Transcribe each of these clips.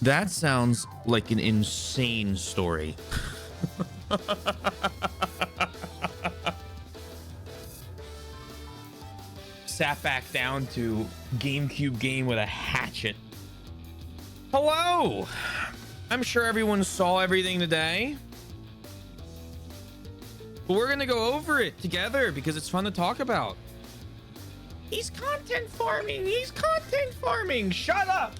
That sounds like an insane story. Sat back down to GameCube game with a hatchet. Hello! I'm sure everyone saw everything today. But we're gonna go over it together because it's fun to talk about. He's content farming! He's content farming! Shut up!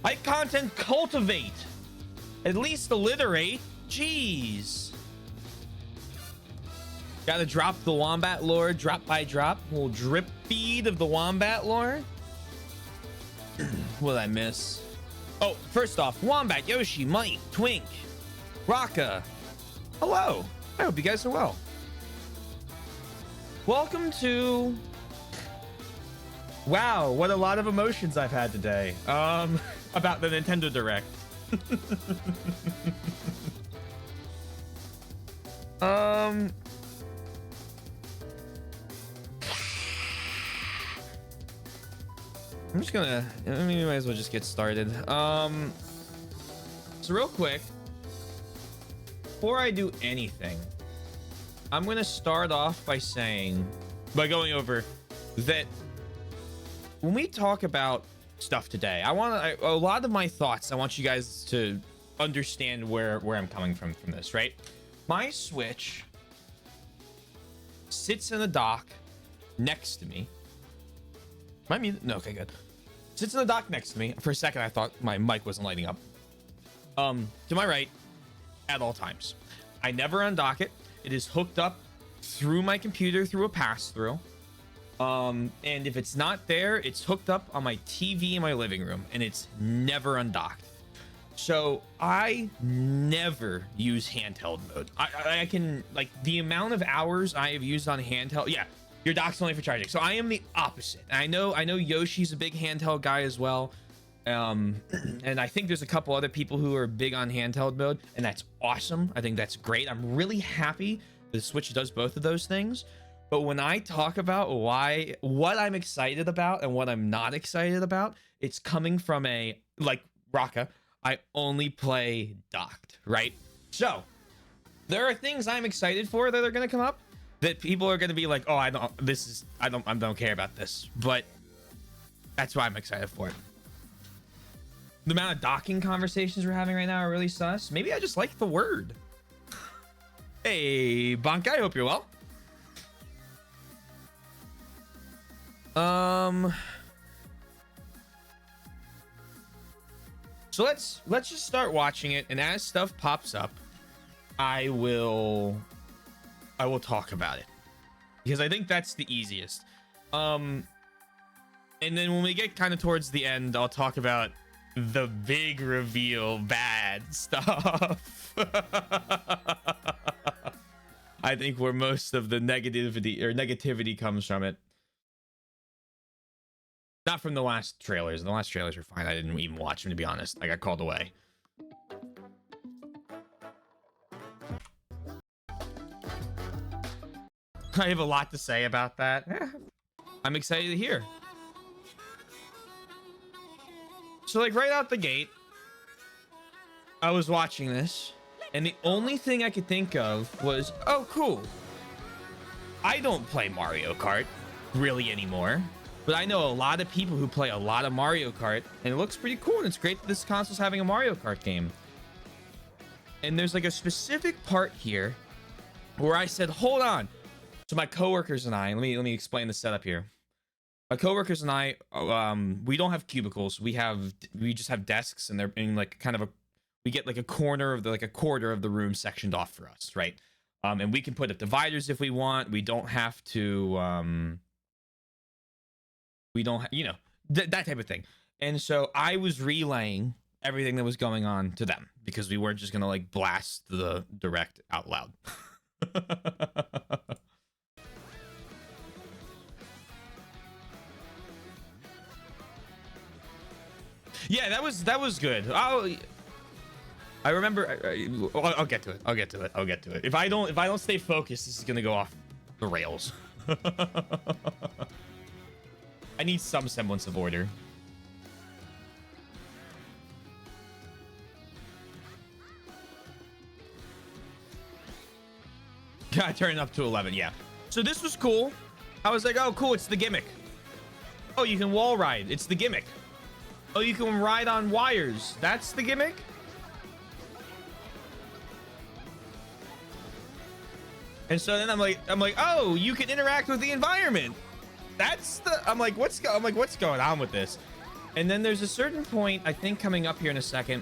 I content cultivate. At least alliterate. Jeez. Gotta drop the wombat lore drop by drop. A little drip feed of the wombat lore. What did I miss? Oh, first off, Wombat, Yoshi, Mike, Twink, Raka. Hello. I hope you guys are well. Welcome to... Wow, what a lot of emotions I've had today. About the Nintendo Direct. I'm just gonna, I mean, we might as well just get started. So real quick, before I do anything, I'm gonna start off by going over that when we talk about stuff today, a lot of my thoughts, I want you guys to understand where I'm coming from this, right? My Switch sits in the dock next to me. My music, no, okay, good. Sits in the dock next to me. For a second, I thought my mic wasn't lighting up. To my right, at all times. I never undock it. It is hooked up through my computer through a pass-through. And if it's not there, it's hooked up on my TV in my living room, and it's never undocked. So I never use handheld mode. I can, like, the amount of hours I have used on handheld, yeah, your dock's only for charging. So I am the opposite. I know Yoshi's a big handheld guy as well. And I think there's a couple other people who are big on handheld mode, and that's awesome. I think that's great. I'm really happy the Switch does both of those things. But when I talk about what I'm excited about and what I'm not excited about, it's coming from like Raka, I only play docked, right? So there are things I'm excited for that are going to come up that people are going to be like, oh, I don't care about this, but that's why I'm excited for it. The amount of docking conversations we're having right now are really sus. Maybe I just like the word. Hey, Bonk, I hope you're well. So let's just start watching it, and as stuff pops up, I will talk about it because I think that's the easiest. And then when we get kind of towards the end, I'll talk about the big reveal bad stuff. I think where most of the negativity comes from it. Not from the last trailers. The last trailers were fine. I didn't even watch them, to be honest. I got called away. I have a lot to say about that. I'm excited to hear. So, like, right out the gate, I was watching this, and the only thing I could think of was, oh, cool. I don't play Mario Kart really anymore, but I know a lot of people who play a lot of Mario Kart, and it looks pretty cool, and it's great that this console's having a Mario Kart game. And there's like a specific part here where I said, hold on. So my coworkers and I, let me explain the setup here. My coworkers and I, we don't have cubicles. We just have desks, and they're in like kind of we get like a corner of a quarter of the room sectioned off for us, right? And we can put up dividers if we want. We don't have to, that type of thing. And so I was relaying everything that was going on to them because we weren't just gonna like blast the direct out loud. Yeah, that was good. I remember. I'll get to it. I'll get to it. If I don't stay focused, this is gonna go off the rails. I need some semblance of order. I turned up to 11. Yeah. So this was cool. I was like, oh, cool. It's the gimmick. Oh, you can wall ride. It's the gimmick. Oh, you can ride on wires. That's the gimmick. And so then I'm like, oh, you can interact with the environment. That's the, I'm like, what's going on with this? And then there's a certain point, I think coming up here in a second.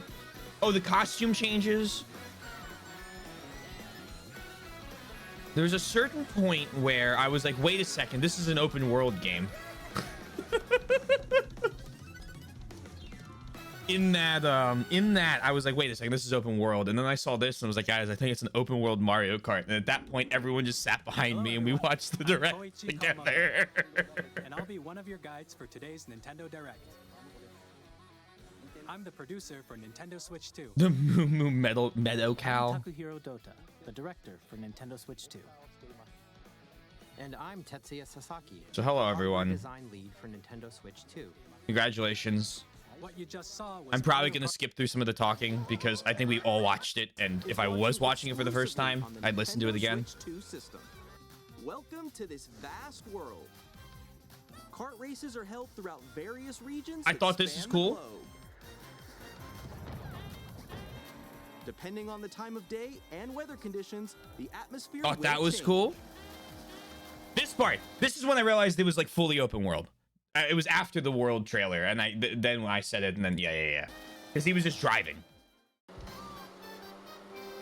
Oh, the costume changes. There's a certain point where I was like, wait a second, this is an open world game. in that I was like, wait a second, this is open world. And then I saw this and I was like, guys, I think it's an open world Mario Kart. And at that point, everyone just sat behind me and we watched the direct together. And I'll be one of your guides for today's Nintendo Direct. I'm the producer for Nintendo Switch 2. The Moo Moo Meadow Cow. I'm Takuhiro Dota, the director for Nintendo Switch 2. And I'm Tetsuya Sasaki. So hello everyone. Design lead for Nintendo Switch 2. Congratulations. What you just saw was I'm probably going to skip through some of the talking because I think we all watched it, and if I was watching it for the first time, I'd listen to it again. Welcome to this vast world. Kart races are held throughout various regions. I thought this is cool. Depending on the time of day and weather conditions, the atmosphere Thought that was change. cool. This part, this is when I realized it was like fully open world. It was after the world trailer, and then when I said it, and then yeah, because he was just driving.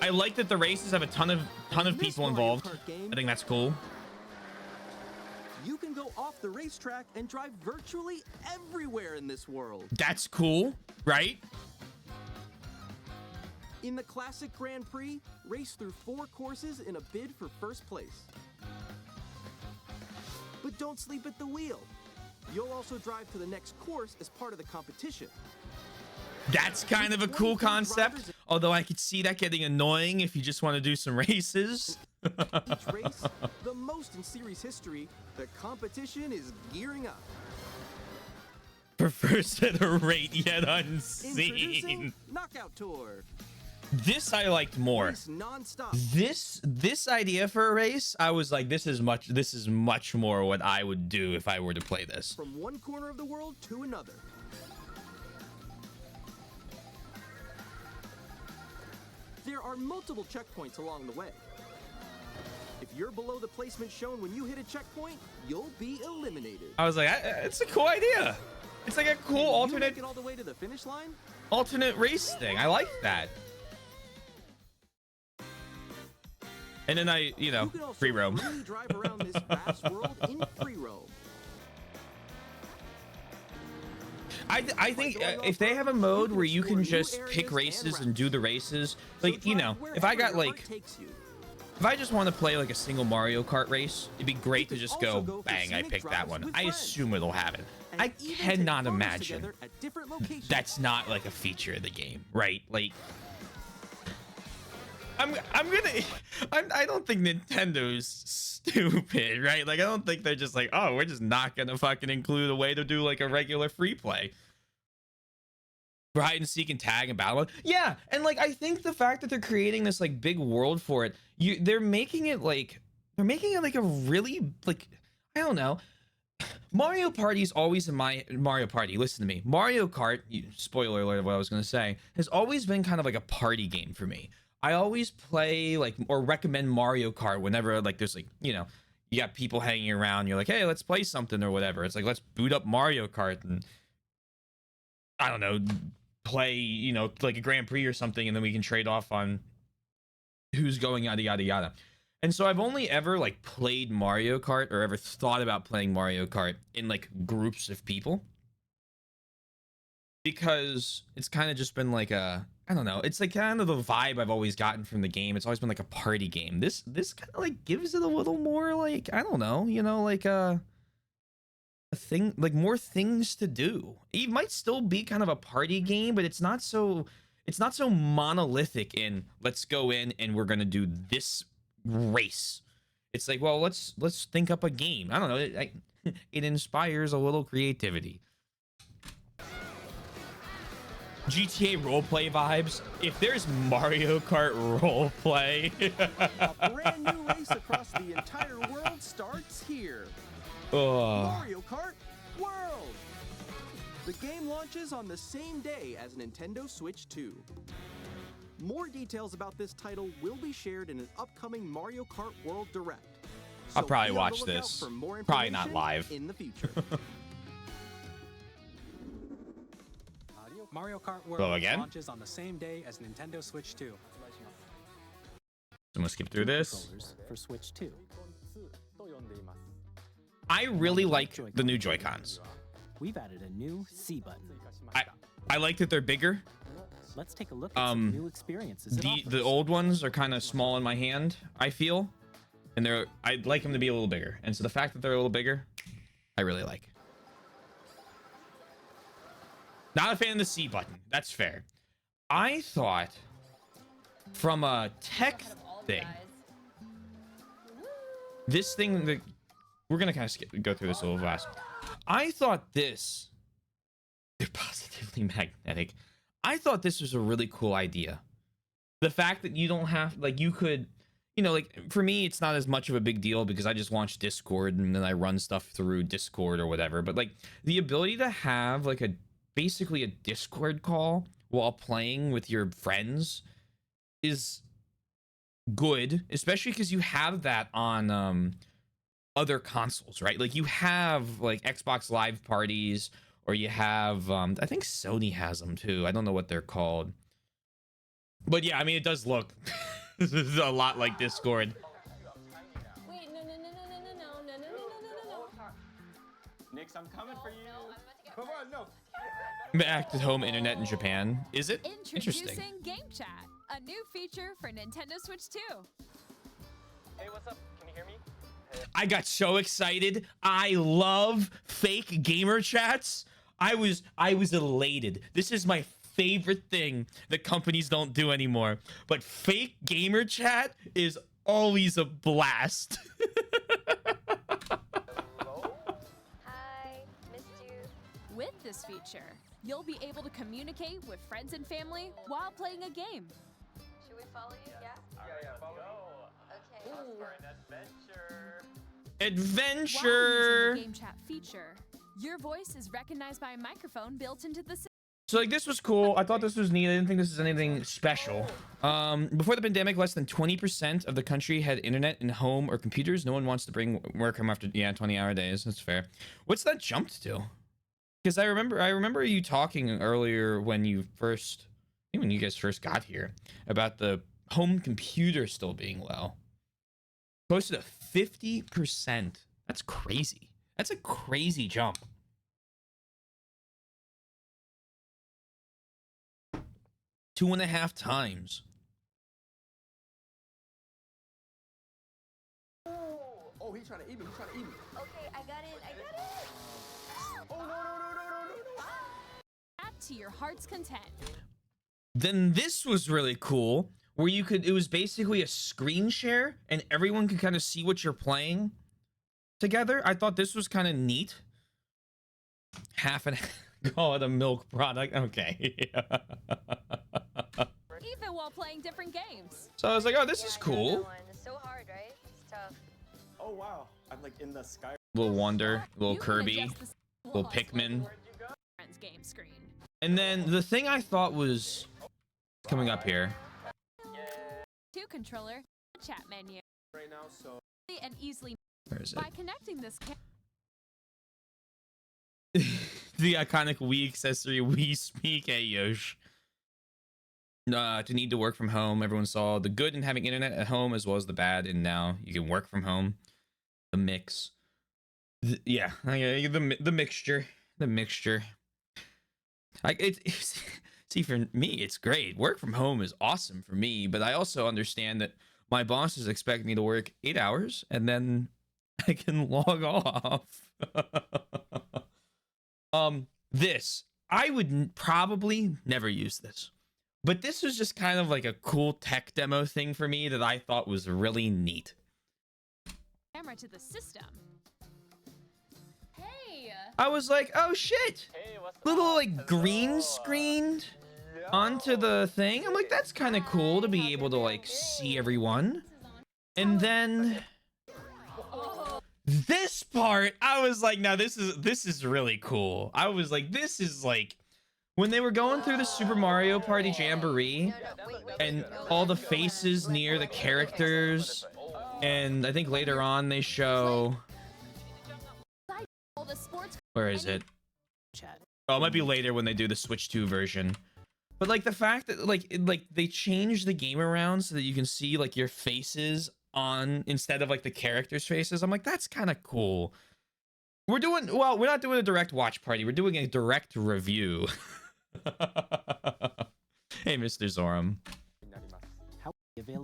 I like that the races have a ton of people involved. I think that's cool. You can go off the racetrack and drive virtually everywhere in this world. That's cool, right? In the classic Grand Prix, race through 4 courses in a bid for first place. But don't sleep at the wheel. You'll also drive to the next course as part of the competition. That's kind of a cool concept, although I could see that getting annoying if you just want to do some races. Each race, the most in series history, the competition is gearing up. Prefers at a rate yet unseen. Introducing Knockout Tour. This I liked more. Race non-stop. This idea for a race, I was like, this is much more what I would do if I were to play this. From one corner of the world to another. There are multiple checkpoints along the way. If you're below the placement shown when you hit a checkpoint, you'll be eliminated. I was like, it's a cool idea. It's like a cool alternate You make it all the way to the finish line? alternate race thing. I like that. And then I, You can also free roam. freely drive around this vast world in free roam. I think if they have a mode where you can just pick races and do the races, like, if I got like, if I just want to play like a single Mario Kart race, it'd be great to just go, bang, I picked that one. I assume it'll have it. I cannot imagine that's not like a feature of the game, right? Like, I don't think Nintendo's stupid, right? Like, I don't think they're just like, oh, we're just not gonna fucking include a way to do like a regular free play for hide and seek and tag and battle. Yeah, and like, I think the fact that they're creating this like big world for it, they're making it like a really, like, I don't know. Mario Party's always in my Mario Party. Listen to me. Mario Kart, spoiler alert of what I was gonna say, has always been kind of like a party game for me. I always play like or recommend Mario Kart whenever like there's like, you got people hanging around. You're like, hey, let's play something or whatever. It's like, let's boot up Mario Kart and I don't know, play, like a Grand Prix or something, and then we can trade off on who's going yada yada yada. And so I've only ever like played Mario Kart or ever thought about playing Mario Kart in like groups of people, because it's kind of just been like I don't know. It's like kind of the vibe I've always gotten from the game. It's always been like a party game. This kind of like gives it a little more like, I don't know, like a thing, like more things to do. It might still be kind of a party game, but it's not so monolithic in let's go in and we're going to do this race. It's like, well, let's think up a game. I don't know. It inspires a little creativity. GTA roleplay vibes. If there's Mario Kart roleplay, A brand new race across the entire world starts here. oh, Mario Kart World. The game launches on the same day as Nintendo Switch 2. More details about this title will be shared in an upcoming Mario Kart World Direct. I'll probably be on the watch lookout this. for more Probably not information live. in the future. Mario Kart Hello World again? launches on the same day as Nintendo Switch 2. I'm gonna skip through this. Controllers for Switch 2. I really like the new Joy-Cons. We've added a new C button. I like that they're bigger. Let's take a look at some new experiences. it The offers. old ones are kind of small in my hand, I feel, and I'd like them to be a little bigger. And so the fact that they're a little bigger, I really like. Not a fan of the C button. That's fair. I thought from a tech thing, this thing that we're gonna kind of go through this a little fast. I thought this, they're positively magnetic. I thought this was a really cool idea. The fact that you don't have, like, you could, you know, like, for me, it's not as much of a big deal because I just launch Discord and then I run stuff through Discord or whatever. But like the ability to have like basically a Discord call while playing with your friends is good, especially because you have that on other consoles, right? Like you have like Xbox Live parties, or you have I think Sony has them too. I don't know what they're called, but yeah, I mean, it does look a lot like Discord. Wait, no. Nix, I'm coming for you. Come on, no. Back to home internet in Japan. Is it? Interesting. Introducing Game Chat, a new feature for Nintendo Switch 2. Hey, what's up? Can you hear me? I got so excited. I love fake gamer chats. I was elated. This is my favorite thing that companies don't do anymore. But fake gamer chat is always a blast. Hi, missed you. With this feature, you'll be able to communicate with friends and family while playing a game. Should we follow you? Yeah? Yeah, follow me. Okay. For an adventure. While Adventure. using the Game Chat feature, your voice is recognized by a microphone built into the system. So like this was cool. I thought this was neat. I didn't think this was anything special. Before the pandemic, less than 20% of the country had internet in home or computers. No one wants to bring work home after 20-hour days. That's fair. What's that jumped to? Because I remember you talking earlier when you guys first got here about the home computer still being low. Close to 50%. That's crazy. That's a crazy jump. Two and a half times. Oh, he's trying to eat me. Okay, I got it. Oh, no. Add to your heart's content. Then this was really cool, where it was basically a screen share and everyone could kind of see what you're playing together. I thought this was kind of neat. Half and call it a milk product. Okay. Even while playing different games. So I was like, oh, this is cool. It's so hard, right? It's tough. Oh, wow. I'm like in the sky. Little Wonder, little You can Kirby, adjust the little Pikmin. friend's game screen. And then the thing I thought was coming up here. Two controller chat menu. Right now, so. And easily Where is it? by connecting this The iconic Wii accessory, Wii Speak. Hey, Yosh. To need to work from home. Everyone saw the good in having internet at home as well as the bad, and now you can work from home. The mix. The mixture. The mixture. See, for me, it's great. Work from home is awesome for me, but I also understand that my bosses expect me to work 8 hours and then I can log off. This, I would probably never use this, but this was just kind of like a cool tech demo thing for me that I thought was really neat. camera to the system. Hey! I was like, oh shit, Hey, what's little up? like Hello. green screened onto the thing. I'm like, that's kind of cool to be able to like see everyone. And then this part, I was like, now this is really cool. I was like, this is like when they were going through the Super Mario Party Jamboree and all the faces near the characters, and I think later on they show, where is it? Oh, it might be later when they do the Switch 2 version. But like the fact that like they changed the game around so that you can see like your faces on instead of like the characters' faces. I'm like, that's kind of cool. We're not doing a direct watch party. We're doing a direct review. Hey, Mr. Zoram.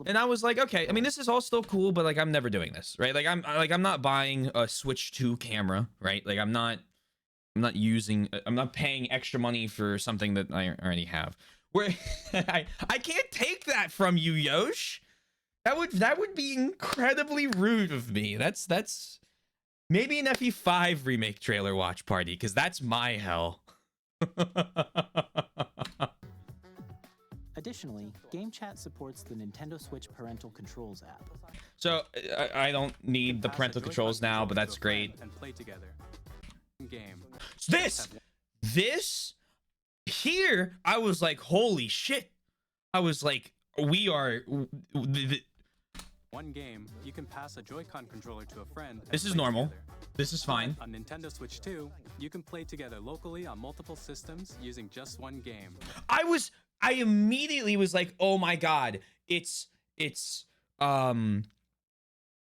And I was like, okay, I mean, this is all still cool, but like I'm never doing this, right? Like I'm not buying a Switch 2 camera, right? Like I'm not paying extra money for something that I already have. Where I can't take that from you, Yosh. That would be incredibly rude of me. That's maybe an FE5 remake trailer watch party, because that's my hell. Additionally, Game Chat supports the Nintendo Switch Parental Controls app. So I don't need the parental controls now, but that's great. And play together. Game. This here, I was like, holy shit. I was like, we are One game, you can pass a Joy-Con controller to a friend. This is normal. This is fine. On Nintendo Switch 2, you can play together locally on multiple systems using just one game. I immediately was like, oh my god, it's the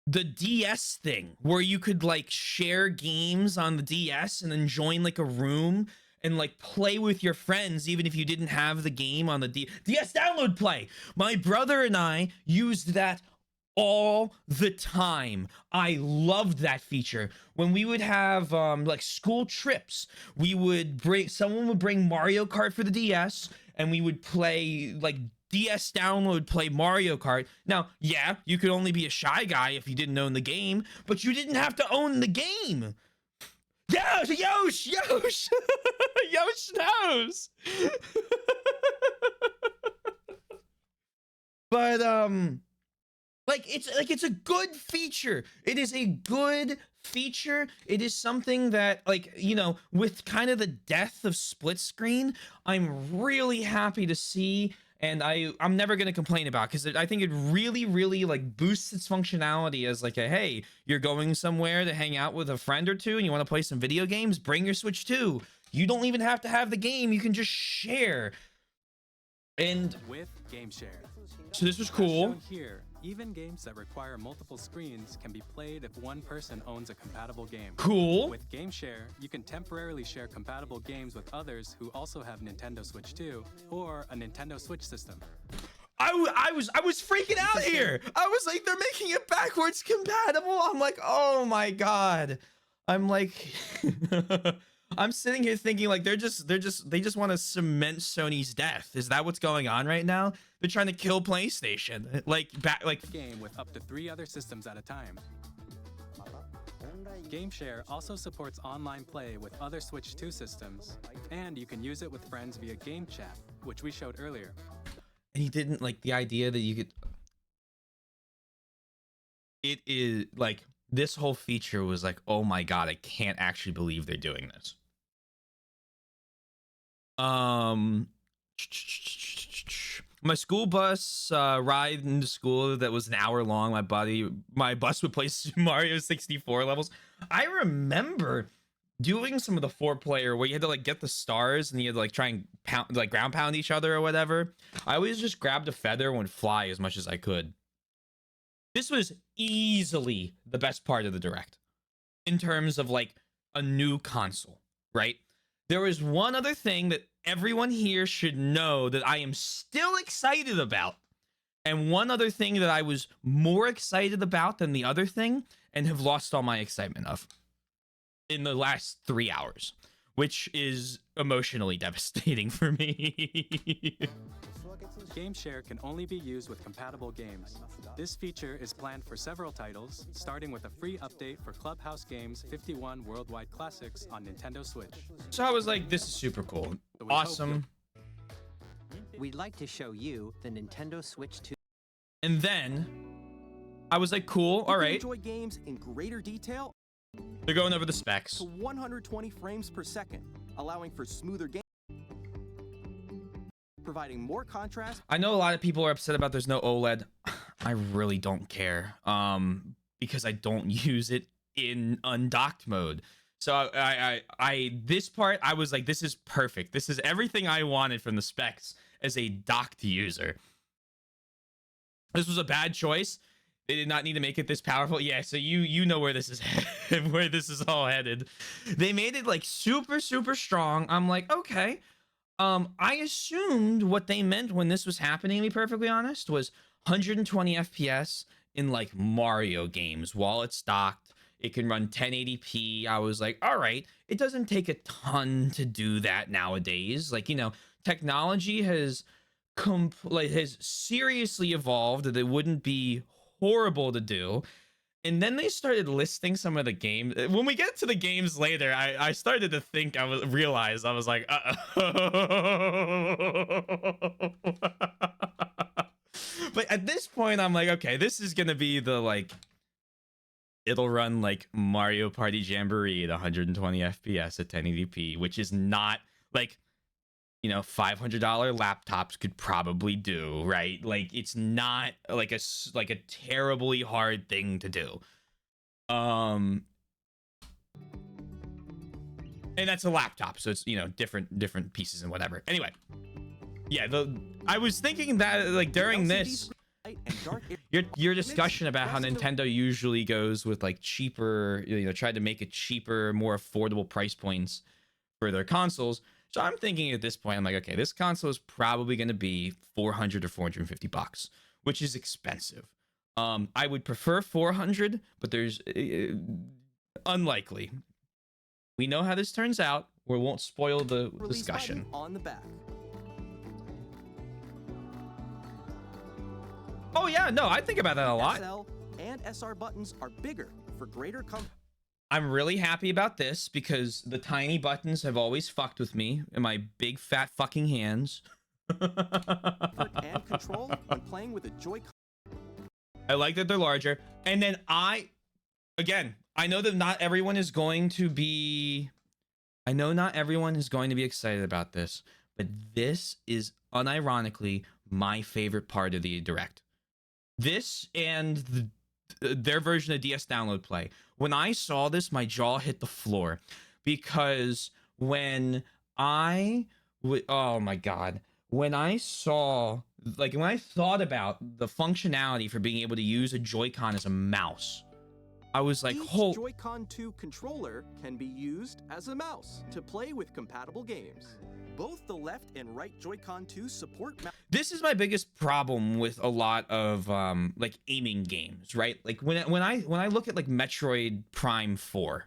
DS thing where you could like share games on the DS and then join like a room and like play with your friends even if you didn't have the game on the DS Download Play. My brother and I used that all the time. I loved that feature. When we would have like school trips, someone would bring Mario Kart for the DS and we would play like DS Download Play Mario Kart. Now, yeah, you could only be a shy guy if you didn't own the game, but you didn't have to own the game. Yosh Yosh knows. But it's a good feature. It is a good feature. It is something that, like, you know, with kind of the death of split screen, I'm really happy to see, and I'm never going to complain about, because I think it really like boosts its functionality as like a, hey, you're going somewhere to hang out with a friend or two and you want to play some video games, bring your Switch 2. You don't even have to have the game, you can just share. And with Game Share. So this was cool. As shown here, even games that require multiple screens can be played if one person owns a compatible game. Cool. With Game Share, you can temporarily share compatible games with others who also have Nintendo Switch 2 or a Nintendo Switch system. I was freaking out here. I was like, they're making it backwards compatible. I'm like, oh my god. I'm like I'm sitting here thinking like they just want to cement Sony's death. Is that what's going on right now? They're trying to kill PlayStation. Like game with up to 3 other systems at a time. GameShare also supports online play with other Switch 2 systems, and you can use it with friends via Game Chat, which we showed earlier. And he didn't like the idea that you could. It is like this whole feature was like, oh my god, I can't actually believe they're doing this. My school bus ride into school that was an hour long. My bus would play Super Mario 64 levels. I remember doing some of the 4-player where you had to like get the stars and you had to like try and pound, like ground pound each other or whatever. I always just grabbed a feather and would fly as much as I could. This was easily the best part of the Direct in terms of like a new console, right? There was one other thing that everyone here should know that I am still excited about. And one other thing that I was more excited about than the other thing and have lost all my excitement of in the last 3 hours, which is emotionally devastating for me. GameShare can only be used with compatible games. This feature is planned for several titles, starting with a free update for Clubhouse Games 51 Worldwide Classics on Nintendo Switch. So I was like, this is super cool. Awesome. we'd like to show you the Nintendo Switch 2. And then I was like, cool, all right. Enjoy games in greater detail They're going over the specs. to 120 frames per second, allowing for smoother games, providing more contrast. I know a lot of people are upset about there's no OLED. I really don't care, because I don't use it in undocked mode. So I this part, I was like, this is perfect. This is everything I wanted from the specs as a docked user. This was a bad choice. They did not need to make it this powerful. Yeah, so you know where this is where this is all headed. They made it like super strong. I'm like, okay. I assumed what they meant when this was happening, to be perfectly honest, was 120 FPS in like Mario games. While it's docked, it can run 1080p. I was like, all right, it doesn't take a ton to do that nowadays. Like, you know, technology has has seriously evolved that it wouldn't be horrible to do. And then they started listing some of the games. When we get to the games later, I started to think, realized I was like, But at this point, I'm like, okay, this is gonna be the like, it'll run like Mario Party Jamboree at 120 FPS at 1080p, which is not like, you know, $500 laptops could probably do, right? Like, it's not like a terribly hard thing to do. And that's a laptop, so it's, you know, different pieces and whatever. Anyway, yeah, I was thinking that like during this, your discussion about how Nintendo usually goes with like cheaper, you know, tried to make it cheaper, more affordable price points for their consoles. So I'm thinking at this point, I'm like, okay, this console is probably going to be $400 or $450, which is expensive. I would prefer 400, but there's unlikely. We know how this turns out. We won't spoil the discussion. On the back. Oh yeah, no, I think about that a lot. SL and SR buttons are bigger for greater comfort. I'm really happy about this because the tiny buttons have always fucked with me in my big fat fucking hands. And control when playing with a Joy-Con. I like that they're larger. And then I know that not everyone is going to be excited about this, but this is unironically my favorite part of the Direct. This and their version of DS Download Play. When I saw this, my jaw hit the floor because when I thought about the functionality for being able to use a Joy-Con as a mouse, I was like, each Joy-Con 2 controller can be used as a mouse to play with compatible games. Both the left and right Joy-Con 2 support. This is my biggest problem with a lot of like aiming games, right? Like when I look at like Metroid Prime 4,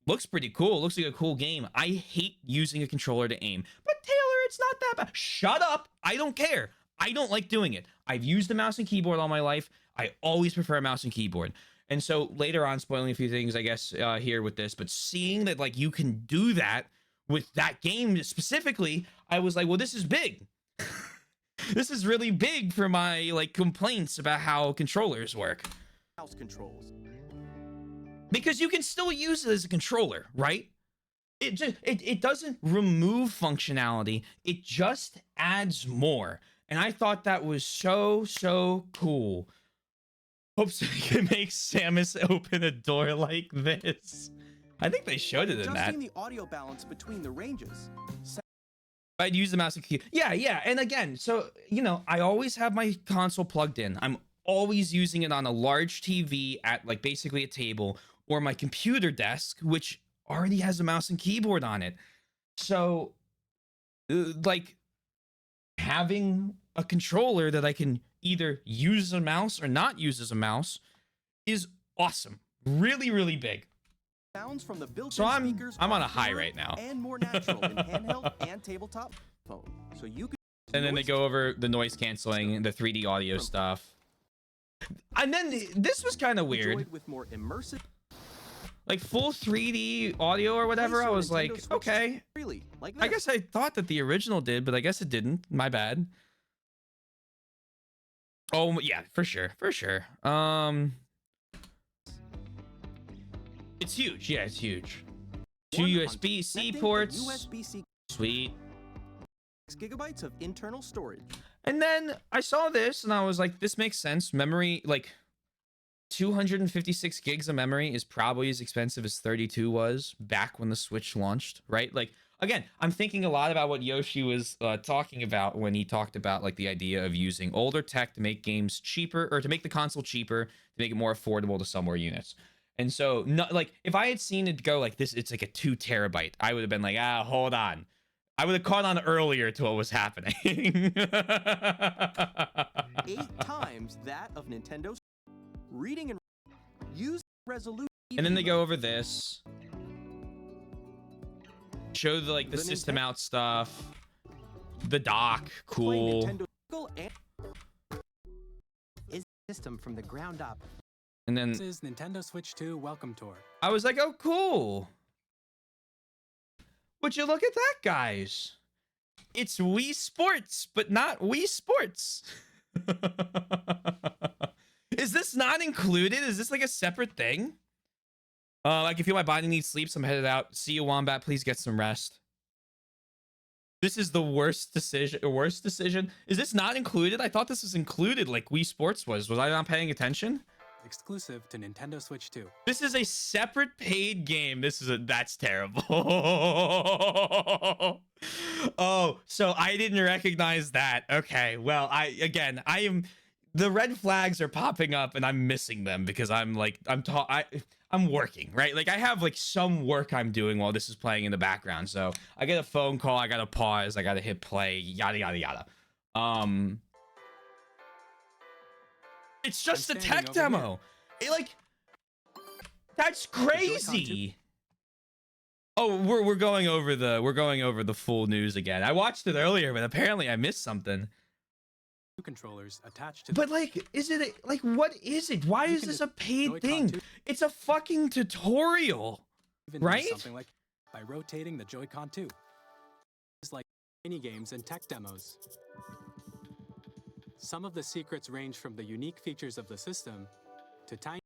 looks pretty cool. It looks like a cool game. I hate using a controller to aim. But Taylor, it's not that bad. Shut up. I don't care. I don't like doing it. I've used a mouse and keyboard all my life. I always prefer a mouse and keyboard. And so later on, spoiling a few things, I guess, here with this, but seeing that like you can do that with that game specifically, I was like, well, this is big. This is really big for my like complaints about how controllers work. Mouse controls. Because you can still use it as a controller, right? It doesn't remove functionality. It just adds more. And I thought that was so cool. Hopes we can make Samus open a door like this. I think they showed it in that. Adjusting the audio balance between the ranges. I'd use the mouse and key. Yeah. And again, so, you know, I always have my console plugged in. I'm always using it on a large TV at like basically a table or my computer desk, which already has a mouse and keyboard on it. So like having a controller that I can either use as a mouse or not use as a mouse is awesome. Really big. Sounds from the built-in So I'm speakers on are a high clearer right now. and more natural in handheld and tabletop phone. So you can And then they go over the noise canceling, the 3D audio stuff. And then this was kind of weird. enjoyed with more immersive Like full 3D audio or whatever. I was like, okay. freely, like this. I guess I thought that the original did, but I guess it didn't. My bad. Oh yeah, for sure, for sure. It's huge. Yeah, it's huge. Two USB-C ports. USB-C Sweet. 6 GB of internal storage. And then I saw this and I was like, this makes sense. Memory, like 256 gigs of memory is probably as expensive as 32 was back when the Switch launched, right? Like, again, I'm thinking a lot about what Yoshi was talking about when he talked about like the idea of using older tech to make games cheaper, or to make the console cheaper, to make it more affordable to sell more units. And so, not like, if I had seen it go like this, it's like a 2 terabyte, I would have been like, hold on. I would have caught on earlier to what was happening. 8 times that of Nintendo's reading and use resolution. And then they go over this. Show the like the The system Nintendo- out stuff. The dock, Play cool. Nintendo and Is system from the ground up. And then This is Nintendo Switch 2 Welcome Tour. I was like, oh, cool. Would you look at that, guys? It's Wii Sports, but not Wii Sports. Is this not included? Is this like a separate thing? I can feel my body needs sleep, so I'm headed out. See you, Wombat. Please get some rest. This is the worst decision. Worst decision. Is this not included? I thought this was included, like Wii Sports was. Was I not paying attention? Exclusive to Nintendo Switch 2. This is a separate paid game. That's terrible. Oh, so I didn't recognize that. Okay, well, the red flags are popping up and I'm missing them because I'm working, right? Like I have like some work I'm doing while this is playing in the background. So I get a phone call, I gotta pause, I gotta hit play, yada yada yada. It's just a I'm tech standing over demo. That's crazy. Oh, we're going over the full news again. I watched it earlier, but apparently I missed something. Two controllers attached to But like, what is it? Why is can this just a paid Joy-Con thing? 2. It's a fucking tutorial. even do right? something like by rotating the Joy-Con 2. It's like mini games and tech demos. Some of the secrets range from the unique features of the system to tiny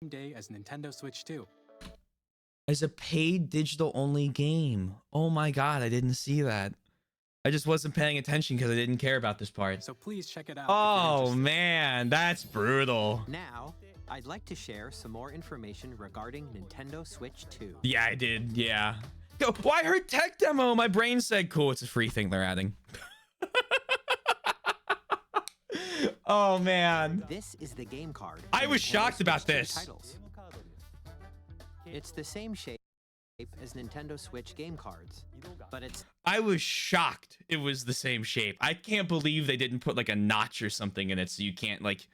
day as Nintendo Switch 2. As a paid digital only game. Oh my god, I didn't see that. I just wasn't paying attention because I didn't care about this part. So please check it out. if Oh you're interested. man, that's brutal. Now, I'd like to share some more information regarding Nintendo Switch 2. Yeah, I did. Yeah. Yo, well, I heard tech demo. My brain said, cool, it's a free thing they're adding. Oh man. This is the game card. I for was Nintendo shocked about Switch 2 this. Titles. It's the same shape as Nintendo Switch game cards, but it's I was shocked it was the same shape. I can't believe they didn't put like a notch or something in it so you can't like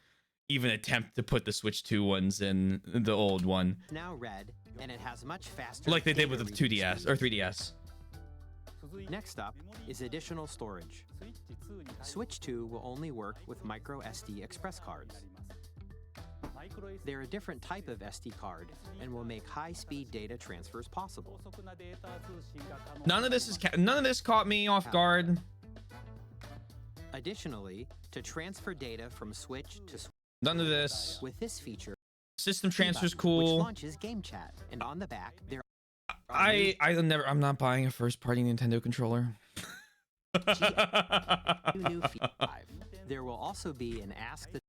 even attempt to put the Switch 2 ones in the old one. now red, and it has much faster Like they did with data the reading 2DS speed. or 3DS. Next up is additional storage. Switch 2 will only work with micro SD express cards. They're a different type of SD card and will make high-speed data transfers possible. None of this caught me off guard. Additionally, to transfer data from Switch to Switch None of this. with this feature, System transfer's which cool. launches Game Chat, and on the back there I'm not buying a first party Nintendo controller. are two new features. There will also be an Ask the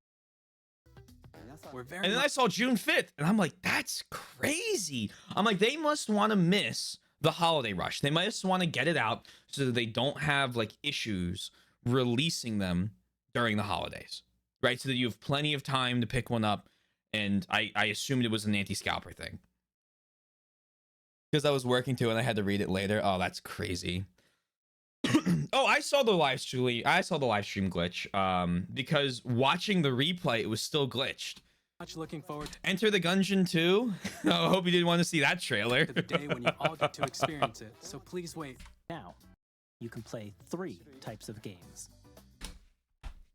We're very And then I saw June 5th, and I'm like, that's crazy. I'm like, they must want to miss the holiday rush. They must want to get it out so that they don't have like issues releasing them during the holidays, right? So that you have plenty of time to pick one up. And I assumed it was an anti-scalper thing because I was working too, and I had to read it later. Oh, that's crazy. Oh, I saw the live stream glitch because watching the replay, it was still glitched. much looking forward Enter the Gungeon 2. I hope you didn't want to see that trailer. to the day when you all get to experience it. So please wait. Now, you can play 3 types of games.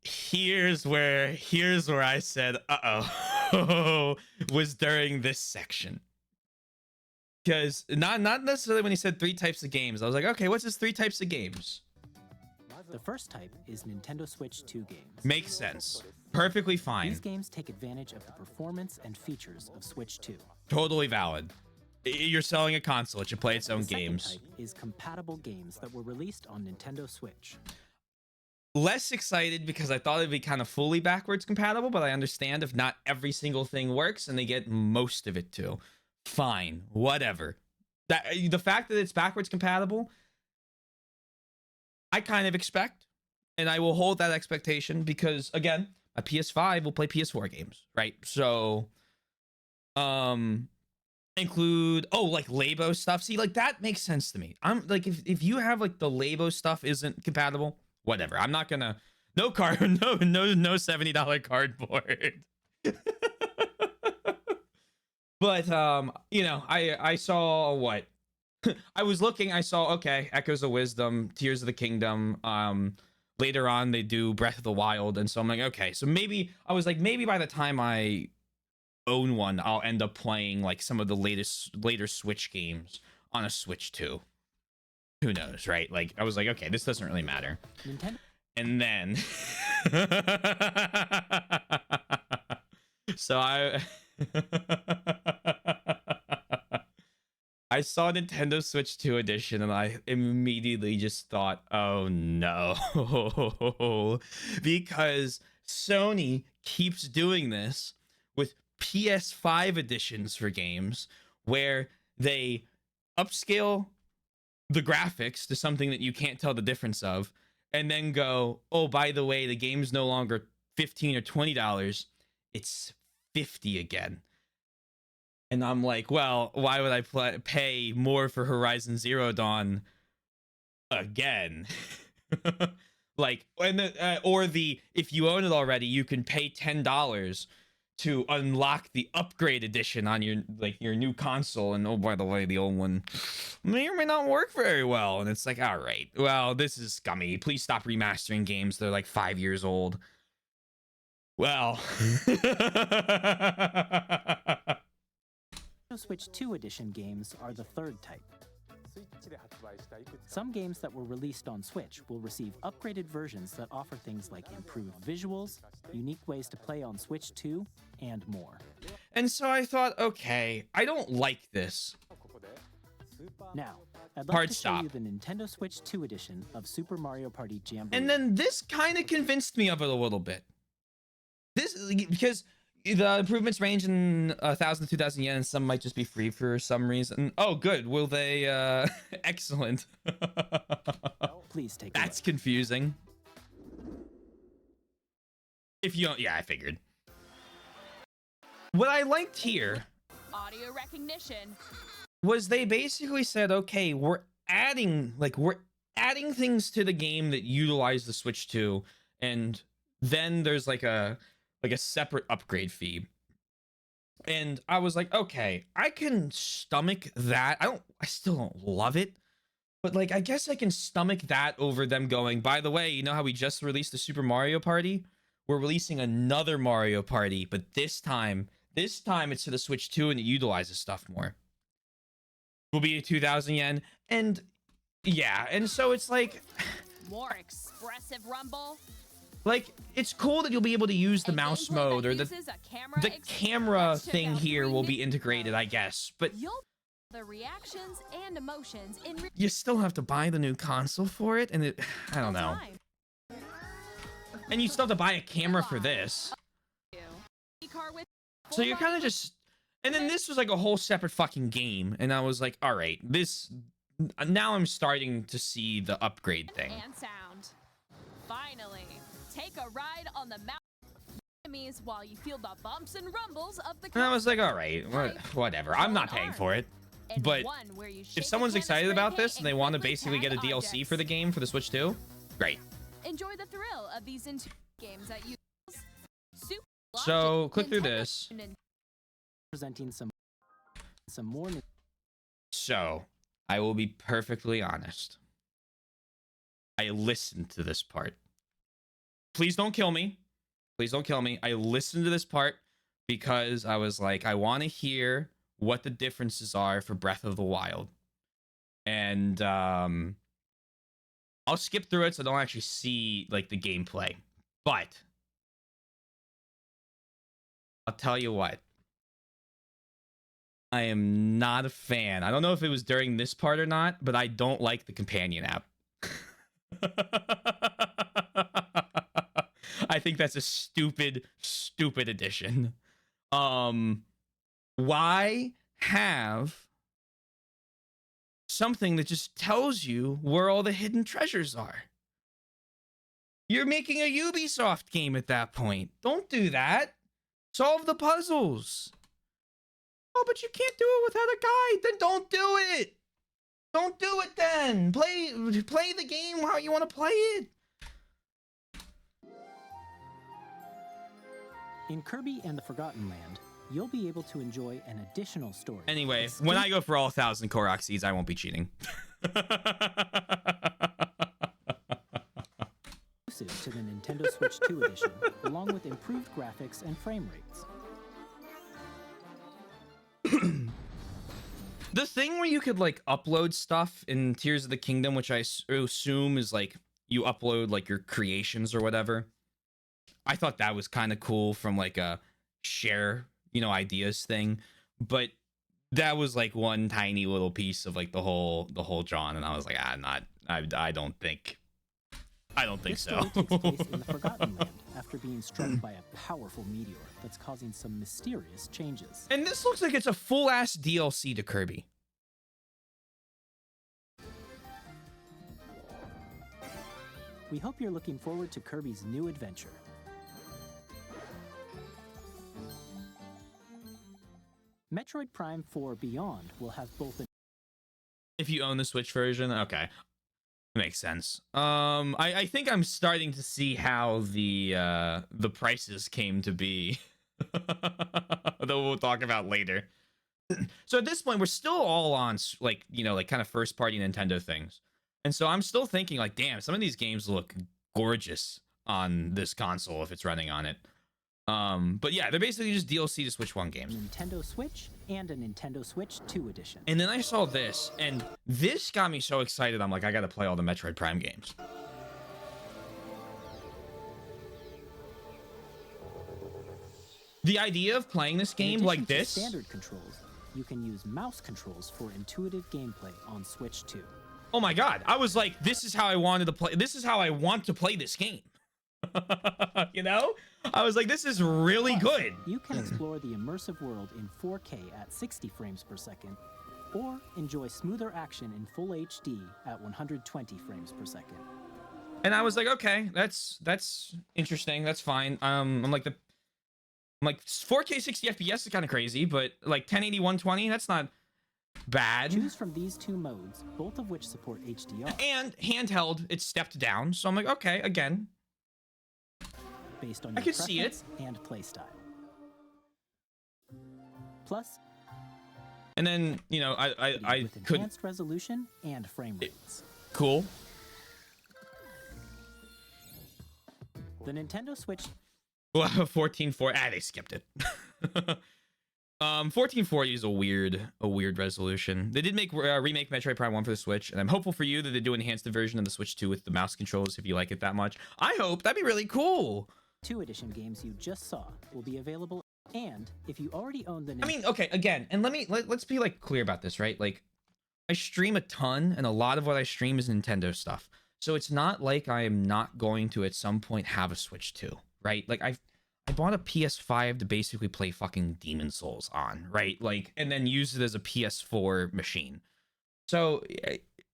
Here's where I said, uh-oh, was during this section. Because not necessarily when he said 3 types of games. I was like, okay, what's his 3 types of games? The first type is Nintendo Switch 2 games. Makes sense. Perfectly fine. These games take advantage of the performance and features of Switch 2. Totally valid. You're selling a console. It should play its own The second games. type is compatible games that were released on Nintendo Switch. Less excited because I thought it'd be kind of fully backwards compatible, but I understand if not every single thing works and they get most of it too. Fine, whatever. The fact that it's backwards compatible, I kind of expect, and I will hold that expectation because again, a PS5 will play PS4 games, right? So, include like Labo stuff. See, like that makes sense to me. I'm like, if you have like the Labo stuff isn't compatible, whatever. I'm not gonna no $70 cardboard. But you know, I saw what I was looking. I saw okay, Echoes of Wisdom, Tears of the Kingdom. Later on, they do Breath of the Wild, and so I'm like, okay, so maybe I was like, maybe by the time I own one, I'll end up playing like some of the later Switch games on a Switch 2. Who knows, right? Like I was like, okay, this doesn't really matter. Nintendo. And then so I saw Nintendo Switch 2 edition and I immediately just thought, oh no. Because Sony keeps doing this with PS5 editions for games where they upscale the graphics to something that you can't tell the difference of, and then go, oh, by the way, the game's no longer $15 or $20, it's $50 again. And I'm like, well, why would I pay more for Horizon Zero Dawn again? Like, and or if you own it already, you can pay $10 to unlock the upgrade edition on your new console, and oh, by the way, the old one may or may not work very well. And it's like, all right, well, this is scummy. Please stop remastering games. They're like 5 years old. Well, Switch 2 edition games are the third type. Some games that were released on Switch will receive upgraded versions that offer things like improved visuals, unique ways to play on Switch 2, and more. And so I thought, okay, I don't like this. Now, I'd like Hard to stop. show you the Nintendo Switch 2 edition of Super Mario Party Jamboree. And then this kind of convinced me of it a little bit. This, because the improvements range in 1,000 to 2,000 yen, and some might just be free for some reason. Oh, good. Will they? Excellent. Please take That's a look. confusing. If you don't, yeah, I figured. What I liked here Audio recognition. was they basically said, okay, we're adding things to the game that utilize the Switch 2, and then there's like a separate upgrade fee. And I was like, okay, I can stomach that. I still don't love it, but like, I guess I can stomach that over them going, by the way, you know how we just released the Super Mario Party? We're releasing another Mario Party, but this time it's to the Switch 2 and it utilizes stuff more. Will be 2,000 yen. And yeah, and so it's like, More expressive rumble. like, it's cool that you'll be able to use the A mouse gameplay mode, that or the uses a camera camera Let's check thing out here 3 will new be integrated, I guess. But You'll the reactions and emotions in you still have to buy the new console for it, and I don't know. time. And you still have to buy a camera for this. Car with So you're kind of just... And then this was like a whole separate fucking game, and I was like, all right, this... Now I'm starting to see the upgrade thing. and sound. Finally, take a ride on the mountain enemies while you feel the bumps and rumbles of the And I was like, all right, whatever. I'm not paying for it. and but one where you shake If a someone's can of excited spray about paint this and they want to quickly basically get a tag DLC for the objects. game for the Switch 2, great. Enjoy the thrill of these games that use super So, click through Nintendo this. and Presenting some more So, I will be perfectly honest. I listened to this part. Please don't kill me. Please don't kill me. I listened to this part because I was like, I want to hear what the differences are for Breath of the Wild. And I'll skip through it so I don't actually see like the gameplay. But I'll tell you what. I am not a fan. I don't know if it was during this part or not, but I don't like the companion app. I think that's a stupid addition. Why have something that just tells you where all the hidden treasures are? You're making a Ubisoft game at that point. Don't do that. Solve the puzzles. Oh, but you can't do it without a guide. Then don't do it. Don't do it then. Play the game how you want to play it. In Kirby and the Forgotten Land, you'll be able to enjoy an additional story. Anyway, when I go for all 1,000 Korok seeds, I won't be cheating. Exclusive to the Nintendo Switch 2 edition, along with improved graphics and frame rates. The thing where you could like upload stuff in Tears of the Kingdom, which I assume is like you upload like your creations or whatever. I thought that was kind of cool from like a share, ideas thing, but that was like one tiny little piece of like the whole John, and I was like, I don't think This so. story takes place in the Forgotten Land after being struck by a powerful meteor that's causing some mysterious changes. And this looks like it's a full-ass DLC to Kirby. We hope you're looking forward to Kirby's new adventure. Metroid Prime 4 Beyond will have both an If you own the Switch version, okay. Makes sense. I think I'm starting to see how the prices came to be. That we'll talk about later. So at this point, we're still all on like kind of first party Nintendo things. And so I'm still thinking like, damn, some of these games look gorgeous on this console if it's running on it. But yeah, they're basically just DLC to Switch 1 games. Nintendo Switch and a Nintendo Switch 2 edition. And then I saw this, and this got me so excited. I'm like, I gotta play all the Metroid Prime games. The idea of playing this game In like addition to this, standard controls, you can use mouse controls for intuitive gameplay on Switch 2. oh my god, I was like, this is how I wanted to play. This is how I want to play this game. I was like, this is really good. You can explore the immersive world in 4K at 60 frames per second, or enjoy smoother action in full HD at 120 frames per second. And I was like, okay, that's interesting. That's fine. I'm like 4K 60 FPS is kind of crazy, but like 1080 120, that's not bad. Choose from these two modes, both of which support HDR. And handheld, it's stepped down. So I'm like, okay, again, Based on I your can see it. preference and playstyle. Plus, and then I with could enhanced resolution and frame rates. cool. The Nintendo Switch 1440. They skipped it. 1440 is a weird resolution. They did make remake Metroid Prime 1 for the Switch, and I'm hopeful for you that they do enhance the version of the Switch 2 with the mouse controls if you like it that much. I hope that'd be really cool. 2 edition games you just saw will be available, and if you already own the I mean, okay, again, and let's be like clear about this, right? Like, I stream a ton, and a lot of what I stream is Nintendo stuff. So it's not like I am not going to at some point have a Switch 2, right? Like I bought a PS5 to basically play fucking Demon Souls on, right? Like, and then use it as a PS4 machine. So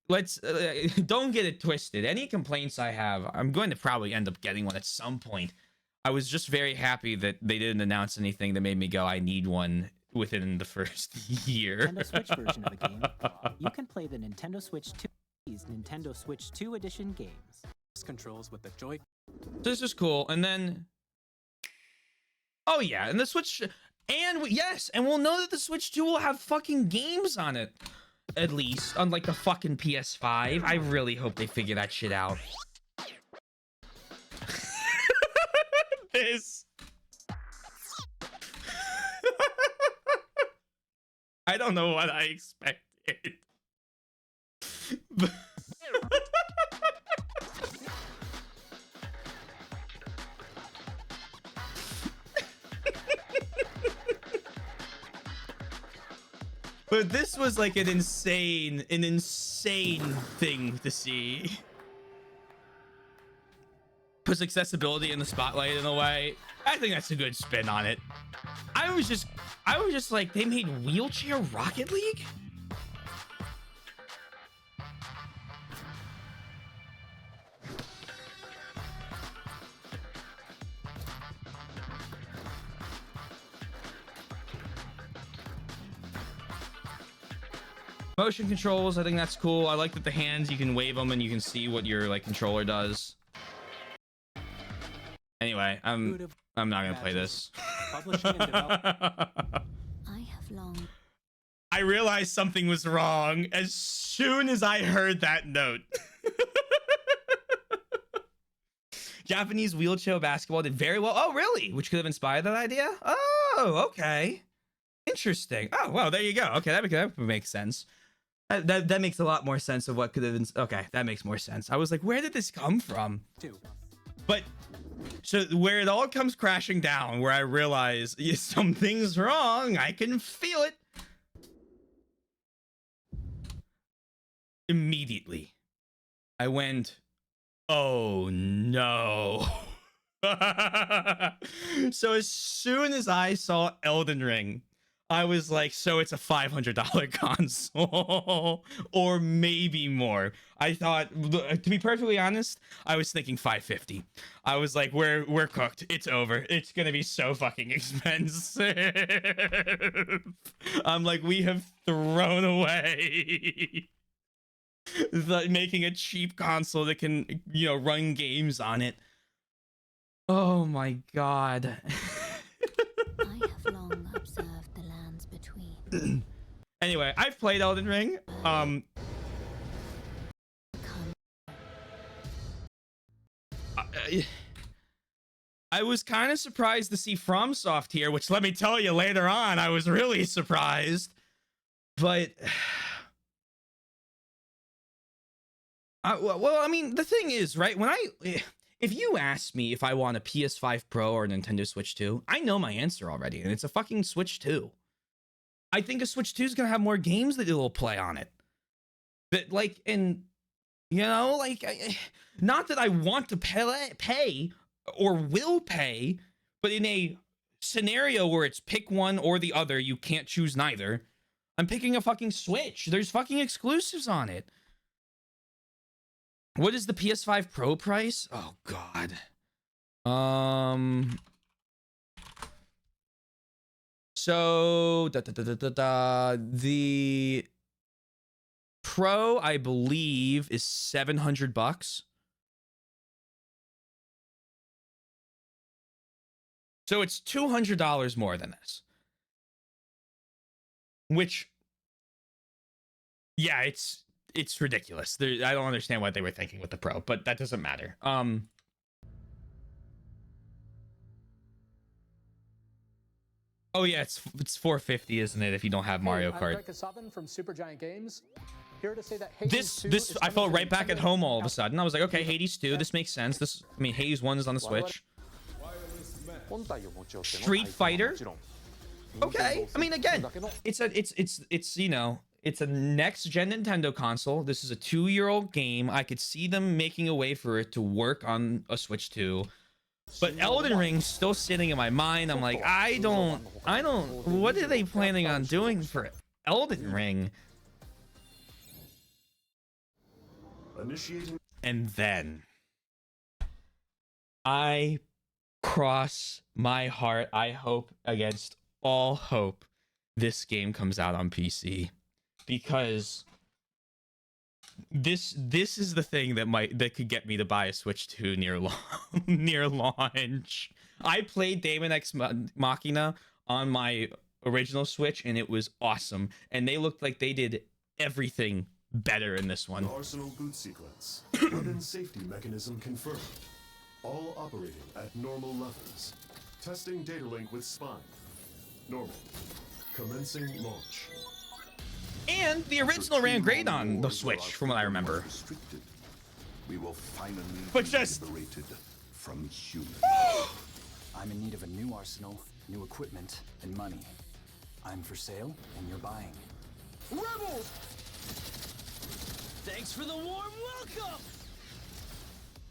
let's don't get it twisted. Any complaints I have, I'm going to probably end up getting one at some point. I was just very happy that they didn't announce anything that made me go, I need one within the first year. Nintendo Switch version of the game, you can play the Nintendo Switch 2's Nintendo Switch 2 edition games. Controls with the Joy. This is cool. And then, oh yeah, and the Switch, and yes, and we'll know that the Switch 2 will have fucking games on it, at least, unlike the fucking PS5. I really hope they figure that shit out. This. I don't know what I expected. But but this was like an insane thing to see. Puts accessibility in the spotlight in a way. I think that's a good spin on it. I was just like, they made Wheelchair Rocket League? Motion controls, I think that's cool. I like that the hands, you can wave them and you can see what your like controller does. Anyway, I'm not gonna play this. Publishing and development. I have long. I realized something was wrong as soon as I heard that note. Japanese wheelchair basketball did very well. Oh, really? Which could have inspired that idea? Oh, okay. Interesting. Oh, well, there you go. Okay, that would make sense. That makes a lot more sense of what could have been. Okay, that makes more sense. I was like, where did this come from? But so where it all comes crashing down, where I realize something's wrong, I can feel it. Immediately, I went, oh no. So as soon as I saw Elden Ring, I was like, so it's a $500 console or maybe more. I thought, to be perfectly honest, I was thinking $550. I was like, we're cooked. It's over. It's going to be so fucking expensive. I'm like, we have thrown away making a cheap console that can, run games on it. Oh my God. I have long observed the lands between. Anyway, I've played Elden Ring. I was kind of surprised to see FromSoft here, which let me tell you later on, I was really surprised. But well, I mean, the thing is, right? If you ask me if I want a PS5 Pro or a Nintendo Switch 2, I know my answer already, and it's a fucking Switch 2. I think a Switch 2 is gonna have more games that it'll play on it. But like, not that I want to pay or will pay, but in a scenario where it's pick one or the other, you can't choose neither. I'm picking a fucking Switch. There's fucking exclusives on it. What is the PS5 Pro price? Oh God. So the Pro, I believe, is $700. So it's $200 more than this. Which, yeah, it's ridiculous. I don't understand what they were thinking with the Pro, but that doesn't matter. Oh yeah, it's $450, isn't it? If you don't have Mario Kart. I'm from Supergiant Games. Here to say that This I felt right back at home all of a sudden. I was like, okay, Hades 2, this makes sense. Hades 1 is on the Switch. Street Fighter. Okay, I mean, again, it's a next-gen Nintendo console. This is a 2-year-old game. I could see them making a way for it to work on a Switch 2. But Elden Ring's still sitting in my mind. I'm like, I don't, what are they planning on doing for Elden Ring? And then I cross my heart. I hope against all hope this game comes out on PC, because this is the thing that could get me to buy a Switch 2 near launch. I played Daemon X Machina on my original Switch and it was awesome, and they looked like they did everything better in this one. Arsenal boot sequence. Weapon safety mechanism confirmed. All operating at normal levels. Testing data link with spine. Normal. Commencing launch. And the original ran great on the Switch, from what I remember. We will finally But be just- liberated from humans. I'm in need of a new arsenal, new equipment, and money. I'm for sale, and you're buying. Rebels! Thanks for the warm welcome!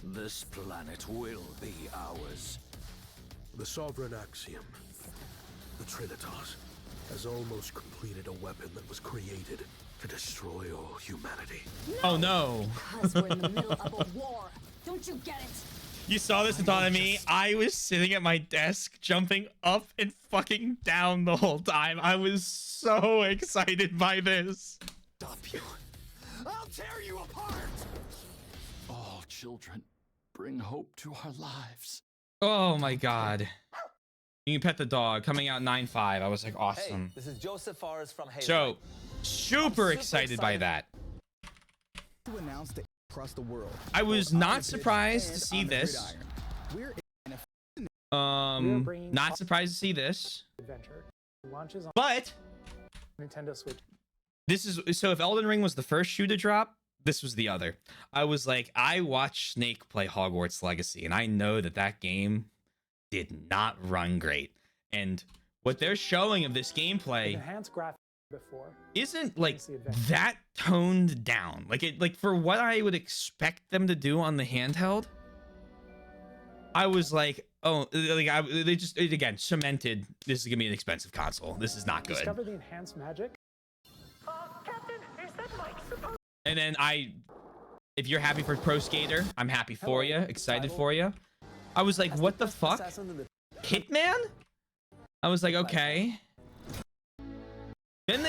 This planet will be ours. The Sovereign Axiom, the Trinitas, has almost completed a weapon that was created to destroy all humanity. Oh no. Because we're in the middle of a war. Don't you get it? You saw this autonomy. I was sitting at my desk, jumping up and fucking down the whole time. I was so excited by this. Stop you. I'll tear you apart! All children, bring hope to our lives. Oh my god. You can pet the dog. Coming out 9/5. I was like, awesome. Hey, this is Joseph Forrest from Halo. So, super excited by that. To announce that across the world. I was not surprised to see this. Not surprised to see this. Adventure launches on But Nintendo Switch. this is so if Elden Ring was the first shoe to drop, this was the other. I was like, I watched Snake play Hogwarts Legacy, and I know that that game did not run great. And what they're showing of this gameplay Enhanced graphics before. isn't like that toned down. Like for what I would expect them to do on the handheld, I was like, oh, like they just again cemented. This is gonna be an expensive console. This is not good. Discover the enhanced magic. Captain, is that Mike supposed? And then if you're happy for Pro Skater, I'm happy for you, excited for you. I was like, what the fuck? Hitman? I was like, okay. Then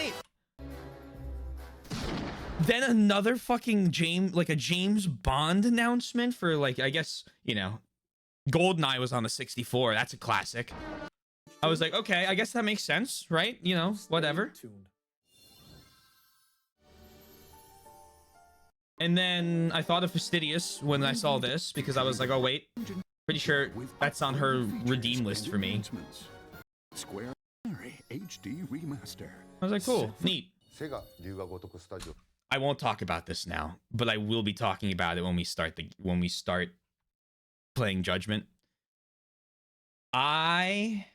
another fucking James Bond announcement for like, I guess, you know, GoldenEye was on the 64. That's a classic. I was like, okay, I guess that makes sense, right? You know, whatever. And then I thought of Fastidious when I saw this because I was like, oh wait, pretty sure that's on her redeem list for me. Square HD remaster. I was like, cool, neat. I won't talk about this now, but I will be talking about it when we start playing Judgment. I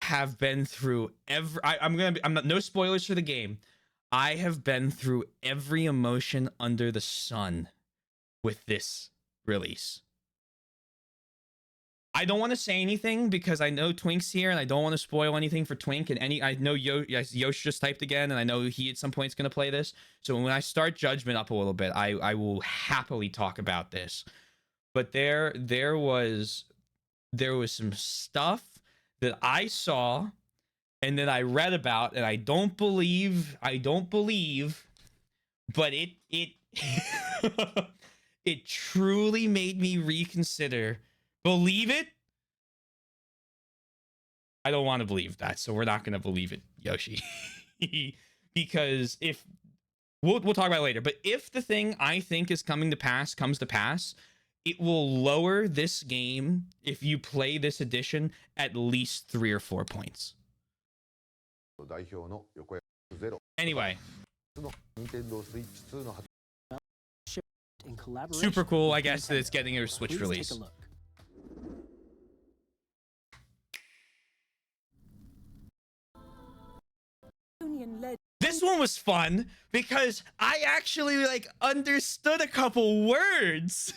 have been through no spoilers for the game. I have been through every emotion under the sun with this release. I don't want to say anything because I know Twink's here and I don't want to spoil anything for Twink. And I know Yosh just typed again, and I know he at some point is going to play this. So when I start Judgment up a little bit, I will happily talk about this. But there was some stuff that I saw and that I read about, and I don't believe, but it it truly made me reconsider. Believe it? I don't want to believe that, so we're not going to believe it, Yoshi. Because if we'll talk about it later, but if the thing I think is coming to pass comes to pass, it will lower this game if you play this edition at least 3 or 4 points. Anyway, super cool, I guess, that it's getting a Switch release. Take a look. This one was fun because I actually like understood a couple words.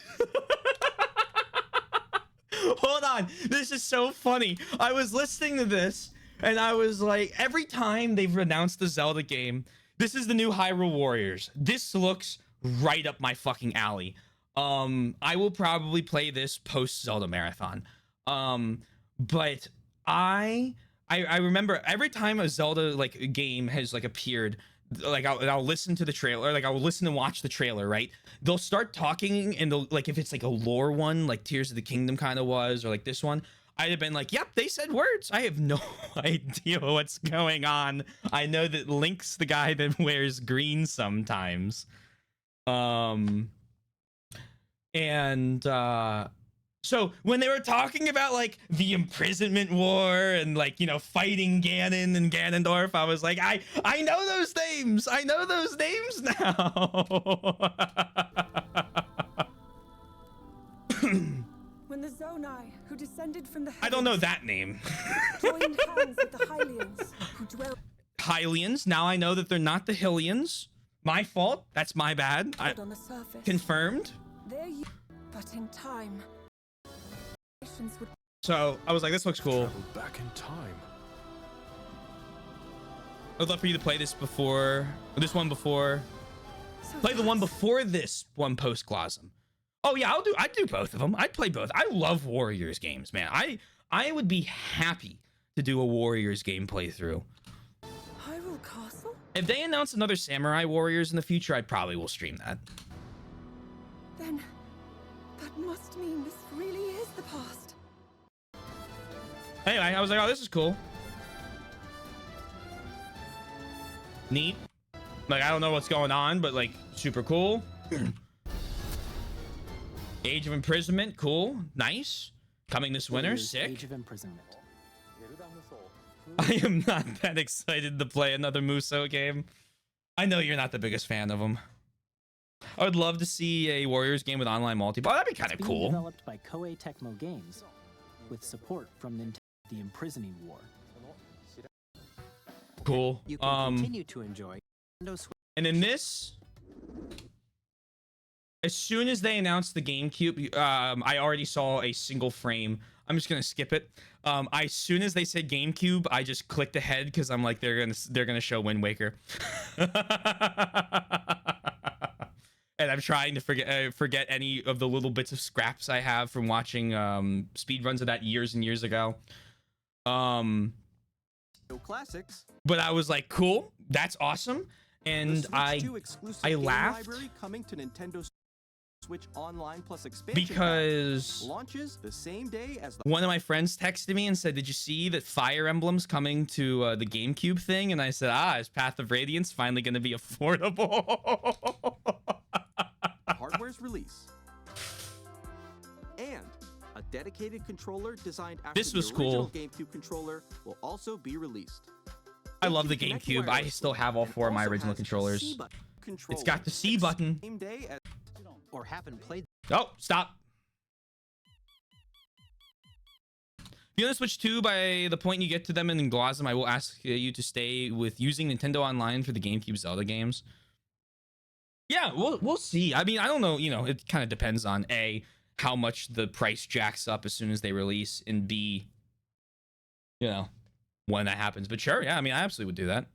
Hold on, this is so funny. I was listening to this and I was like, every time they've announced the Zelda game, this is the new Hyrule Warriors. This looks right up my fucking alley. I will probably play this post Zelda Marathon. But I remember every time a Zelda like game has like appeared, like I'll listen to the trailer, like I'll listen and watch the trailer, right? They'll start talking and they'll like, if it's like a lore one, like Tears of the Kingdom kind of was, or like this one, I'd have been like, yep, they said words. I have no idea what's going on. I know that Link's the guy that wears green sometimes. So when they were talking about like the imprisonment war and like, you know, fighting Ganon and Ganondorf, I was like, I know those names. I know those names now. When the Zonai, who descended from the I don't know that name. joined hands with the Hylians, who dwell Hylians. Now I know that they're not the Hylians. My fault. That's my bad. on the surface. Confirmed. There you, but in time. Would So I was like, this looks cool. Travel back in time. I'd love for you to play this before, this one before. Play the one before this one post Glosm. Oh yeah, I'd do both of them. I'd play both. I love Warriors games, man. I would be happy to do a Warriors game playthrough. Hyrule Castle? If they announce another Samurai Warriors in the future, I probably will stream that. Then that must mean this really is the past. Anyway, I was like, oh, this is cool. Neat. Like, I don't know what's going on, but like, super cool. Age of Imprisonment, cool. Nice. Coming this winter, sick. Age of Imprisonment. I am not that excited to play another Musou game. I know you're not the biggest fan of them. I would love to see a Warriors game with online multiplayer. Oh, that'd be kind of cool. Developed by Koei Tecmo Games, with support from Nintendo. The Imprisoning War. Cool. You can continue to enjoy. And in this, as soon as they announced the GameCube, I already saw a single frame. I'm just gonna skip it. As soon as they said GameCube, I just clicked ahead because I'm like, they're gonna show Wind Waker. And I'm trying to forget any of the little bits of scraps I have from watching speedruns of that years and years ago. No classics. But I was like, cool, that's awesome. And I laughed coming to Nintendo Switch Online Plus expansion because launches the same day as one of my friends texted me and said, did you see that Fire Emblem's coming to the GameCube thing? And I said, is Path of Radiance finally going to be affordable? Hardware's release. And a dedicated controller designed after this the was original cool. GameCube controller will also be released. I love the GameCube. I still have all 4 of my original controllers. It's got the C button. Same day as or haven't played. Oh, stop. If you want to switch 2 by the point you get to them in Glosm, I will ask you to stay with using Nintendo Online for the GameCube Zelda games. Yeah, we'll see. I mean, I don't know, you know, it kind of depends on A, how much the price jacks up as soon as they release, and B, you know, when that happens. But sure, yeah, I mean, I absolutely would do that.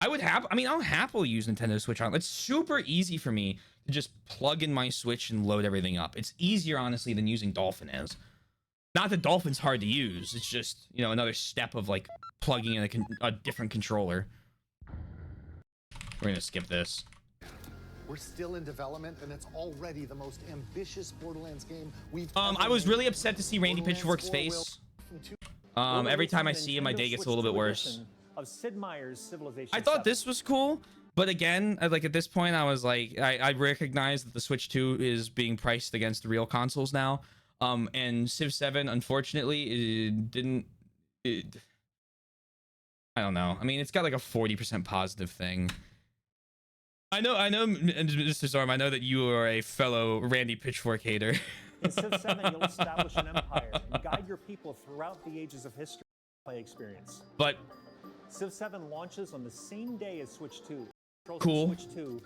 I'll happily use Nintendo Switch on. It's super easy for me to just plug in my Switch and load everything up. It's easier, honestly, than using Dolphin is. Not that Dolphin's hard to use. It's just, you know, another step of like plugging in a different controller. We're gonna skip this. We're still in development, and it's already the most ambitious Borderlands game we've I was really upset to see Randy Pitchfork's face. Every time I see him, my day gets a little bit worse. Of Sid Meier's Civilization I thought 7. this was cool, but again, like at this point, I was like, I recognize that the Switch 2 is being priced against real consoles now. And Civ 7, unfortunately, it didn't. I don't know. I mean, it's got like a 40% positive thing. I know, Mr. Zorm, I know that you are a fellow Randy Pitchfork hater. In Civ 7, you'll establish an empire and guide your people throughout the ages of history play experience. But Civ 7 launches on the same day as Switch 2. Cool. Switch 2.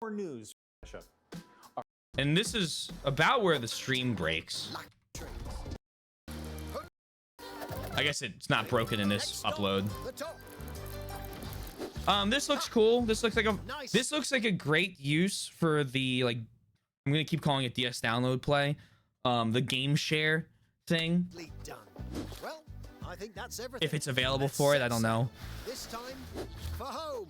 More news. And this is about where the stream breaks. I guess it's not broken in this upload. This looks cool. This looks like a great use for the, like, I'm gonna keep calling it DS download play. The game share thing. Well, I think that's everything. If it's available for it, I don't know. This time for home.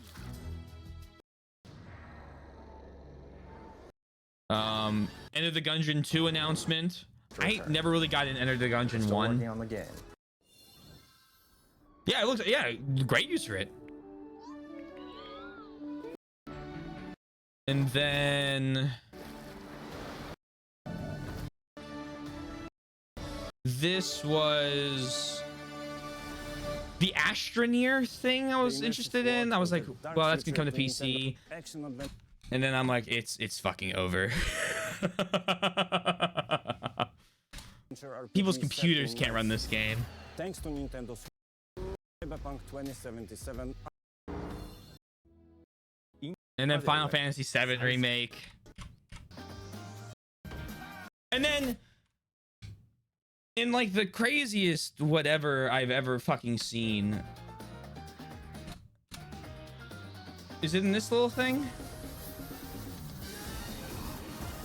Enter the Gungeon 2 announcement. I never really got an Enter the Gungeon 1. Working on the game. Yeah, it looks, yeah, great use for it. And then this was the Astroneer thing I was interested in. I was like, well, that's gonna come to PC. And then I'm like, it's fucking over. People's computers can't run this game. Thanks to Nintendo, Cyberpunk 2077. And then Final Fantasy VII Remake. And then, in like the craziest whatever I've ever fucking seen, is it in this little thing?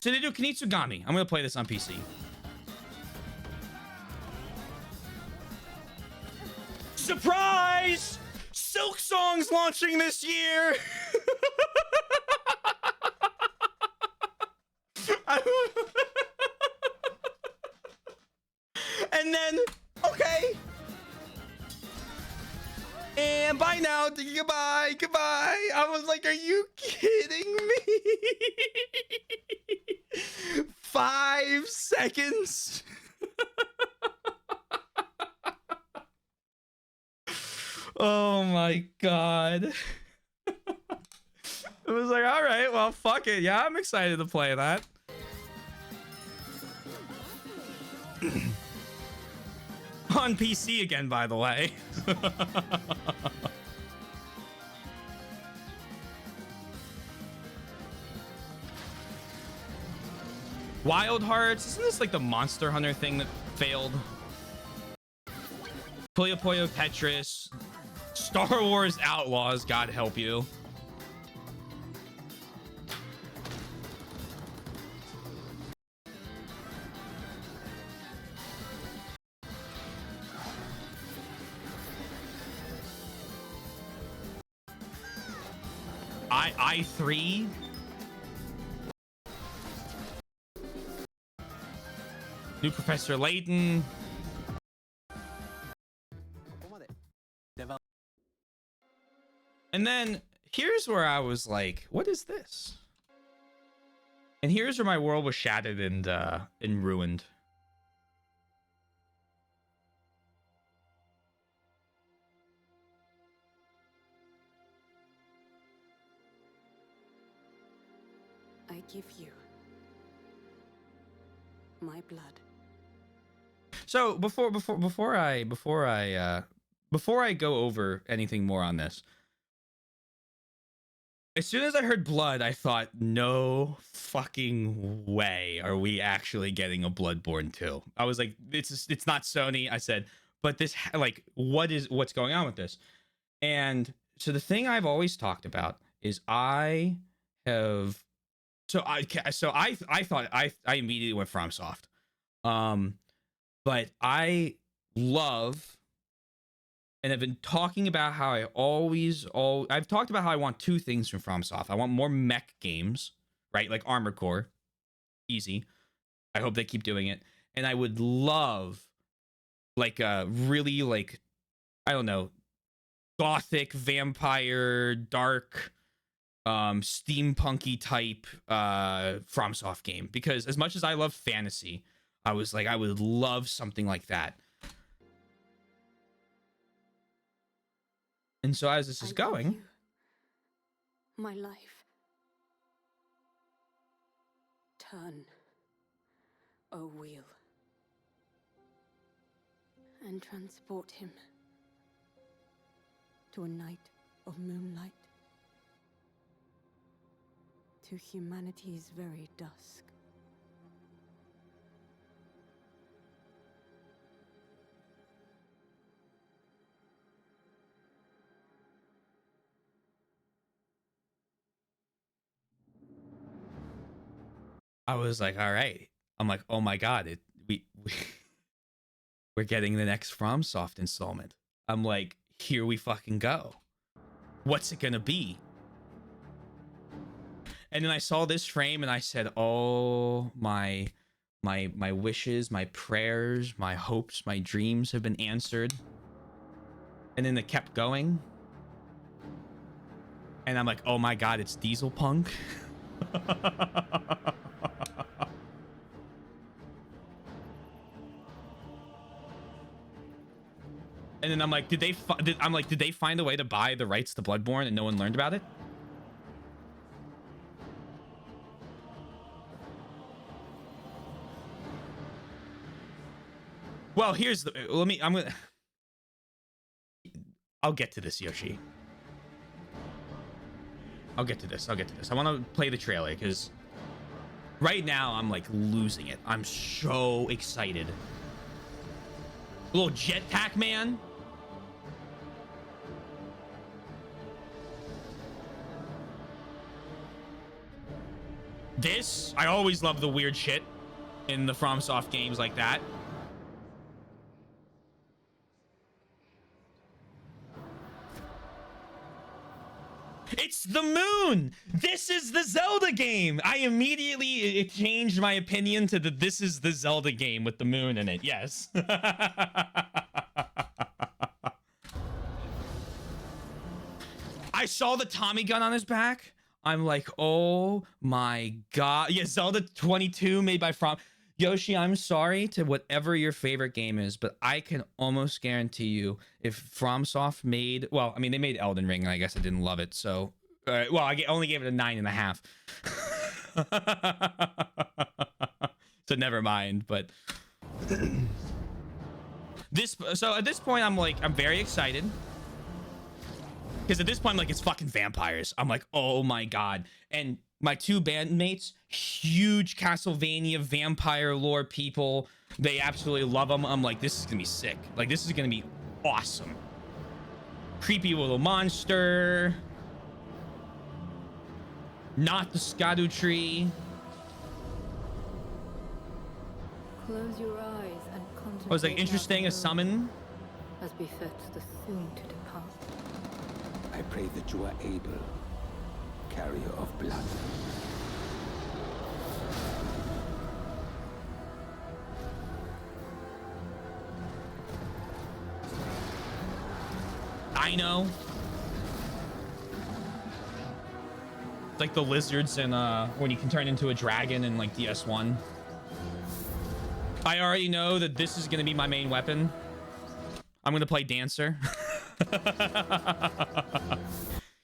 So they do Kunitsugami. I'm gonna play this on PC. Surprise! Silk Song's launching this year. And then, okay. And bye now. Goodbye. Goodbye. I was like, are you kidding me? 5 seconds. Oh my God. It was like, all right, well, fuck it. Yeah, I'm excited to play that. On PC again, by the way. Wild Hearts. Isn't this like the Monster Hunter thing that failed? Puyo Puyo Tetris. Star Wars Outlaws, God help you. I3. New Professor Layton. And then here's where I was like, what is this? And here's where my world was shattered and ruined. I give you my blood. So before I go over anything more on this, as soon as I heard blood, I thought, no fucking way are we actually getting a Bloodborne 2. I was like, it's not Sony. I said, but this, like, what's going on with this? And so the thing I've always talked about is I thought I immediately went FromSoft. But I love, and I've been talking about how I've talked about how I want 2 things from FromSoft. I want more mech games, right? Like Armored Core. Easy. I hope they keep doing it. And I would love like a really, like, I don't know, gothic, vampire, dark, steampunky type FromSoft game. Because as much as I love fantasy, I was like, I would love something like that. And so as this is going, my life. Turn, O wheel, and transport him to a night of moonlight, to humanity's very dusk. I was like, all right. I'm like, oh my God, we're getting the next FromSoft installment. I'm like, here we fucking go. What's it gonna be? And then I saw this frame and I said, oh, my wishes, my prayers, my hopes, my dreams have been answered. And then it kept going. And I'm like, oh my God, it's Diesel Punk. And then I'm like, did they find a way to buy the rights to Bloodborne and no one learned about it? Well, here's the I'll get to this, Yoshi. I'll get to this. I want to play the trailer because right now I'm like losing it. I'm so excited. A little jetpack man. This, I always love the weird shit in the FromSoft games like that. It's the moon. This is the Zelda game. I immediately changed my opinion to this is the Zelda game with the moon in it. Yes. I saw the Tommy gun on his back. I'm like, oh my god. Yeah, Zelda 22 made by From. Yoshi, I'm sorry to whatever your favorite game is, but I can almost guarantee you if FromSoft made, well, I mean, they made Elden Ring, and I guess I didn't love it, so, well, I only gave it a 9.5. So never mind, but so at this point, I'm like, I'm very excited. Because at this point, I'm like, it's fucking vampires. I'm like, oh my god. And my two bandmates, huge Castlevania vampire lore people. They absolutely love them. I'm like, this is gonna be sick. Like, this is gonna be awesome. Creepy little monster. Not the Skadu tree. Close your eyes and contemplate. I was like, interesting, a summon. As befits the soon to depart. I pray that you are able, carrier of blood. I know. It's like the lizards in when you can turn into a dragon in like DS1. I already know that this is gonna be my main weapon. I'm gonna play Dancer.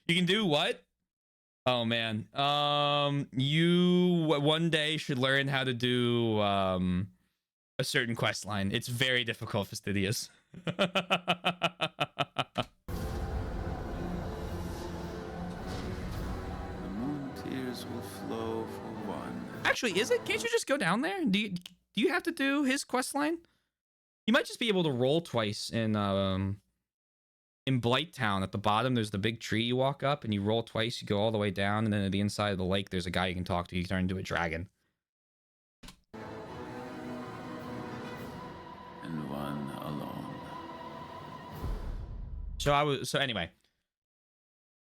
You can do what? Oh man. You one day should learn how to do a certain quest line. It's very difficult, Fastidious. Tears will flow for one. Actually, is it? Can't you just go down there? Do you have to do his quest line? You might just be able to roll twice in Blighttown. At the bottom, there's the big tree you walk up, and you roll twice. You go all the way down, and then at the inside of the lake, there's a guy you can talk to. You turn into a dragon. And one alone. So anyway,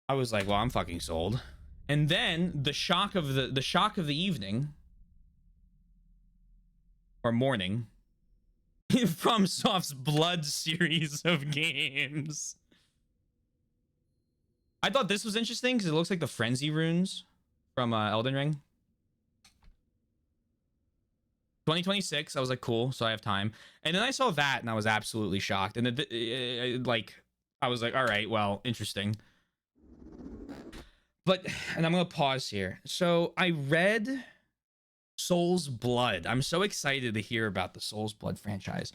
I was like, well, I'm fucking sold. And then the shock of the evening or morning from FromSoft's Blood series of games. I thought this was interesting because it looks like the Frenzy runes from Elden Ring. 2026. I was like, cool, so I have time. And then I saw that and I was absolutely shocked. And I was like, all right, well, interesting. But, and I'm going to pause here. So I read Soul's Blood. I'm so excited to hear about the Soul's Blood franchise.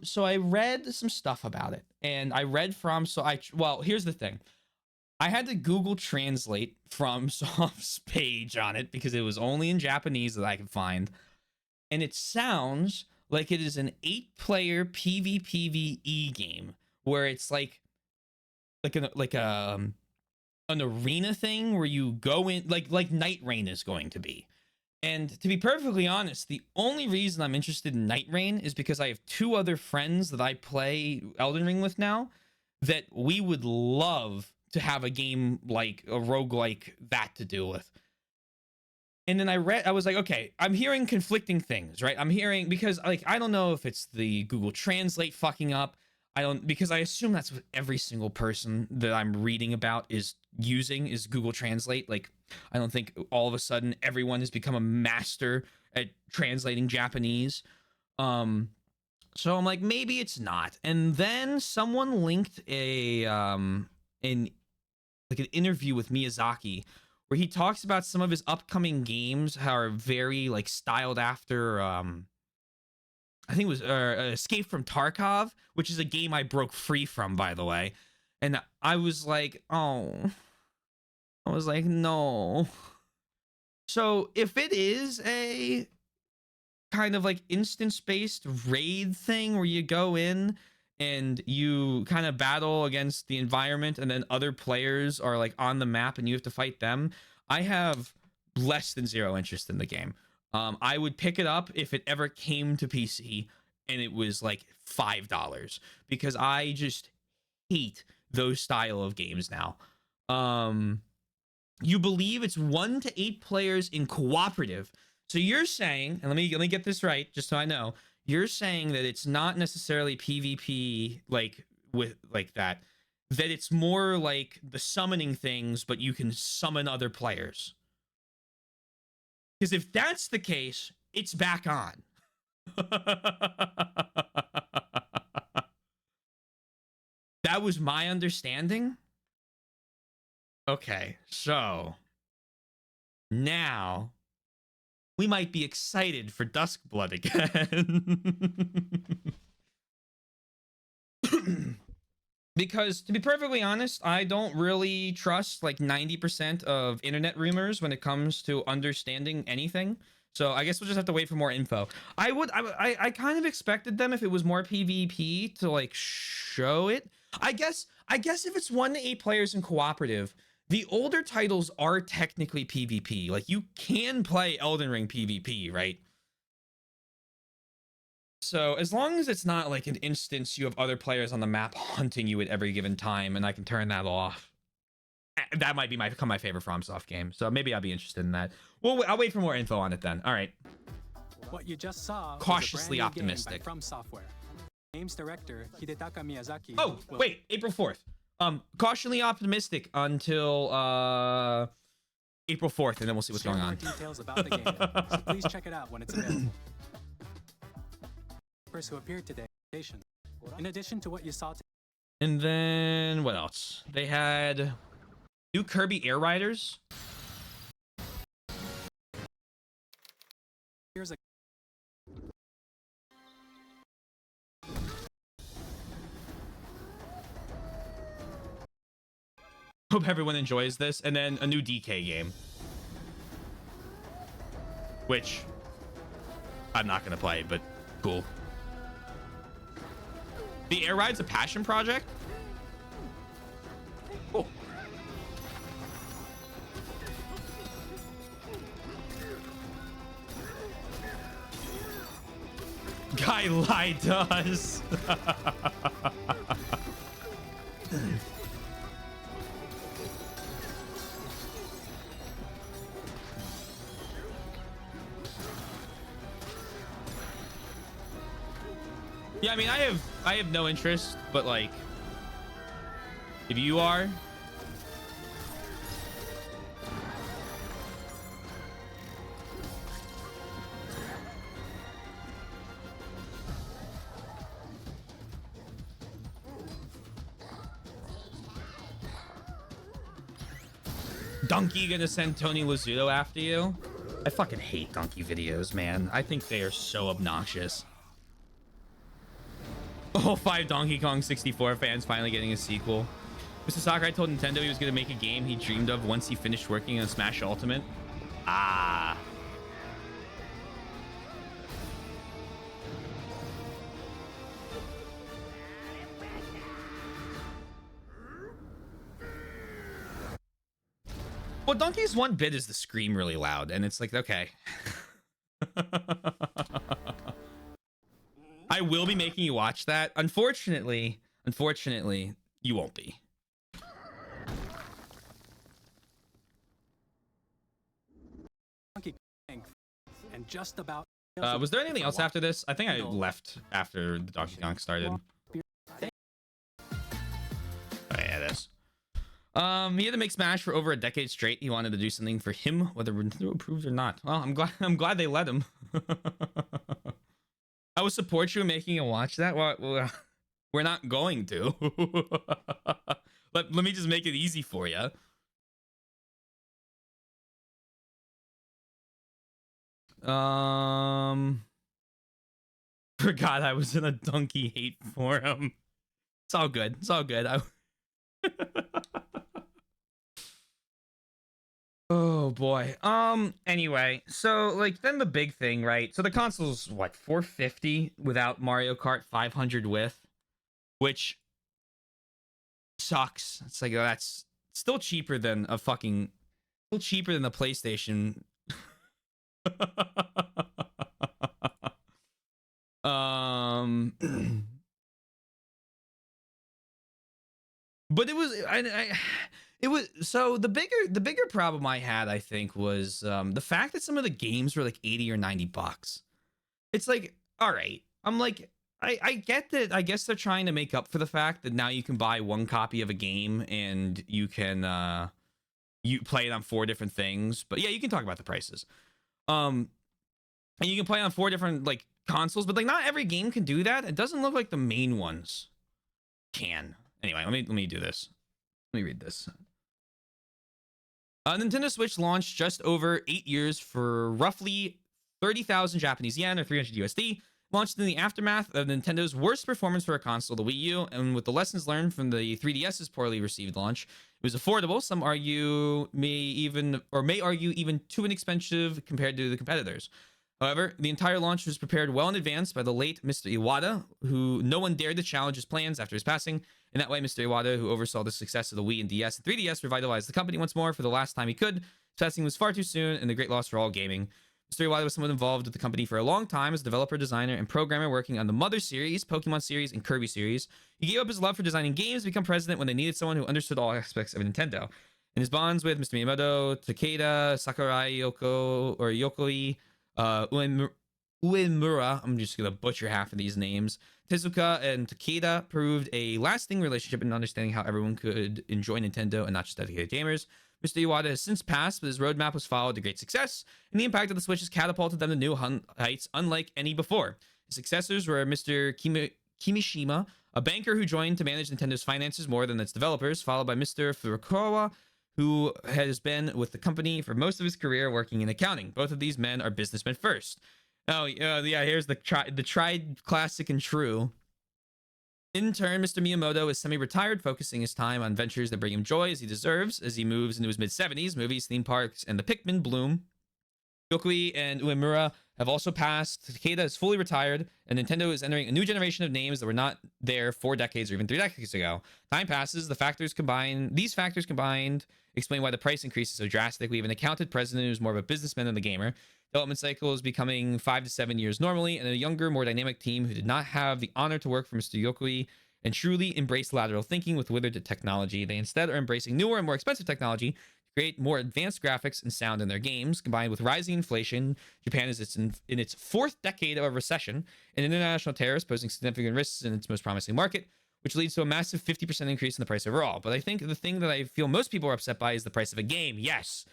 So I read some stuff about it, and I read well, here's the thing. I had to Google Translate FromSoft's page on it because it was only in Japanese that I could find. And it sounds like it is an 8-player PvPvE game where it's like an arena thing where you go in like Night Rain is going to be. And to be perfectly honest, the only reason I'm interested in Night Rain is because I have 2 other friends that I play Elden Ring with now that we would love to have a game like a roguelike that to deal with. And then I was like, okay, I'm hearing conflicting things, right? I'm hearing, because like, I don't know if it's the Google Translate fucking up. Because I assume that's what every single person that I'm reading about is using is Google Translate. Like, I don't think all of a sudden everyone has become a master at translating Japanese. So I'm like, maybe it's not. And then someone linked an interview with Miyazaki where he talks about some of his upcoming games how are very like styled after I think it was Escape from Tarkov, which is a game I broke free from, by the way. And I was like, oh. I was like, no. So if it is a kind of like instance-based raid thing where you go in and you kind of battle against the environment and then other players are like on the map and you have to fight them, I have less than zero interest in the game. I would pick it up if it ever came to PC and it was like $5 because I just hate those style of games now. You believe it's 1 to 8 players in cooperative. So you're saying, and let me get this right, just so I know, you're saying that it's not necessarily PvP like with like that it's more like the summoning things, but you can summon other players. Because if that's the case, it's back on. That was my understanding. Okay, so now we might be excited for Duskblood again. Because to be perfectly honest, I don't really trust like 90% of internet rumors when it comes to understanding anything. So I guess we'll just have to wait for more info. I kind of expected them, if it was more PvP, to like show it. I guess if it's 1 to 8 players in cooperative, the older titles are technically PvP. Like you can play Elden Ring PvP, right? So as long as it's not like an instance you have other players on the map hunting you at every given time and I can turn that off, that might become my favorite FromSoft game. So maybe I'll be interested in that. Well, I'll wait for more info on it then. All right. What you just saw cautiously optimistic. From Software. Games director Hidetaka Miyazaki. Oh, wait, April 4th. Cautiously optimistic until April 4th, and then we'll see what's going on. More details about the game, so please check it out when it's available. Who appeared today. In addition to what you saw. And then what else? They had new Kirby Air Riders. Here's a Hope everyone enjoys this. And then a new DK game, which I'm not gonna play, but cool. The Air Ride's a passion project. Oh. Guy lied to us. Yeah, I mean, I have no interest, but like, if you are, Donkey gonna send Tony Lazzuto after you? I fucking hate Donkey videos, man. I think they are so obnoxious. All 5 Donkey Kong 64 fans finally getting a sequel. Mr. Sakurai told Nintendo he was going to make a game he dreamed of once he finished working on Smash Ultimate. Ah. Well, Donkey's one bit is the scream really loud, and it's like, okay. I will be making you watch that. Unfortunately, you won't be. And just about. Was there anything else after this? I think I left after the Donkey Kong started. Oh yeah, this. He had to make Smash for over a decade straight. He wanted to do something for him, whether Nintendo approved or not. Well, I'm glad they let him. I would support you in making and watch that. Well, we're not going to. Let me just make it easy for you. Forgot I was in a donkey hate forum. It's all good. It's all good. Oh boy. Anyway, so like then the big thing, right? So the console's what, $450 without Mario Kart, $500 with, which sucks. It's like that's still cheaper than the PlayStation. But it was it was so the bigger problem I had, I think, was the fact that some of the games were like $80 or $90. It's like, all right, I'm like, I get that. I guess they're trying to make up for the fact that now you can buy one copy of a game and you can you play it on 4 different things. But yeah, you can talk about the prices. And you can play on 4 different like consoles, but like not every game can do that. It doesn't look like the main ones can. Anyway, let me do this. Let me read this. Nintendo Switch launched just over 8 years for roughly 30,000 Japanese yen or 300 USD. Launched in the aftermath of Nintendo's worst performance for a console, the Wii U, and with the lessons learned from the 3DS's poorly received launch, it was affordable. Some may argue even too inexpensive compared to the competitors. However, the entire launch was prepared well in advance by the late Mr. Iwata, who no one dared to challenge his plans after his passing. In that way, Mr. Iwata, who oversaw the success of the Wii and DS and 3DS, revitalized the company once more for the last time he could. His passing was far too soon and a great loss for all gaming. Mr. Iwata was someone involved with the company for a long time as a developer, designer, and programmer working on the Mother series, Pokemon series, and Kirby series. He gave up his love for designing games to become president when they needed someone who understood all aspects of Nintendo. In his bonds with Mr. Miyamoto, Takeda, Sakurai, Yokoi, Uemura, I'm just going to butcher half of these names, Tezuka and Takeda proved a lasting relationship in understanding how everyone could enjoy Nintendo and not just dedicated gamers. Mr. Iwata has since passed, but his roadmap was followed to great success, and the impact of the Switch has catapulted them to new heights unlike any before. His successors were Mr. Kimishima, a banker who joined to manage Nintendo's finances more than its developers, followed by Mr. Furukawa, who has been with the company for most of his career working in accounting. Both of these men are businessmen first. Oh, yeah, here's the tried classic and true. In turn, Mr. Miyamoto is semi-retired, focusing his time on ventures that bring him joy as he deserves as he moves into his mid-70s. Movies, theme parks, and the Pikmin bloom. Yokoi and Uemura have also passed. Takeda is fully retired, and Nintendo is entering a new generation of names that were not there 4 decades or even 3 decades ago. Time passes. These factors combined explain why the price increase is so drastic. We have an accountant president who's more of a businessman than the gamer. Development cycle is becoming 5 to 7 years normally, and a younger, more dynamic team who did not have the honor to work for Mr. Yokoi and truly embrace lateral thinking with withered technology. They instead are embracing newer and more expensive technology to create more advanced graphics and sound in their games. Combined with rising inflation, Japan is in its 4th decade of a recession, and international tariffs posing significant risks in its most promising market, which leads to a massive 50% increase in the price overall. But I think the thing that I feel most people are upset by is the price of a game. Yes.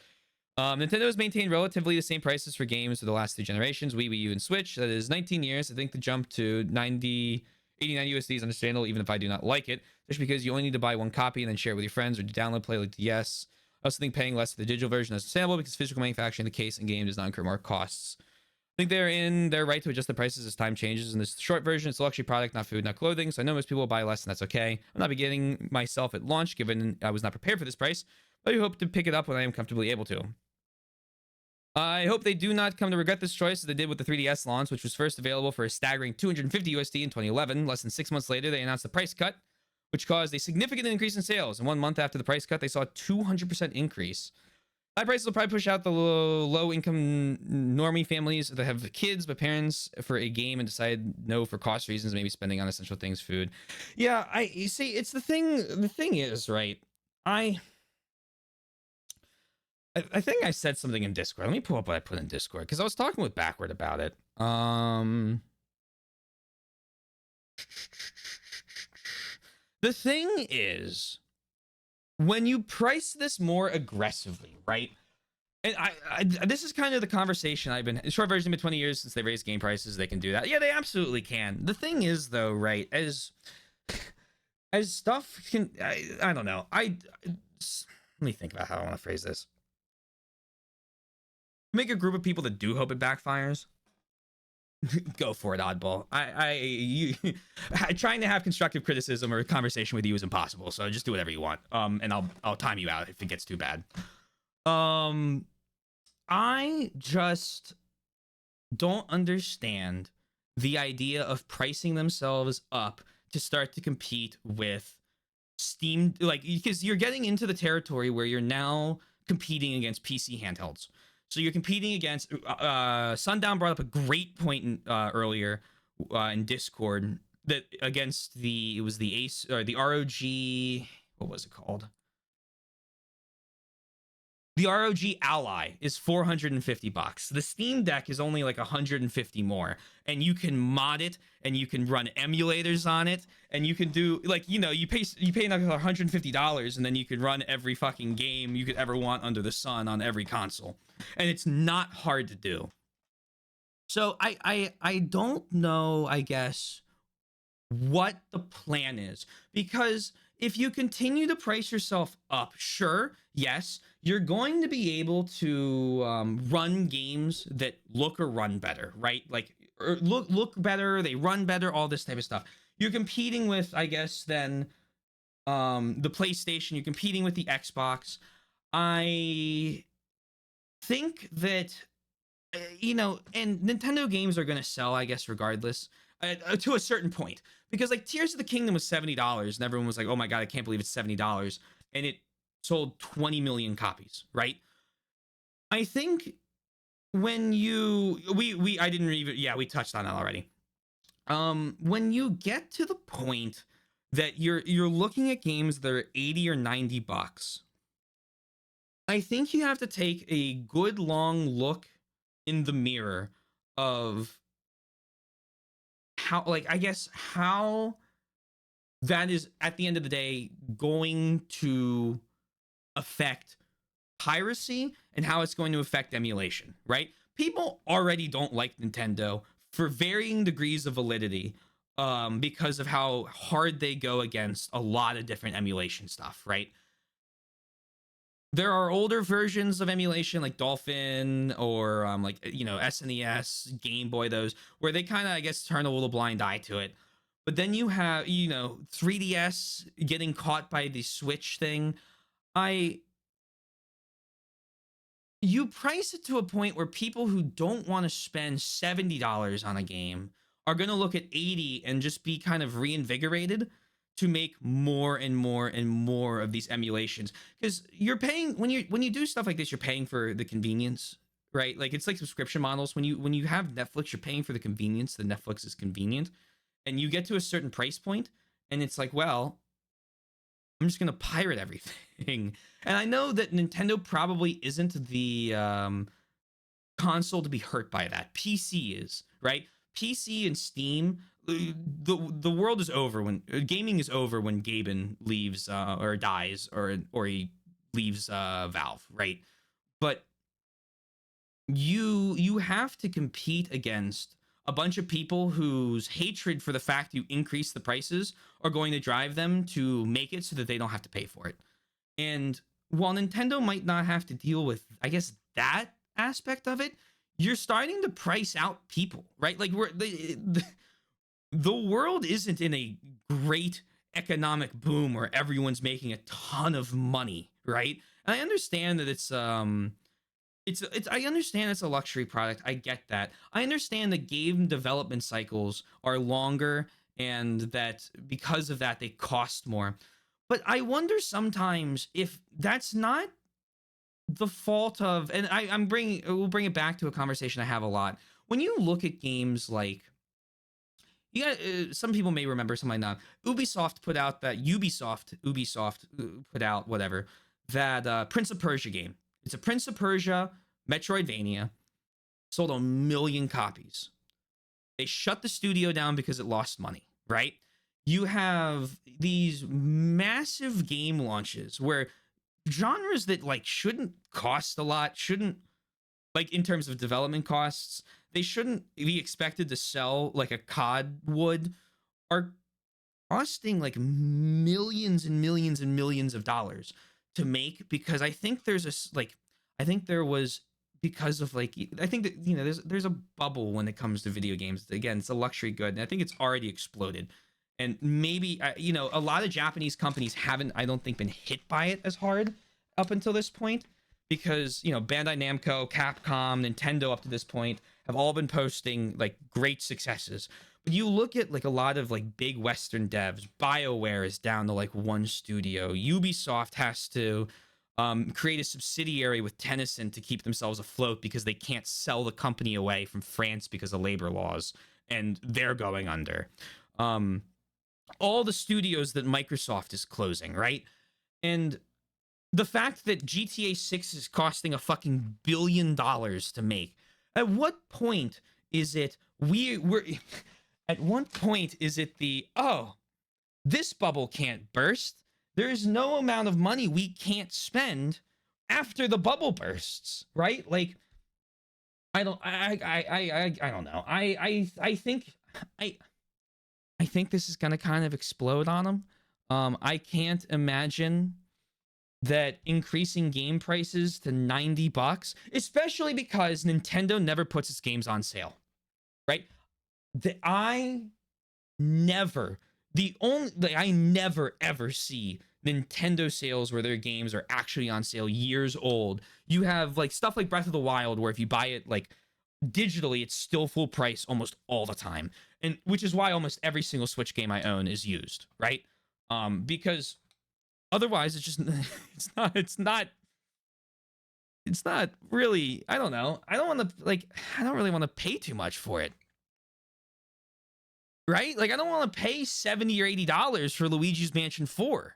Nintendo has maintained relatively the same prices for games for the last 2 generations, Wii U, and Switch. That is 19 years. I think the jump to 89 USD is understandable, even if I do not like it, especially because you only need to buy 1 copy and then share it with your friends or download play like DS. I also think paying less for the digital version is understandable because physical manufacturing the case and game does not incur more costs. I think they're in their right to adjust the prices as time changes. In this short version, it's a luxury product, not food, not clothing. So I know most people will buy less, and that's okay. I'm not beginning myself at launch, given I was not prepared for this price, but I hope to pick it up when I am comfortably able to. I hope they do not come to regret this choice as they did with the 3DS launch, which was first available for a staggering 250 USD in 2011. Less than 6 months later, they announced the price cut, which caused a significant increase in sales. And 1 month after the price cut, they saw a 200% increase. High prices will probably push out the low-income normie families that have kids, but parents for a game and decide no for cost reasons, maybe spending on essential things, food. Yeah, you see, it's the thing. The thing is, right? I think I said something in Discord. Let me pull up what I put in Discord because I was talking with Backward about it. The thing is, when you price this more aggressively, right? And this is kind of the conversation I've been. Short version, been 20 years since they raised game prices. They can do that. Yeah, they absolutely can. The thing is, though, right? As stuff can, I don't know. Let me think about how I want to phrase this. Make a group of people that do hope it backfires. Go for it, oddball. Trying to have constructive criticism or conversation with you is impossible. So just do whatever you want. And I'll time you out if it gets too bad. I just don't understand the idea of pricing themselves up to start to compete with Steam, like, because you're getting into the territory where you're now competing against PC handhelds. So you're competing against Sundown brought up a great point earlier in Discord that against it was the Ace or the ROG, what was it called? The ROG Ally is $450. The Steam Deck is only like 150 more, and you can mod it, and you can run emulators on it, and you can do like, you know, you pay another $150, and then you can run every fucking game you could ever want under the sun on every console, and it's not hard to do. So I don't know, I guess, what the plan is, because if you continue to price yourself up, sure, yes, you're going to be able to run games that look or run better, right? Like, or look better, they run better, all this type of stuff. You're competing with, I guess, then the PlayStation. You're competing with the Xbox. I think that, you know, and Nintendo games are going to sell, I guess, regardless, to a certain point. Because, like, Tears of the Kingdom was $70, and everyone was like, oh my god, I can't believe it's $70. And it sold 20 million copies, right? I think when we touched on that already. When you get to the point that you're looking at games that are 80 or 90 bucks, I think you have to take a good long look in the mirror of how, like, I guess how that is at the end of the day going to affect piracy and how it's going to affect emulation, right? People already don't like Nintendo for varying degrees of validity because of how hard they go against a lot of different emulation stuff, right? There are older versions of emulation like Dolphin or like, you know, SNES, Game Boy, those where they kind of, I guess, turn a little blind eye to it. But then you have, you know, 3DS getting caught by the Switch thing. You price it to a point where people who don't want to spend $70 on a game are going to look at 80 and just be kind of reinvigorated to make more and more and more of these emulations. Because you're paying, when you do stuff like this, you're paying for the convenience, right? Like, it's like subscription models. When you have Netflix, you're paying for the convenience. The Netflix is convenient. And you get to a certain price point, and it's like, well, I'm just going to pirate everything. And I know that Nintendo probably isn't the console to be hurt by that. PC is, right? PC and Steam, the world is over when gaming is over when Gaben leaves or dies or he leaves Valve, right? But you have to compete against a bunch of people whose hatred for the fact you increase the prices are going to drive them to make it so that they don't have to pay for it. And while Nintendo might not have to deal with, I guess, that aspect of it, you're starting to price out people, right? Like, the world isn't in a great economic boom where everyone's making a ton of money, right? And I understand that it's I understand it's a luxury product. I get that. I understand that game development cycles are longer and that because of that, they cost more. But I wonder sometimes if that's not the fault of, and we'll bring it back to a conversation I have a lot. When you look at games like, some people may remember something like that. Ubisoft put out that Prince of Persia game. It's a Prince of Persia Metroidvania. Sold 1 million copies. They shut the studio down because it lost money, right? You have these massive game launches where genres that like shouldn't cost a lot, shouldn't, like in terms of development costs, they shouldn't be expected to sell like a COD would, are costing like millions and millions and millions of dollars to make, because I think there's a like, I think there was, because of like, I think that, you know, there's a bubble when it comes to video games. Again, it's a luxury good, and I think it's already exploded. And maybe, you know, a lot of Japanese companies haven't, I don't think, been hit by it as hard up until this point, because, you know, Bandai Namco, Capcom, Nintendo up to this point have all been posting like great successes. But you look at like a lot of like big Western devs, BioWare is down to like one studio. Ubisoft has to create a subsidiary with Tennyson to keep themselves afloat because they can't sell the company away from France because of labor laws, and they're going under. All the studios that Microsoft is closing, right? And the fact that GTA 6 is costing a fucking $1 billion to make. At what point is it at what point is it this bubble can't burst? There is no amount of money we can't spend after the bubble bursts, right? Like, I don't know. I think this is going to kind of explode on them. I can't imagine that increasing game prices to $90, especially because Nintendo never puts its games on sale, right? I never ever see Nintendo sales where their games are actually on sale years old. You have like stuff like Breath of the Wild, where if you buy it like digitally, it's still full price almost all the time, and which is why almost every single Switch game I own is used, right? Because otherwise it's just it's not really, I don't know, I don't really want to pay too much for it, right? Like, I don't want to pay $70 or $80 for Luigi's Mansion 4.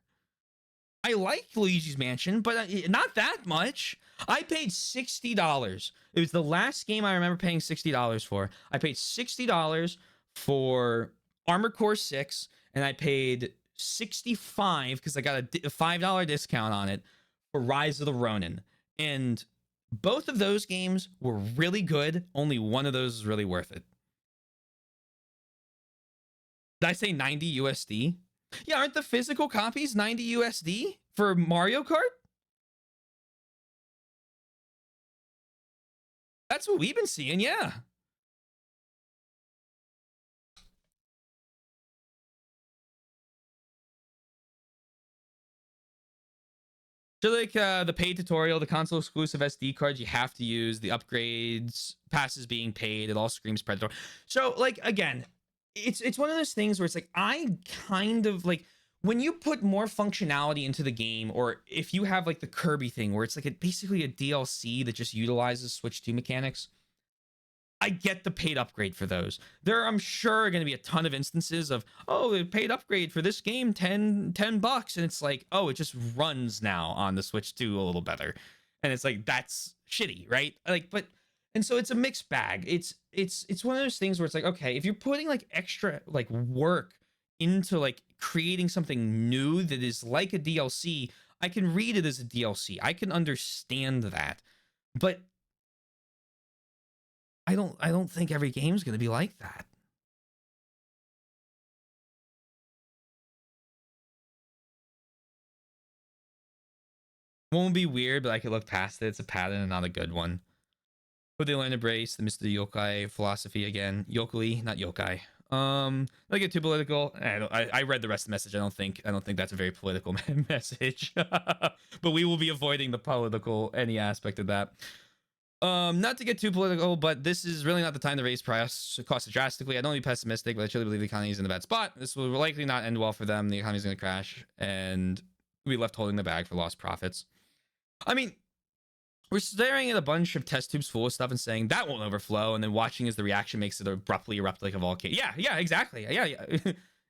I like Luigi's Mansion, but not that much. I paid $60. It was the last game I remember paying $60 for. I paid $60 for Armored Core 6, and I paid $65 because I got a $5 discount on it for Rise of the Ronin. And both of those games were really good. Only one of those is really worth it. Did I say 90 USD? Yeah, aren't the physical copies 90 USD for Mario Kart? That's what we've been seeing, yeah. So like the paid tutorial, the console exclusive SD cards you have to use, the upgrades, passes being paid, it all screams Predator. So like, again, it's one of those things where it's like, I kind of like, when you put more functionality into the game, or if you have like the Kirby thing where it's like basically a DLC that just utilizes Switch 2 mechanics, I get the paid upgrade for those. There, I'm sure, are going to be a ton of instances of, oh, the paid upgrade for this game, $10, and it's like, oh, it just runs now on the Switch 2 a little better. And it's like, that's shitty, right? Like, but, and so it's a mixed bag. It's one of those things where it's like, okay, if you're putting like extra like work into like creating something new that is like a DLC, I can read it as a DLC. I can understand that. But I don't think every game's going to be like that. Won't be weird, but I could look past it. It's a pattern and not a good one. Would they learn to embrace the Mr. Yokai philosophy again? Yokoi, not yokai. Don't get too political. I read the rest of the message. I don't think that's a very political message. But we will be avoiding the political, any aspect of that. Not to get too political, but this is really not the time to raise costs drastically. I don't want to be pessimistic, but I truly believe the economy is in a bad spot. This will likely not end well for them. The economy is going to crash, and we'll be left holding the bag for lost profits. I mean, we're staring at a bunch of test tubes full of stuff and saying that won't overflow, and then watching as the reaction makes it abruptly erupt like a volcano. Yeah, exactly. Yeah.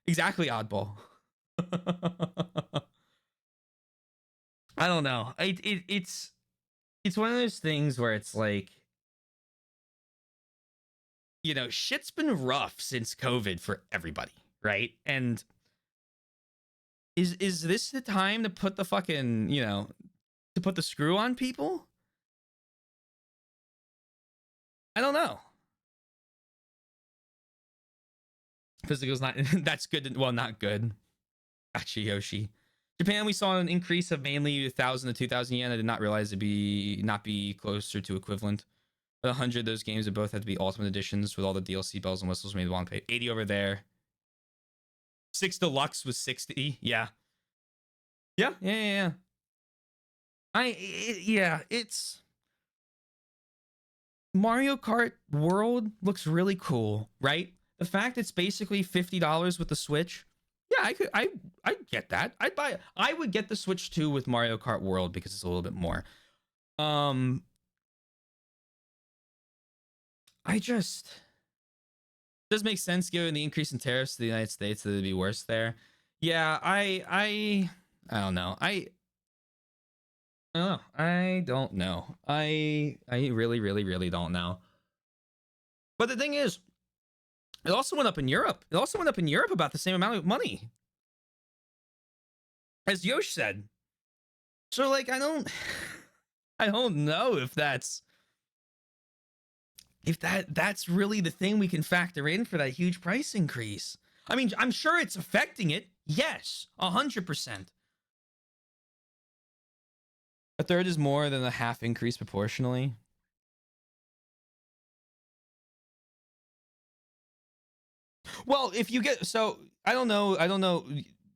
Exactly, oddball. I don't know. It's one of those things where it's like, you know, shit's been rough since COVID for everybody, right? And is this the time to put the fucking, you know, to put the screw on people? I don't know. Physical's not that's good. Well, not good. Gotcha, Yoshi. Japan, we saw an increase of mainly 1,000 to 2,000 yen. I did not realize it'd not be closer to equivalent. 100 of those games would both have to be Ultimate Editions with all the DLC bells and whistles made want to pay. 80 over there. 6 Deluxe was 60. Yeah. Yeah. It's Mario Kart World looks really cool, right? The fact it's basically $50 with the Switch. Yeah, I get that. I'd buy it. I would get the Switch 2 with Mario Kart World because it's a little bit more. Does make sense given the increase in tariffs to the United States that it'd be worse there. Yeah, I don't know. I don't know. I really don't know. But the thing is, it also went up in Europe. It also went up in Europe about the same amount of money. As Yosh said. So like I don't know if that's really the thing we can factor in for that huge price increase. I mean, I'm sure it's affecting it. Yes, 100%. A third is more than a half increase proportionally. Well, if you get, so I don't know.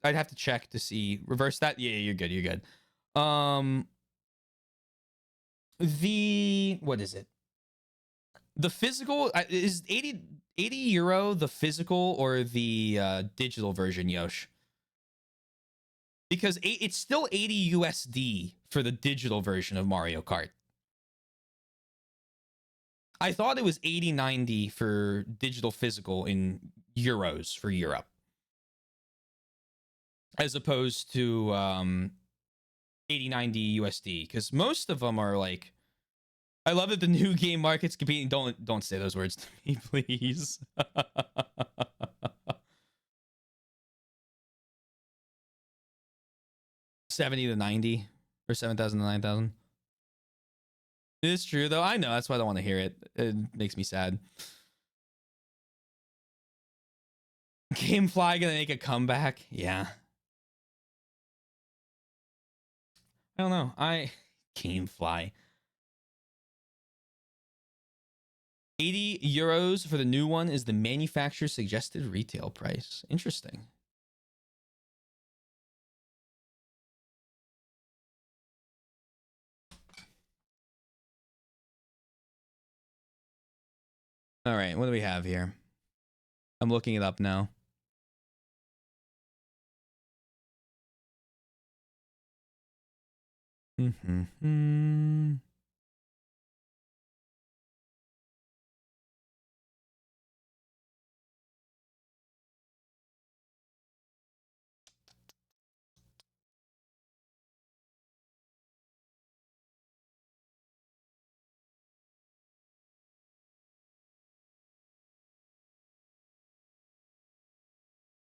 I'd have to check to see. Reverse that. Yeah, you're good. What is it? The physical is 80 euro the physical or the digital version, Yosh? Because it's still 80 USD for the digital version of Mario Kart. I thought it was 80.90 for digital physical in euros for Europe, as opposed to 80.90 USD. Because most of them are like, I love that the new game market's competing. Don't say those words to me, please. $70 to $90 or $7,000 to $9,000. It is true though. I know, that's why I don't want to hear it. It makes me sad. Gamefly gonna make a comeback? Yeah. I don't know. Gamefly. 80 euros for the new one is the manufacturer's suggested retail price. Interesting. All right, what do we have here? I'm looking it up now.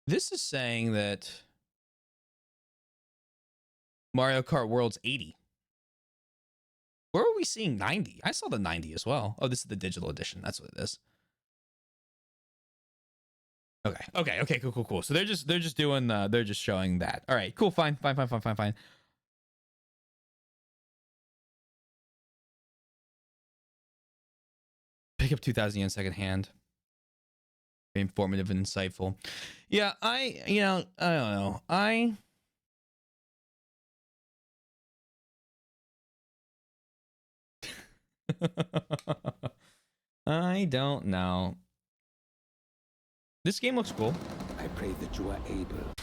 This is saying that Mario Kart World's 80. Where are we seeing 90? I saw the 90 as well. Oh, this is the digital edition. That's what it is. Okay, cool. So they're just doing they're just showing that. All right, cool, fine. Pick up 2,000 yen second hand. Informative and insightful. Yeah, I don't know. I don't know. This game looks cool. I pray that you are able.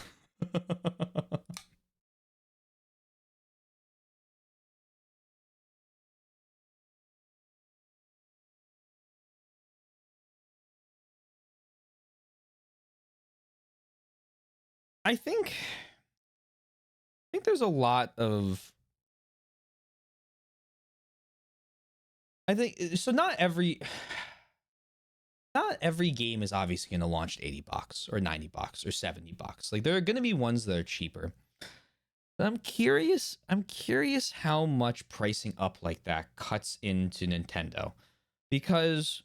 I think there's a lot of not every game is obviously going to launch at $80 or $90 or $70. Like there are going to be ones that are cheaper. I'm curious how much pricing up like that cuts into Nintendo. Because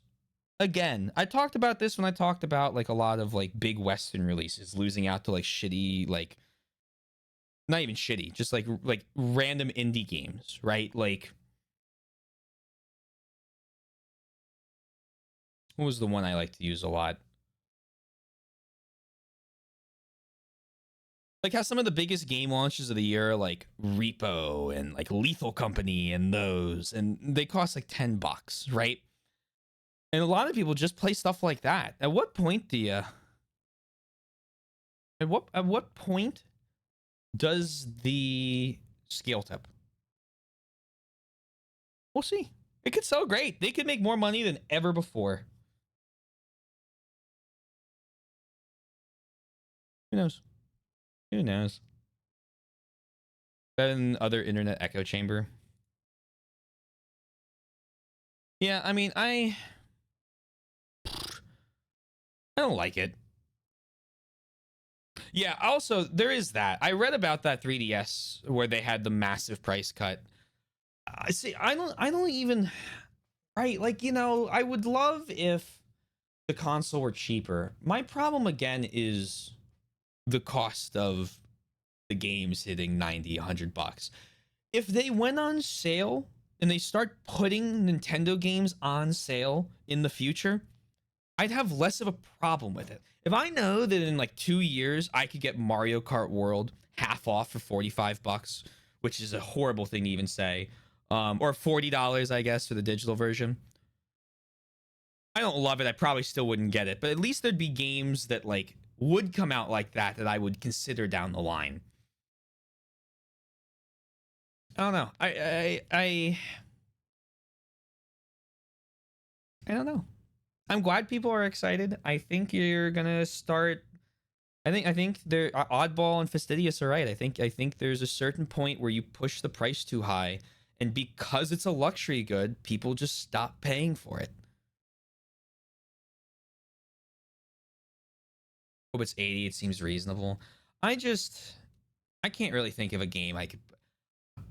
again, I talked about this when I talked about like a lot of like big Western releases losing out to like shitty, like not even shitty, just like random indie games, right? Like what was the one I like to use a lot? Like how some of the biggest game launches of the year, like Repo and like Lethal Company and those, and they cost like $10, right? And a lot of people just play stuff like that. At what point do you? At what point does the scale tip? We'll see. It could sell great. They could make more money than ever before. Who knows? Who knows? Better than other internet echo chamber. Yeah, I mean, I don't like it. Yeah, also, there is that. I read about that 3DS where they had the massive price cut. I see, I don't even, right, like, you know, I would love if the console were cheaper. My problem again is the cost of the games hitting 90, $100. If they went on sale and they start putting Nintendo games on sale in the future, I'd have less of a problem with it. If I know that in like 2 years I could get Mario Kart World half off for $45, which is a horrible thing to even say, or $40, I guess, for the digital version. I don't love it. I probably still wouldn't get it, but at least there'd be games that like would come out like that I would consider down the line. I don't know. I don't know. I'm glad people are excited. I think you're gonna start. I think they're Oddball and Fastidious are right. I think there's a certain point where you push the price too high, and because it's a luxury good, people just stop paying for it. Hope it's 80. It seems reasonable. I can't really think of a game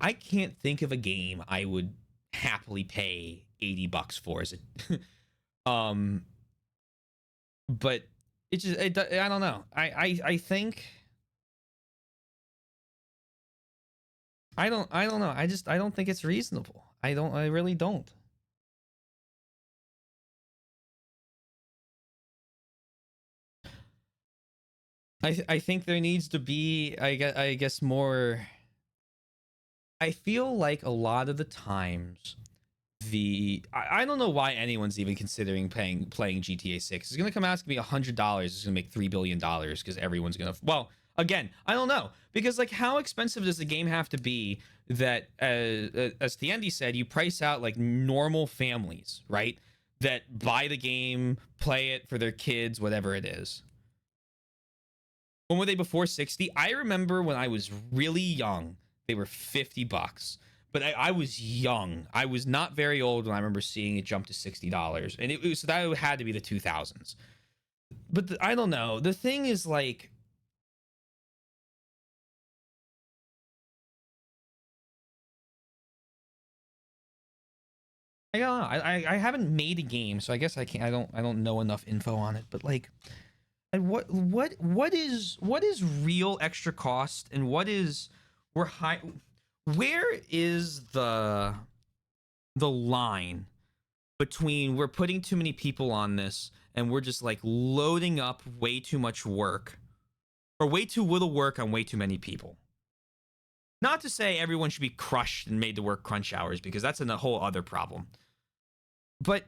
I can't think of a game I would happily pay $80 for. Is it? But it just I don't know. I think I don't know. I don't think it's reasonable. I really don't. I think there needs to be I guess more. I feel like a lot of the times I don't know why anyone's even considering playing GTA 6. It's gonna come out, it's gonna be $100. It's gonna make $3 billion because everyone's gonna. Well, again, I don't know, because like how expensive does the game have to be that as Thiendi said, you price out like normal families, right? That buy the game, play it for their kids, whatever it is. When were they before 60? I remember when I was really young, they were $50. But I was young. I was not very old when I remember seeing it jump to $60. And it was, that had to be the 2000s. But I don't know. The thing is like, I don't know. I haven't made a game, so I guess I don't know enough info on it. But like, and what is real extra cost, and what is where is the line between we're putting too many people on this and we're just like loading up way too much work, or way too little work on way too many people? Not to say everyone should be crushed and made to work crunch hours, because that's a whole other problem. But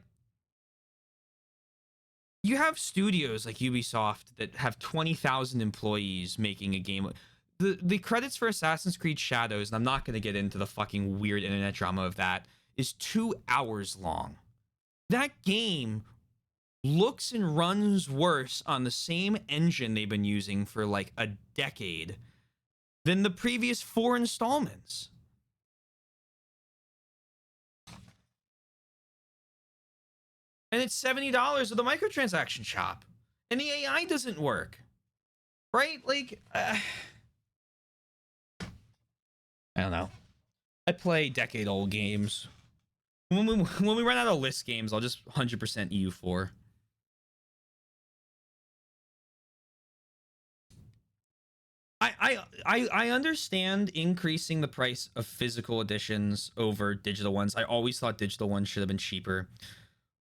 you have studios like Ubisoft that have 20,000 employees making a game. The credits for Assassin's Creed Shadows, and I'm not going to get into the fucking weird internet drama of that, is 2 hours long. That game looks and runs worse on the same engine they've been using for like a decade than the previous 4 installments. And it's $70 with a microtransaction shop. And the AI doesn't work. Right? Like, I don't know. I play decade-old games. When we run out of list games, I'll just 100% EU4. I understand increasing the price of physical editions over digital ones. I always thought digital ones should have been cheaper.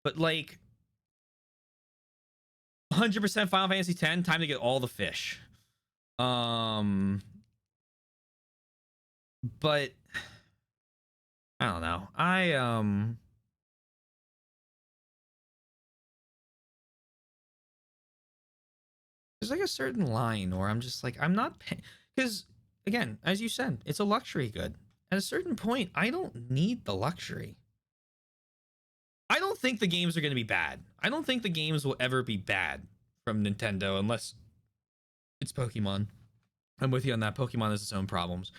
But like 100% Final Fantasy X, time to get all the fish. But I don't know. There's like a certain line where I'm just like, I'm not paying, because again, as you said, it's a luxury good. At a certain point, I don't need the luxury. I don't think the games are going to be bad. I don't think the games will ever be bad from Nintendo unless it's Pokemon. I'm with you on that. Pokemon has its own problems.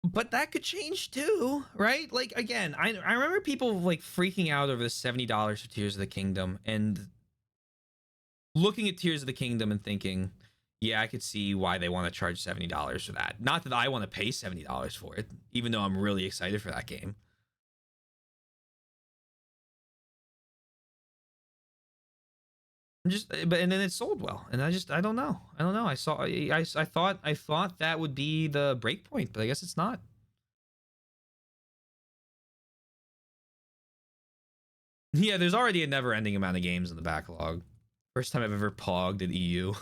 But that could change too, right? Like, again, I remember people like freaking out over the $70 for Tears of the Kingdom and looking at Tears of the Kingdom and thinking, yeah, I could see why they want to charge $70 for that. Not that I want to pay $70 for it, even though I'm really excited for that game. And then it sold well, and I don't know. I thought that would be the break point, but I guess it's not. Yeah, there's already a never-ending amount of games in the backlog. First time I've ever pogged at EU.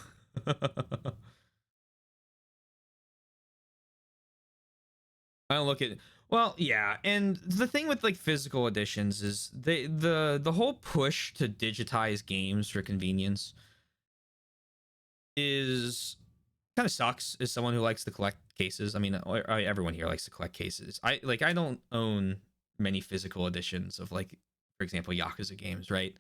I don't look at, well, yeah, and the thing with like physical editions is the whole push to digitize games for convenience is kind of sucks as someone who likes to collect cases. I mean, everyone here likes to collect cases. I don't own many physical editions of, like, for example, Yakuza games, right?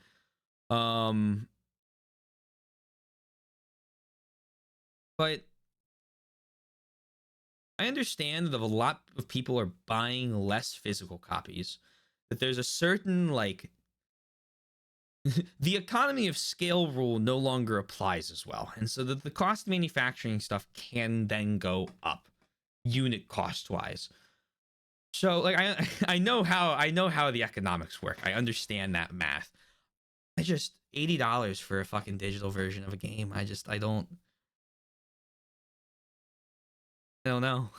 But I understand that a lot of people are buying less physical copies, that there's a certain, like, the economy of scale rule no longer applies as well. And so that the cost of manufacturing stuff can then go up unit cost wise. So like, I know how the economics work. I understand that math. I just $80 for a fucking digital version of a game. I don't know.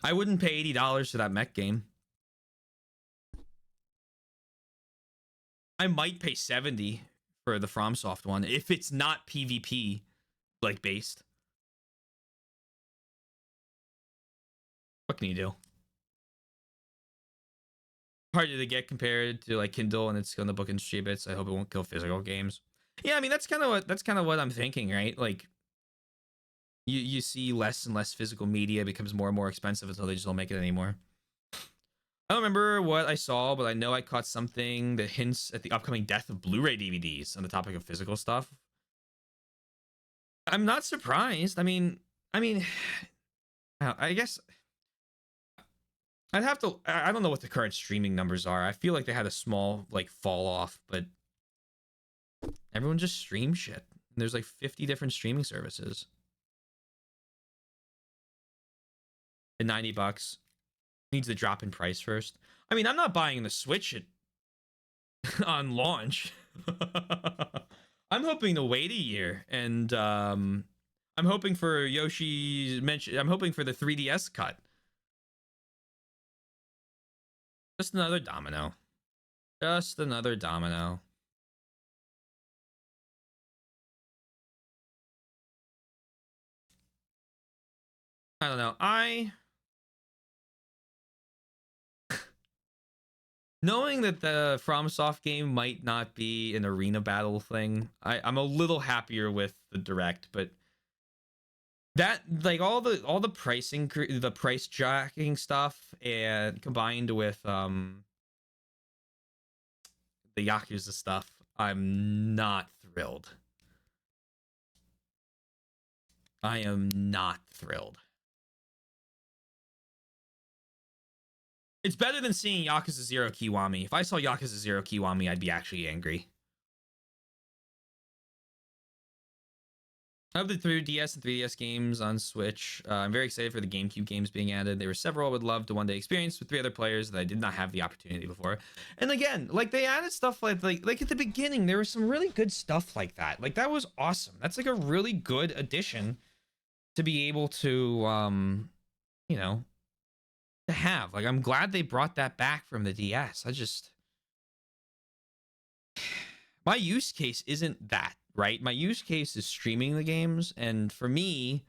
I wouldn't pay $80 for that mech game. I might pay $70 for the FromSoft one if it's not PvP like based. What can you do? Harder to get compared to like Kindle, and it's on the book and stream bits. I hope it won't kill physical games. Yeah, I mean that's kind of what I'm thinking, right? Like you see less and less physical media becomes more and more expensive until they just don't make it anymore. I don't remember what I saw, but I know I caught something that hints at the upcoming death of Blu-ray DVDs on the topic of physical stuff. I'm not surprised. I mean, I guess I'd have to, I don't know what the current streaming numbers are. I feel like they had a small, like, fall off, but everyone just streams shit. There's like 50 different streaming services. At $90. Needs to drop in price first. I mean, I'm not buying the Switch on launch. I'm hoping to wait a year, and I'm hoping for Yoshi's mention. I'm hoping for the 3DS cut. Just another domino. Just another domino. I don't know. Knowing that the FromSoft game might not be an arena battle thing, I'm a little happier with the Direct, but that, like, all the pricing, the price jacking stuff, and combined with the Yakuza stuff, I'm not thrilled. I am not thrilled. It's better than seeing Yakuza 0 Kiwami. If I saw Yakuza 0 Kiwami, I'd be actually angry. Of the 3DS and 3DS games on Switch, I'm very excited for the GameCube games being added. There were several I would love to one day experience with 3 other players that I did not have the opportunity before. And again, like they added stuff like at the beginning, there was some really good stuff like that. Like that was awesome. That's like a really good addition to be able to, you know, to have. Like I'm glad they brought that back from the DS. My use case isn't that. Right? My use case is streaming the games, and for me,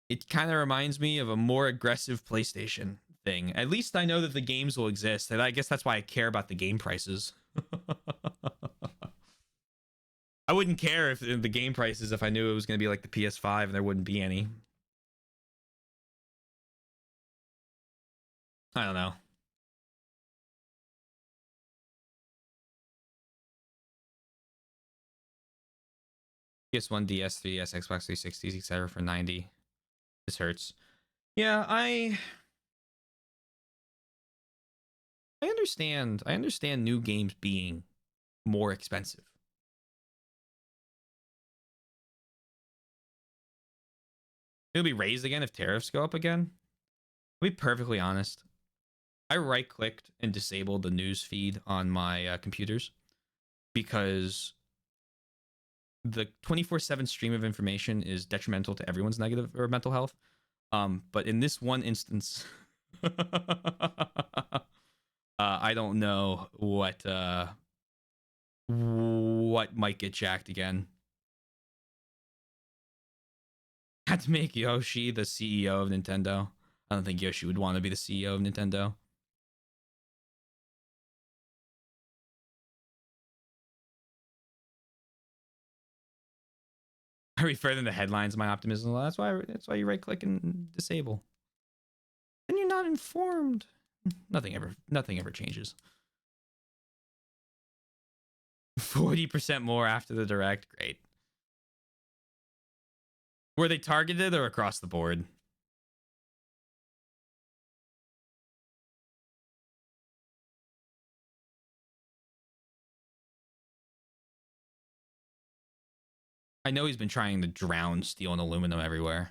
it kind of reminds me of a more aggressive PlayStation thing. At least I know that the games will exist, and I guess that's why I care about the game prices. I wouldn't care if the game prices if I knew it was going to be like the PS5 and there wouldn't be any. I don't know. PS1, DS, 3DS, Xbox 360s, etc. for 90. This hurts. Yeah, I understand. I understand new games being more expensive. It'll be raised again if tariffs go up again. I'll be perfectly honest. I right-clicked and disabled the news feed on my computers because the 24/7 stream of information is detrimental to everyone's negative or mental health. But in this one instance, I don't know what might get jacked again. Had to make Yoshi the CEO of Nintendo. I don't think Yoshi would want to be the CEO of Nintendo. I refer them to headlines of my optimism. That's why you right click and disable. Then you're not informed. Nothing ever changes. 40% more after the direct. Great. Were they targeted or across the board? I know he's been trying to drown steel and aluminum everywhere.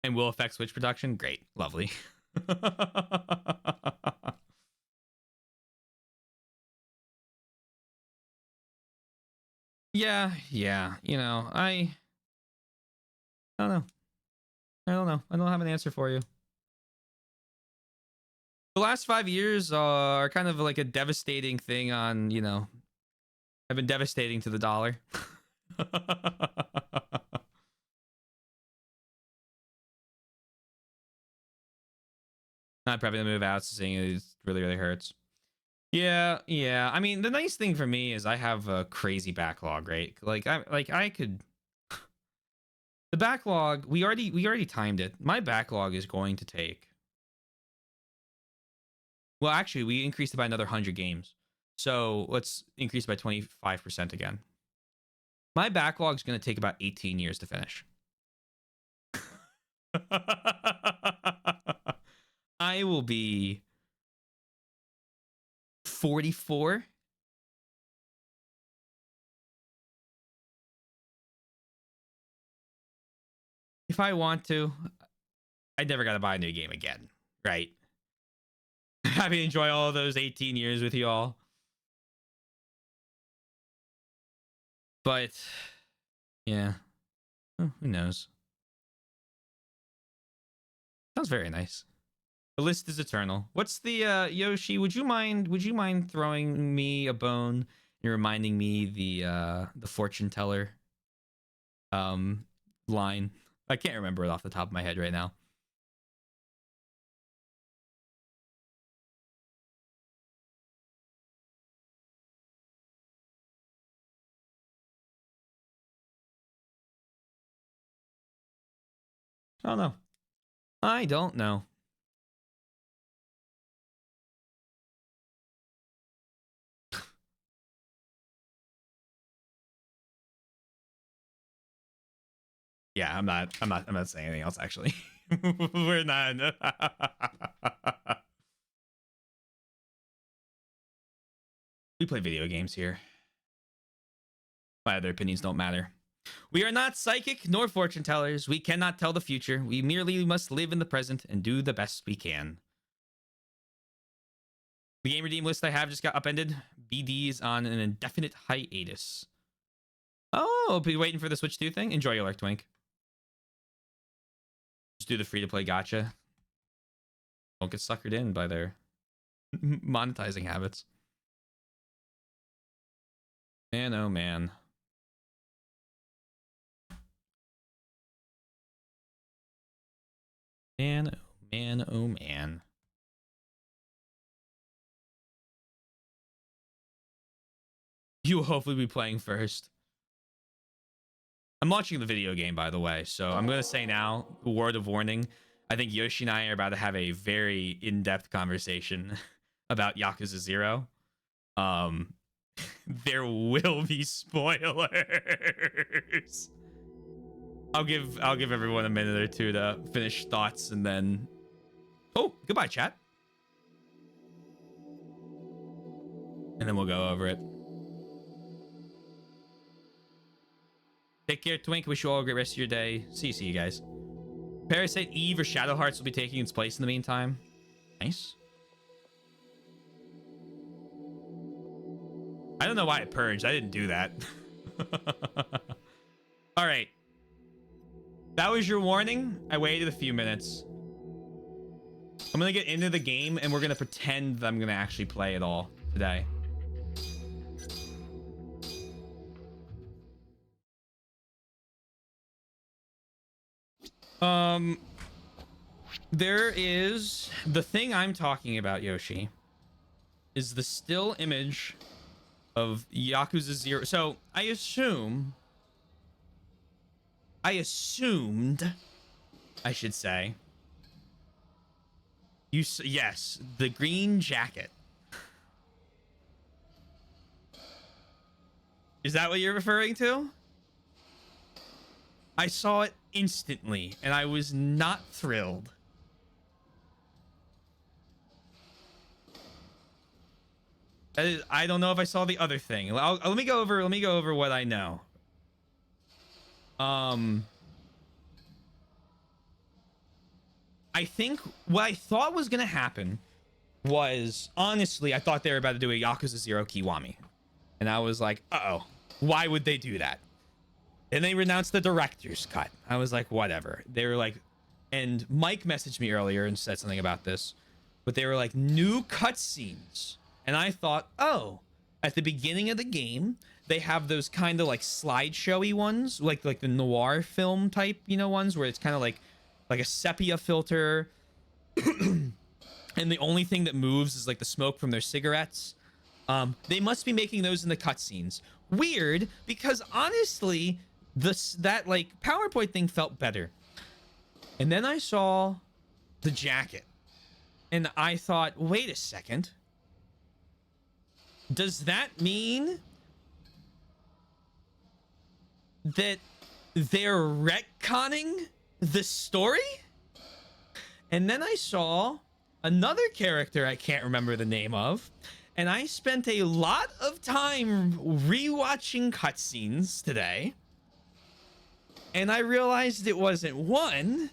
And will affect Switch production? Great. Lovely. Yeah. You know, I don't know. I don't have an answer for you. The last 5 years are kind of like a devastating thing on, you know, have been devastating to the dollar. Not probably gonna move out, so seeing it really hurts. Yeah. I mean, the nice thing for me is I have a crazy backlog, right? I could. The backlog, we already timed it. My backlog is going to take. Well, actually, we increased it by another 100 games. So let's increase it by 25% again. My backlog is going to take about 18 years to finish. I will be 44. If I want to, I never got to buy a new game again, right? Happy to enjoy all of those 18 years with you all. But, yeah. Oh, who knows? Sounds very nice. The list is eternal. What's the, Yoshi, would you mind throwing me a bone and reminding me the fortune teller, line? I can't remember it off the top of my head right now. I don't know. Yeah, I'm not saying anything else actually. We're not. We play video games here. My other opinions don't matter. We are not psychic nor fortune tellers. We cannot tell the future. We merely must live in the present and do the best we can. The game redeem list I have just got upended. BD is on an indefinite hiatus. Oh, be waiting for the Switch 2 thing? Enjoy your Lark Twink. Just do the free-to-play gacha. Don't get suckered in by their monetizing habits. Man, oh man. Man, oh man, oh man. You will hopefully be playing first. I'm launching the video game, by the way, so I'm going to say now, a word of warning. I think Yoshi and I are about to have a very in-depth conversation about Yakuza 0. There will be spoilers. I'll give everyone a minute or two to finish thoughts and then... Oh, goodbye, chat. And then we'll go over it. Take care, Twink. Wish you all a great rest of your day. See you guys. Parasite Eve or Shadow Hearts will be taking its place in the meantime. Nice. I don't know why I purged. I didn't do that. All right. That was your warning. I waited a few minutes. I'm going to get into the game and we're going to pretend that I'm going to actually play it all today. There is the thing I'm talking about, Yoshi, is the still image of Yakuza 0. So I assumed, I should say, yes, the green jacket. Is that what you're referring to? I saw it instantly and I was not thrilled. I don't know if I saw the other thing. Let me go over what I know. I think what I thought was gonna happen was, honestly, I thought they were about to do a Yakuza 0 Kiwami. And I was like, uh-oh, why would they do that? And they announced the director's cut. I was like, whatever. They were like, and Mike messaged me earlier and said something about this, but they were like, new cutscenes. And I thought, oh, at the beginning of the game, they have those kind of like slideshowy ones, like the noir film type, you know, ones where it's kind of like a sepia filter. And the only thing that moves is like the smoke from their cigarettes. They must be making those in the cutscenes. Weird, because honestly, that like PowerPoint thing felt better. And then I saw the jacket and I thought, wait a second. Does that mean that they're retconning the story? And then I saw another character I can't remember the name of, and I spent a lot of time rewatching cutscenes today, and I realized it wasn't one,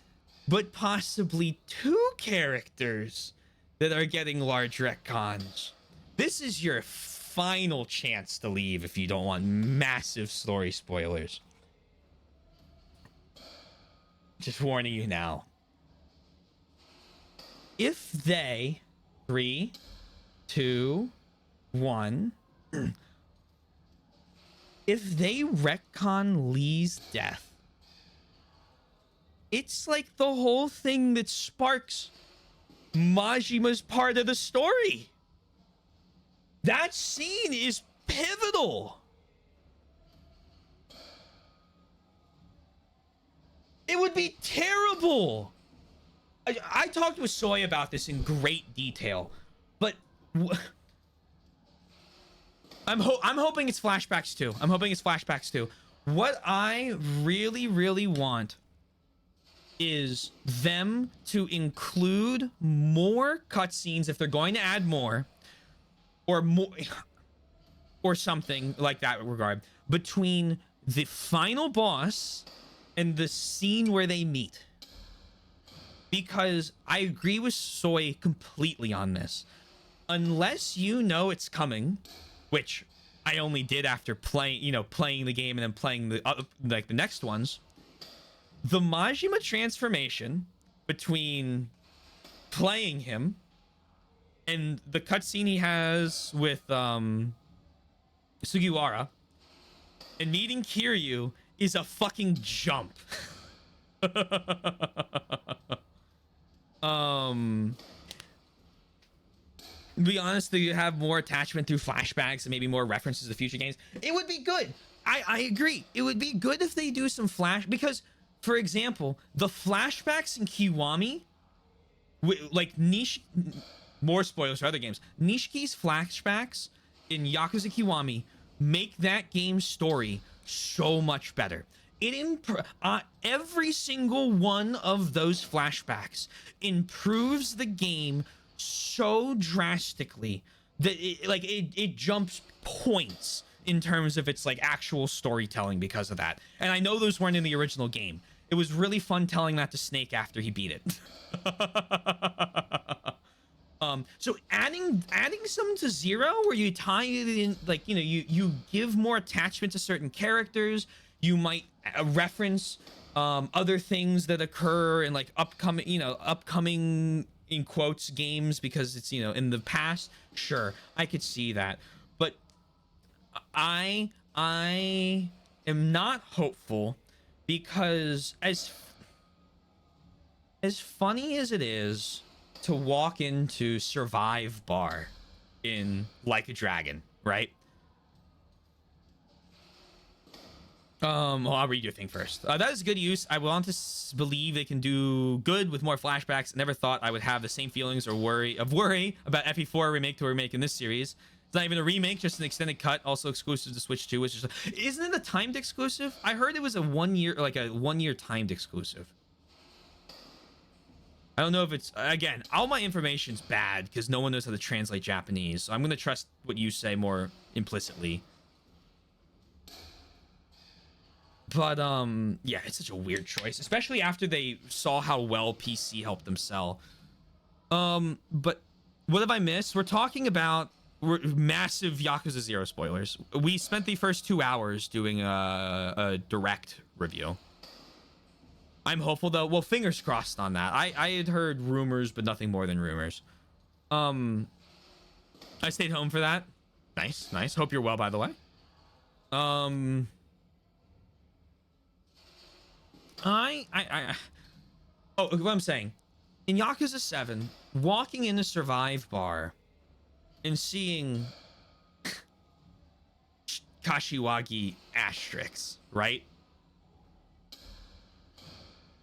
but possibly two characters that are getting large retcons. This is your final chance to leave if you don't want massive story spoilers. Just warning you now. If they... 3, 2, 1... if they retcon Lee's death, it's like the whole thing that sparks Majima's part of the story. That scene is pivotal. It would be terrible. I talked with Soy about this in great detail, but I'm hoping it's flashbacks too. I'm hoping it's flashbacks too. What I really, really want is them to include more cutscenes if they're going to add more, or something like that regard. between the final boss and the scene where they meet. Because I agree with Soy completely on this. Unless you know it's coming, which I only did after playing the game and then playing the next ones. The Majima transformation between playing him and the cutscene he has with Sugiwara and meeting Kiryu is a fucking jump. To be honest, you have more attachment through flashbacks and maybe more references to future games. It would be good. I agree. It would be good if they do some because, for example, the flashbacks in Kiwami, like more spoilers for other games. Nishiki's flashbacks in Yakuza Kiwami make that game's story so much better. Every single one of those flashbacks improves the game so drastically that it jumps points in terms of its like actual storytelling because of that. And I know those weren't in the original game. It was really fun telling that to Snake after he beat it. So adding some to Zero where you tie it in, like, you give more attachment to certain characters. You might reference other things that occur in like upcoming in quotes games because it's in the past. Sure, I could see that, but I am not hopeful because as funny as it is to walk into Survive Bar in Like a Dragon, right? I'll read your thing first. That is good use. I want to believe they can do good with more flashbacks. Never thought I would have the same feelings or worry about FE4 remake to remake in this series. It's not even a remake, just an extended cut, also exclusive to Switch 2, which is isn't it a timed exclusive? I heard it was a 1 year timed exclusive. I don't know if it's, again, all my information's bad because no one knows how to translate Japanese. So I'm going to trust what you say more implicitly. But, yeah, it's such a weird choice, especially after they saw how well PC helped them sell. But what have I missed? We're talking about massive Yakuza 0 spoilers. We spent the first 2 hours doing a direct review. I'm hopeful, though. Well, fingers crossed on that. I had heard rumors, but nothing more than rumors. I stayed home for that. Nice, nice. Hope you're well, by the way. Oh, what I'm saying, in Yakuza 7, walking in a Survive Bar and seeing Kashiwagi asterisks, right,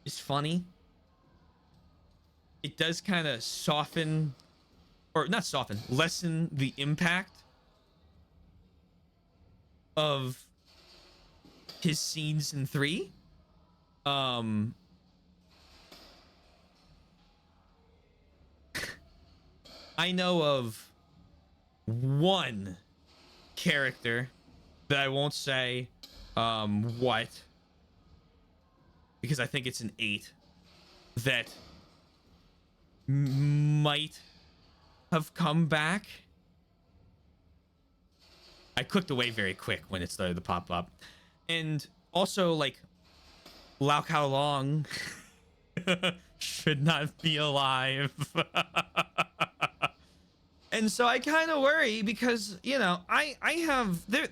is funny. It does kind of soften, or not soften, lessen the impact of his scenes in 3. I know of one character that I won't say what, because I think it's an 8, that might have come back. I clicked away very quick when it started to pop up. And also, like, Lau Kao Long should not be alive. And so I kind of worry because, you know, I have the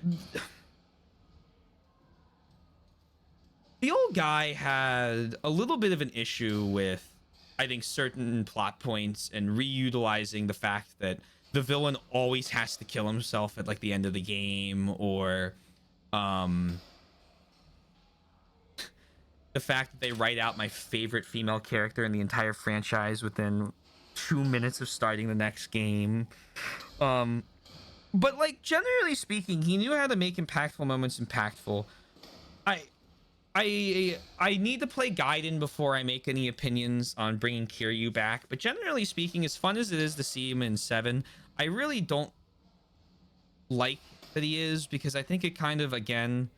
old guy had a little bit of an issue with, I think, certain plot points and reutilizing the fact that the villain always has to kill himself at like the end of the game, or the fact that they write out my favorite female character in the entire franchise within 2 minutes of starting the next game. But like, generally speaking, he knew how to make impactful moments impactful. I need to play Gaiden before I make any opinions on bringing Kiryu back, but generally speaking, as fun as it is to see him in 7, I really don't like that he is, because I think it kind of, again,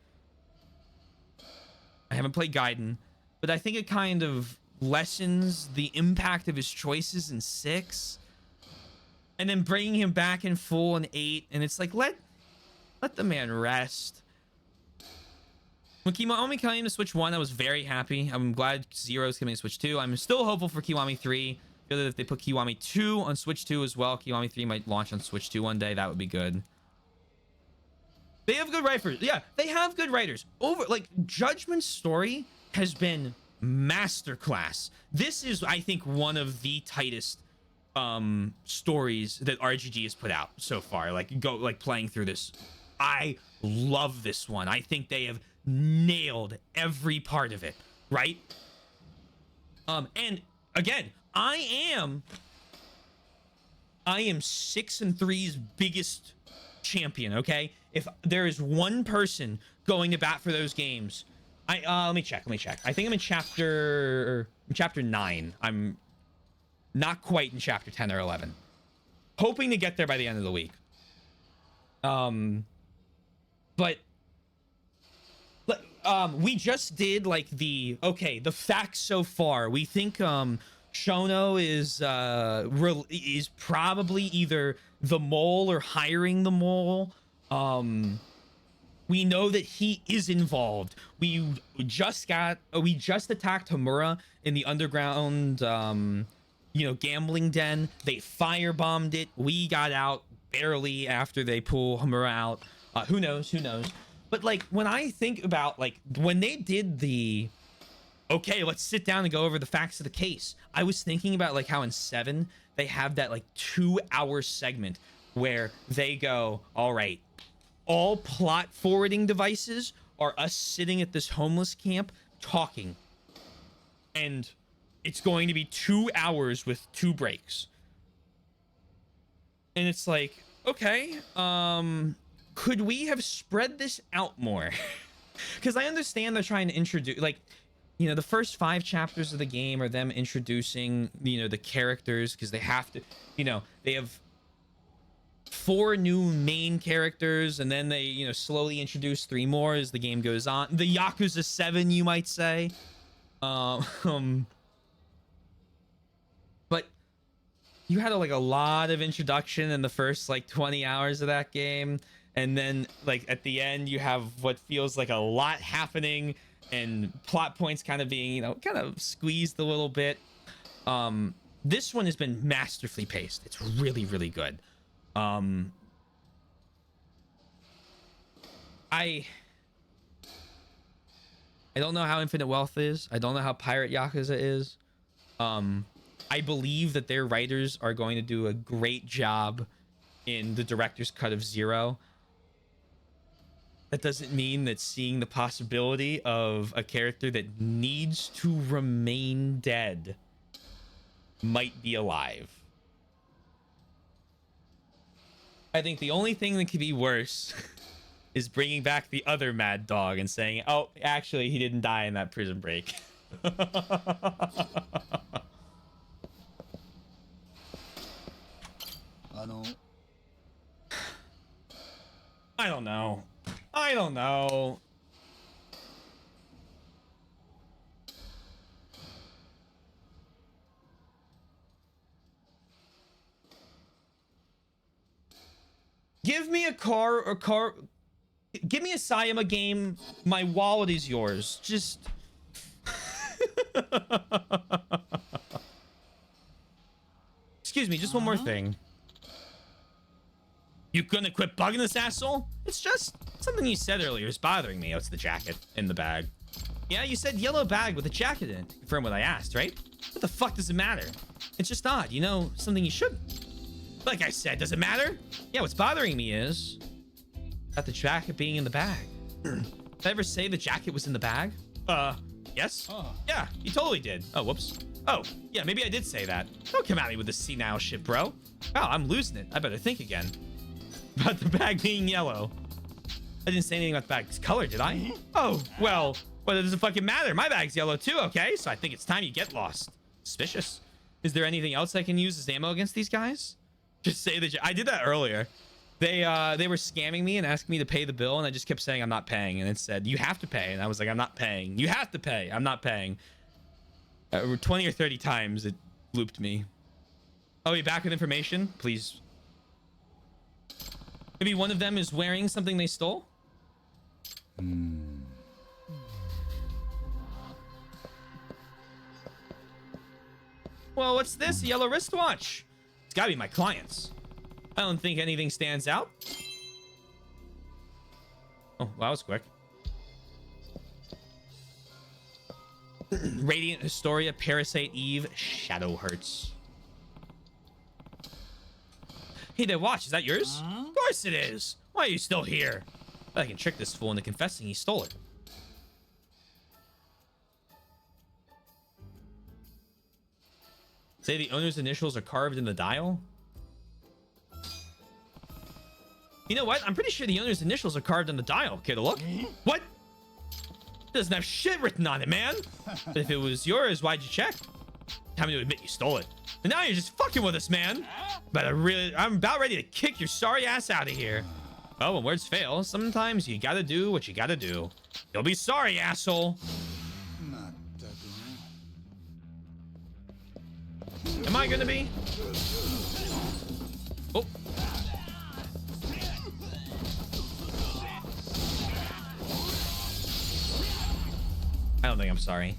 I haven't played Gaiden, but I think it kind of lessens the impact of his choices in 6, and then bringing him back in full in 8, and it's like, let the man rest. When Kiwami came to Switch 1, I was very happy. I'm glad Zero's coming to Switch 2. I'm still hopeful for Kiwami 3. I feel that if they put Kiwami 2 on Switch 2 as well, Kiwami 3 might launch on Switch 2 one day. That would be good. They have good writers. Yeah, they have good writers. Judgment's story has been masterclass. This is, I think, one of the tightest stories that RGG has put out so far. Playing through this, I love this one. I think they have nailed every part of it, right? And again, I am 6-3's biggest champion. Okay, if there is one person going to bat for those games, let me check. I think I'm in chapter 9. I'm not quite in chapter 10 or 11. Hoping to get there by the end of the week. But we just did the facts so far. We think Shono is probably either the mole or hiring the mole. We know that he is involved. We just attacked Homura in the underground gambling den. They firebombed it. We got out barely after they pull Homura out. Who knows? But when I think about when they did the okay, let's sit down and go over the facts of the case, I was thinking about how in 7 they have that 2-hour segment where they go, all right, all plot forwarding devices are us sitting at this homeless camp talking, and it's going to be 2 hours with 2 breaks. And it's like, okay, could we have spread this out more? Because I understand they're trying to introduce, the first 5 chapters of the game are them introducing, the characters, because they have to, they have 4 new main characters, and then they, slowly introduce 3 more as the game goes on. The Yakuza 7, you might say. But you had a lot of introduction in the first 20 hours of that game, and then at the end you have what feels like a lot happening, and plot points kind of being kind of squeezed a little bit. This one has been masterfully paced. It's really, really good. I don't know how Infinite Wealth is. I don't know how Pirate Yakuza is. I believe that their writers are going to do a great job in the director's cut of Zero. That doesn't mean that seeing the possibility of a character that needs to remain dead might be alive. I think the only thing that could be worse is bringing back the other Mad Dog and saying, oh, actually, he didn't die in that prison break. I don't know. Give me a give me a Sayama game. My wallet is yours. Just excuse me, just one more thing. You gonna quit bugging this asshole? It's just something you said earlier is bothering me. Oh, it's the jacket in the bag. Yeah, you said yellow bag with a jacket in it to confirm what I asked, right? What the fuck does it matter? It's just odd, something you shouldn't. Like I said, does it matter? Yeah, what's bothering me is about the jacket being in the bag. Did I ever say the jacket was in the bag? Yes? Yeah, you totally did. Oh, whoops. Oh, yeah, maybe I did say that. Don't come at me with this senile shit, bro. Wow, I'm losing it. I better think again. About the bag being yellow. I didn't say anything about the bag's color, did I? Oh, well, it doesn't fucking matter. My bag's yellow too, okay? So I think it's time you get lost. Suspicious. Is there anything else I can use as ammo against these guys? Just say that I did that earlier. They were scamming me and asking me to pay the bill, and I just kept saying I'm not paying, and it said you have to pay, and I was like I'm not paying. You have to pay. I'm not paying. 20 or 30 times it looped me. Oh, you back with information, please. Maybe one of them is wearing something they stole. Well, what's this? A yellow wristwatch. It's gotta be my client's. I don't think anything stands out. Oh, that was quick. Radiant Historia, Parasite Eve, Shadow Hearts. Hey, that watch, is that yours? Of course it is. Why are you still here? I can trick this fool into confessing he stole it. Say the owner's initials are carved in the dial? You know what? I'm pretty sure the owner's initials are carved on the dial. Care to look? What? It doesn't have shit written on it, man. But if it was yours, why'd you check? Time to admit you stole it. And now you're just fucking with us, man. But I'm about ready to kick your sorry ass out of here. Oh, when words fail, sometimes you gotta do what you gotta do. You'll be sorry, asshole. Am I gonna be? Oh. I don't think I'm sorry.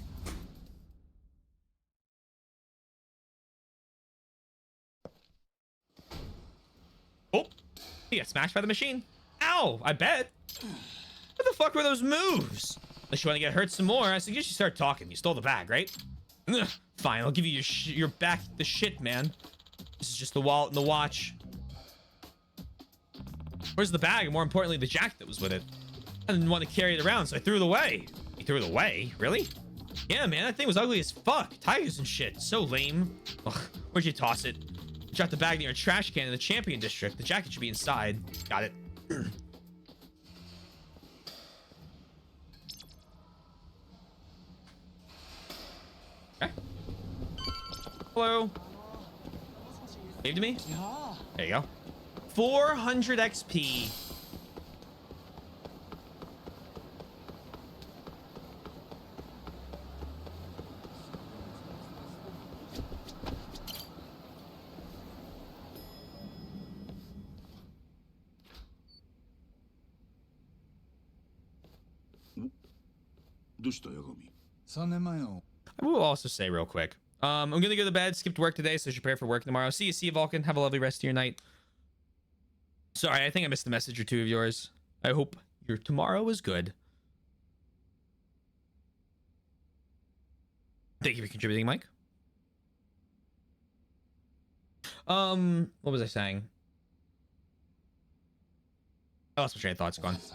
Oh, he got smashed by the machine. Ow, I bet. What the fuck were those moves? Unless you want to get hurt some more, I suggest you start talking. You stole the bag, right? Ugh, fine, I'll give you your back the shit, man. This is just the wallet and the watch. Where's the bag? And more importantly, the jacket that was with it. I didn't want to carry it around, so I threw it away. You threw it away? Really? Yeah, man, that thing was ugly as fuck. Tigers and shit. So lame. Ugh, where'd you toss it? Dropped the bag near a trash can in the Champion District. The jacket should be inside. Got it. Okay. Hello. Wave to me? There you go. 400 XP. I will also say real quick, I'm gonna go to bed, skipped work today, so I should prepare for work tomorrow. See you, Vulcan. Have a lovely rest of your night. Sorry, I think I missed a message or two of yours. I hope your tomorrow is good. Thank you for contributing, Mike. What was I saying? I lost my train of thoughts. Gone. It's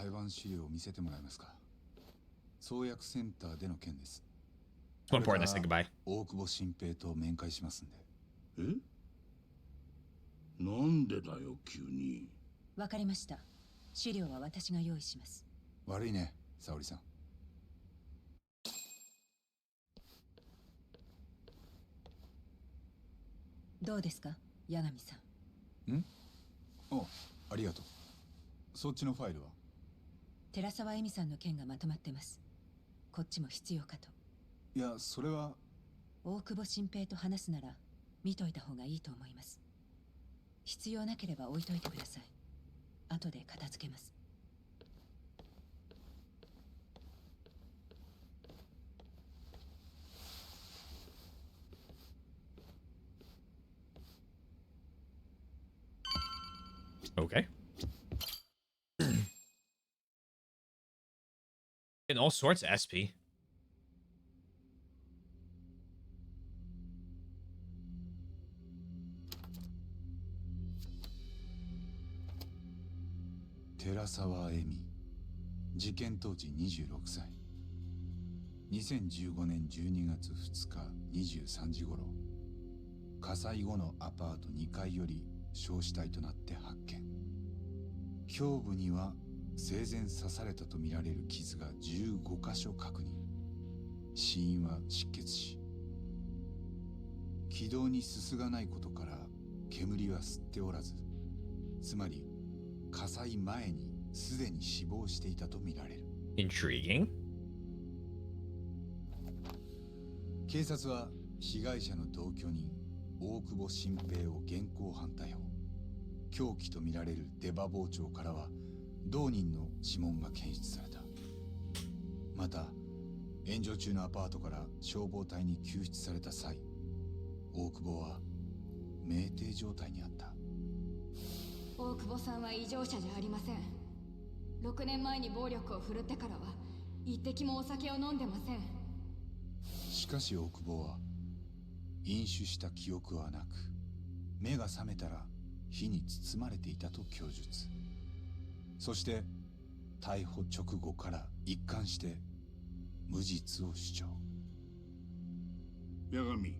more important I say goodbye. なんでだよ急に。わかりました。資料は私が用意します。悪いね、沙織さん。どうですか、八神さん。ん？お、ありがとう。そっちのファイルは？寺沢恵美さんの件がまとまってます。こっちも必要かと。いや、それは。大久保新平と話すなら見といた方がいいと思います。必要なければ置いといてください。後で片付けます。Okay. In all sorts of SP. Terasawa Emi 事件当時26歳2015年12月2日23時頃火災後のアパート2階より焼死体となって発見胸部には生前刺されたとみられる傷が15カ所確認死因は失血死気道にすすがないことから煙は吸っておらずつまり火災前にすでに死亡していたとみられる。Intriguing. 警察は被害者の同居人大久保新平を現行犯逮捕。凶器とみられる出刃包丁からは同人の指紋が検出された。また炎上中のアパートから消防隊に救出された際、大久保は酩酊状態にあった。大久保さんは異常者じゃありません。6年前に暴力を振るってからは一滴もお酒を飲んでません。しかし大久保は飲酒した記憶はなく、目が覚めたら火に包まれていたと供述。そして逮捕直後から一貫して無実を主張。八神、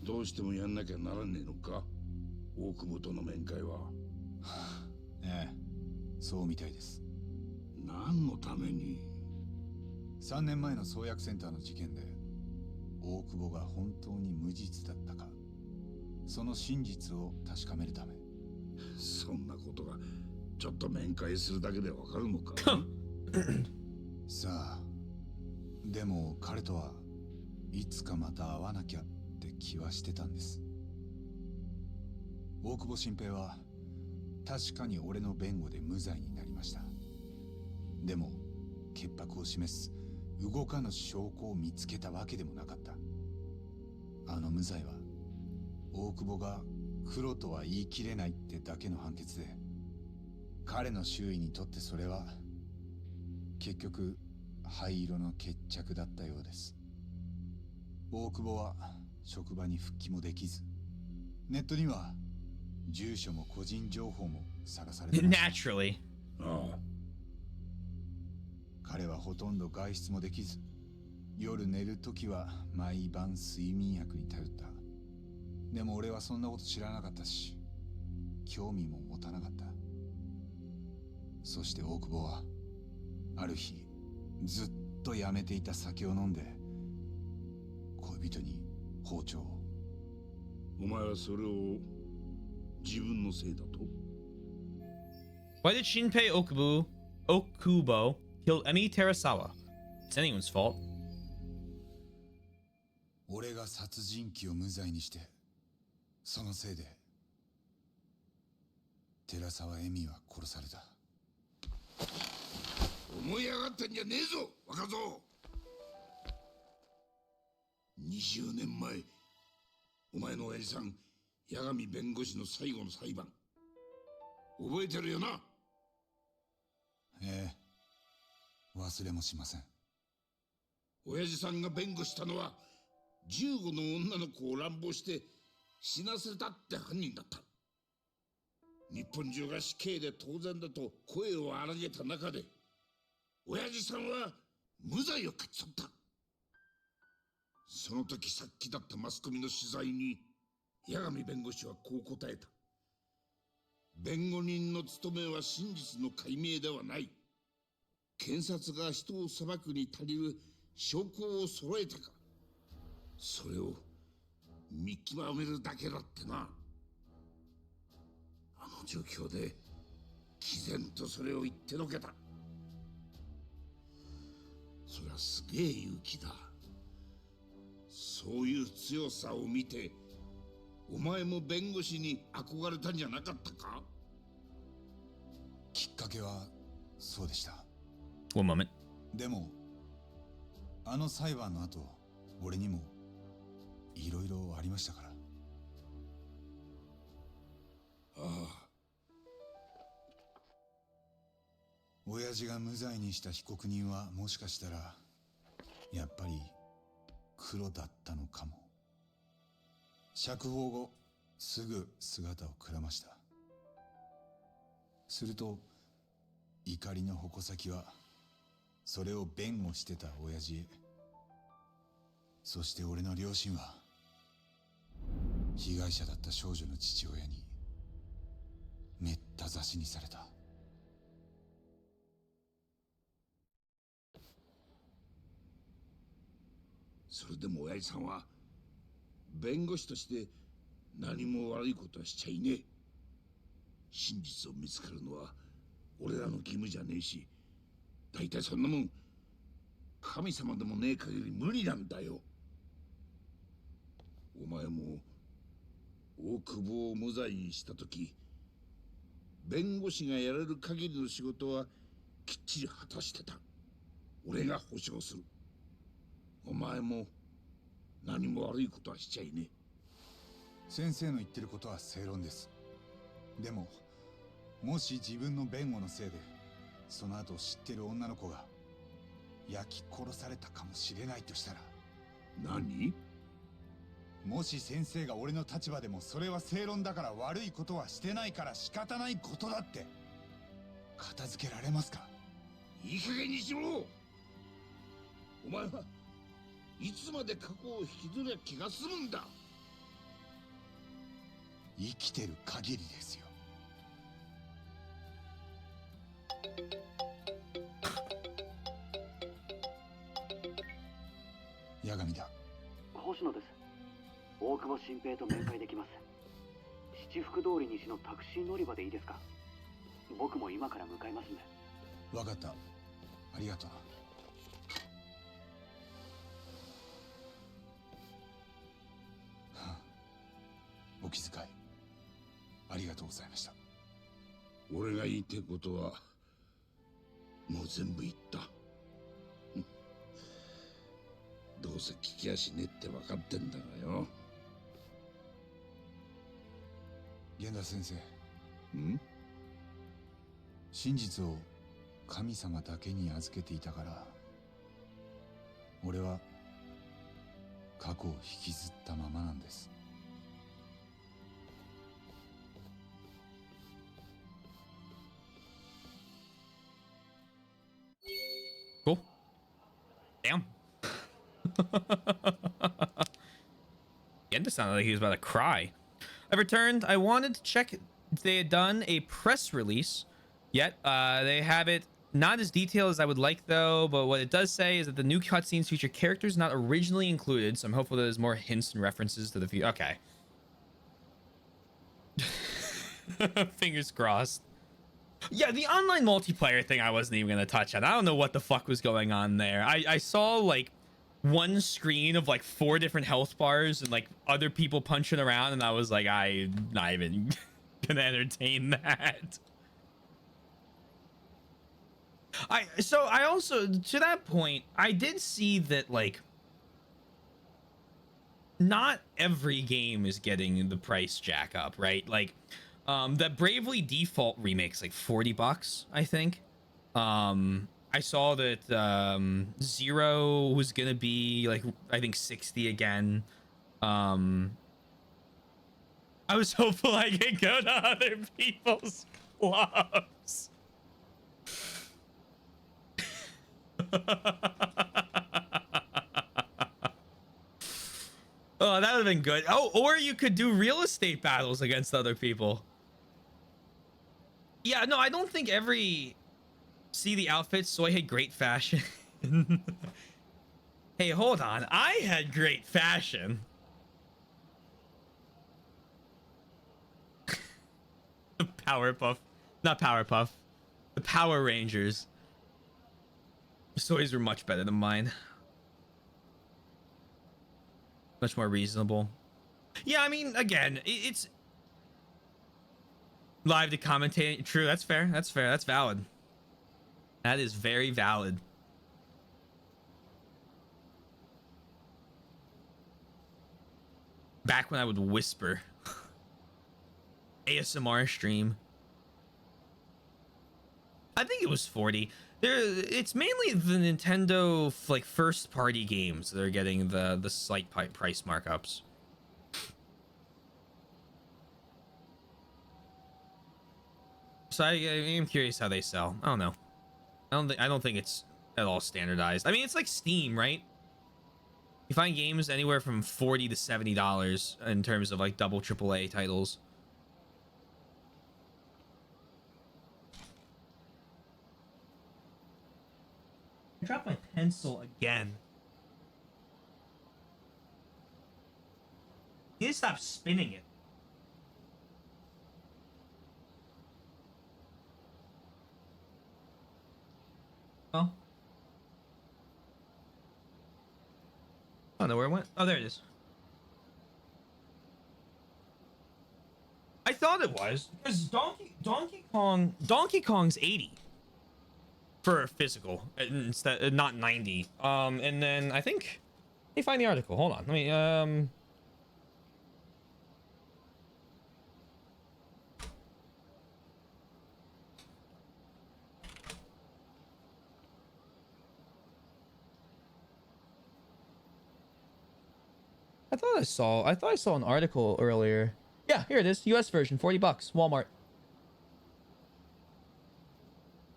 どうしてもやんなきゃならねえのか、大久保との面会は。ええ、そうみたいです。何のために？3年前の創薬センターの事件で大久保が本当に無実だったか、その真実を確かめるため。そんなことがちょっと面会するだけでわかるのか？さあ、でも彼とはいつかまた会わなきゃって気はしてたんです。大久保新平は確かに俺の弁護で無罪になりました。でも潔白を示す動かぬ証拠を見つけたわけでもなかった。あの無罪は大久保が黒とは言い切れないってだけの判決で、彼の周囲にとってそれは結局灰色の決着だったようです。大久保は職場に復帰もできず、ネットには住所も個人情報もさらされてました。Naturally. 彼はほとんど外出もできず、夜寝るときは毎晩睡眠薬に頼った。でも俺はそんなこと知らなかったし、興味も持たなかった。そして大久保はある日ずっとやめていた酒を飲んで恋人に包丁を。お前はそれを自分のせいだと？ Why did Shinpei Okubo kill Emi Terasawa? It's anyone's fault. 俺が殺人鬼を無罪にして、そのせいで寺沢恵美は殺された。思い上がってんじゃねえぞ、若造。20年前、お前の親父さん、八神弁護士の最後の裁判、覚えてるよな？ええ、忘れもしません。親父さんが弁護したのは、15の女の子を乱暴して死なせたって犯人だった。日本中が死刑で当然だと声を荒げた中で、親父さんは無罪を勝ち取った。その時殺気だったマスコミの取材に八神弁護士はこう答えた。弁護人の務めは真実の解明ではない。検察が人を裁くに足りる証拠を揃えたか、それを見極めるだけだってな。あの状況で毅然とそれを言ってのけた。そりゃすげえ勇気だ。そういう強さを見て、お前も弁護士に憧れたんじゃなかったか？きっかけはそうでした。One moment. でもあの裁判の後、俺にもいろいろありましたから。ああ。親父が無罪にした被告人はもしかしたらやっぱり黒だったのかも。釈放後すぐ姿をくらました。すると怒りの矛先はそれを弁護してた親父へ、そして俺の両親は被害者だった少女の父親にめった刺しにされた。それでも親父さんは弁護士として何も悪いことはしちゃいねえ。真実を見つけるのは俺らの義務じゃねえし、大体そんなもん神様でもねえ限り無理なんだよ。お前も大久保を無罪にした時、弁護士がやれる限りの仕事はきっちり果たしてた。俺が保証する。お前も何も悪いことはしちゃいねえ。先生の言ってることは正論です。でももし自分の弁護のせいでその後知ってる女の子が焼き殺されたかもしれないとしたら。何？もし先生が俺の立場でもそれは正論だから悪いことはしてないから仕方ないことだって片付けられますか？いい加減にしろ。お前はいつまで過去を引きずりゃ気が済むんだ。生きてる限りですよ。八神だ。星野です。大久保新平と面会できます。七福通り西のタクシー乗り場でいいですか？僕も今から向かいますんで。分かった。ありがとうな。お気遣いありがとうございました。俺が言いたいことはもう全部言った。どうせ聞きやしねって分かってんだがよ。源田先生。ん？真実を神様だけに預けていたから俺は過去を引きずったままなんです。Cool. Damn. Genda sounded like he was about to cry. I returned. I wanted to check if they had done a press release yet. They have it not as detailed as I would like, though, but what it does say is that the new cutscenes feature characters not originally included, so I'm hopeful that there's more hints and references to the future. Okay. Fingers crossed. Yeah, the online multiplayer thing I wasn't even gonna touch on. I don't know what the fuck was going on there. I saw like one screen of like 4 different health bars and like other people punching around, and I was like, I'm not even gonna entertain that. I also, to that point, I did see that like not every game is getting the price jack up, right? Like that Bravely Default remake's like $40, I think. I saw that Zero was gonna be like, I think 60 again. I was hopeful I could go to other people's clubs. Oh, that would have been good. Oh, or you could do real estate battles against other people. Yeah, no, I don't think every... See the outfits, so I had great fashion. Hey, hold on. I had great fashion. The Powerpuff. Not Powerpuff. The Power Rangers. The toys were much better than mine. Much more reasonable. Yeah, I mean, again, it's... Live to commentate. True, that's fair. That's fair. That's valid. That is very valid. Back when I would whisper. ASMR stream. I think it was 40. It's mainly the Nintendo like first party games that are getting the slight price markups. So I am curious how they sell. I don't know. I don't think it's at all standardized. I mean, it's like Steam, right? You find games anywhere from $40 to $70 in terms of like double AAA titles. I dropped my pencil again. You need to stop spinning it. Oh. I don't know where it went. Oh, there it is. I thought it was because Donkey Kong's 80 for a physical instead, not 90. And then I think let me find the article. Hold on. Let me I thought I saw an article earlier. Yeah, here it is. US version, $40, Walmart.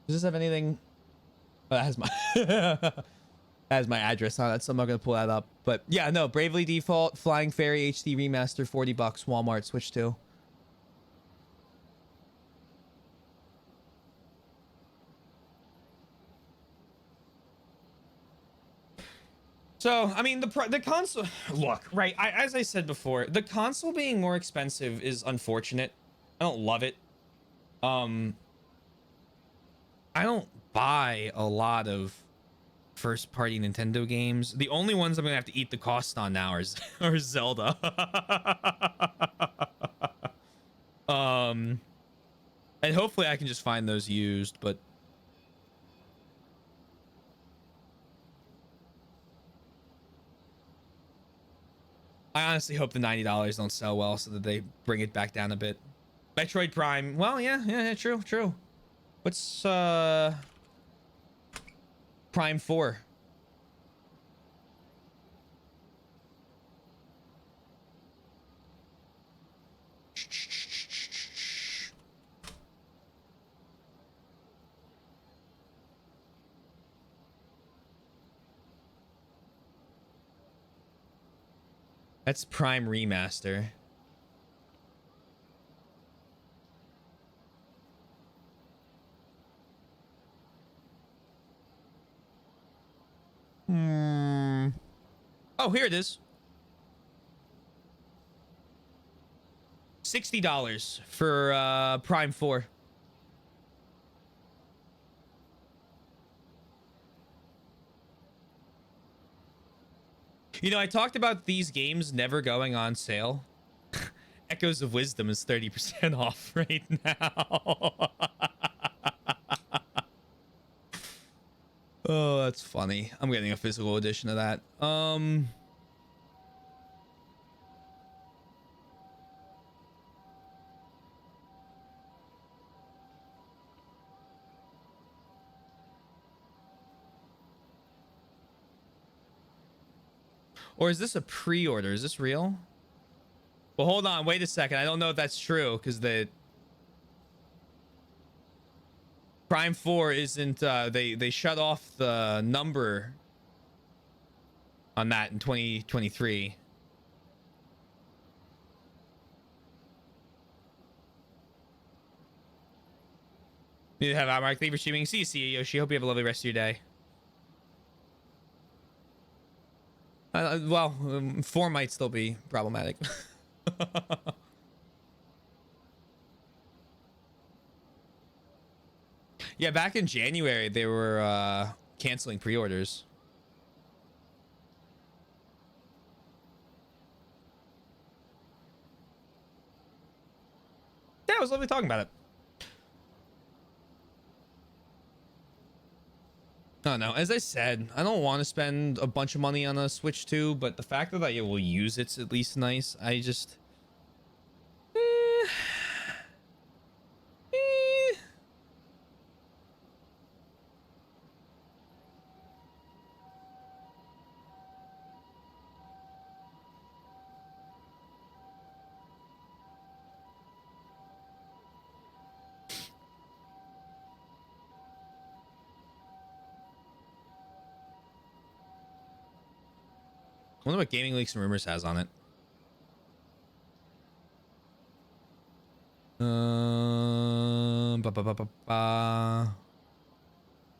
Does this have anything? Oh, that has my that has my address on it, so I'm not gonna pull that up. But yeah, no, Bravely Default, Flying Fairy HD Remaster, $40, Walmart, Switch 2. So, I mean, the console, look, right, as I said before, the console being more expensive is unfortunate. I don't love it. I don't buy a lot of first-party Nintendo games. The only ones I'm gonna have to eat the cost on now are Zelda. And hopefully I can just find those used, but I honestly hope the $90 don't sell well so that they bring it back down a bit. Metroid Prime. Well, yeah, true. What's Prime 4? That's Prime Remaster. Oh, here it is. $60 for Prime 4. You know, I talked about these games never going on sale. Echoes of Wisdom is 30% off right now. Oh, that's funny. I'm getting a physical edition of that. Or is this a pre-order? Is this real? Well, hold on. Wait a second. I don't know if that's true because the Prime 4 isn't, they shut off the number on that in 2023. Need to have Mark. Thank you for streaming. See you, Yoshi. Hope you have a lovely rest of your day. Well, 4 might still be problematic. Yeah, back in January, they were canceling pre-orders. Yeah, it was lovely talking about it. No, as I said, I don't want to spend a bunch of money on a Switch 2, but the fact that I will use it's at least nice. I just... I wonder what Gaming Leaks and Rumors has on it.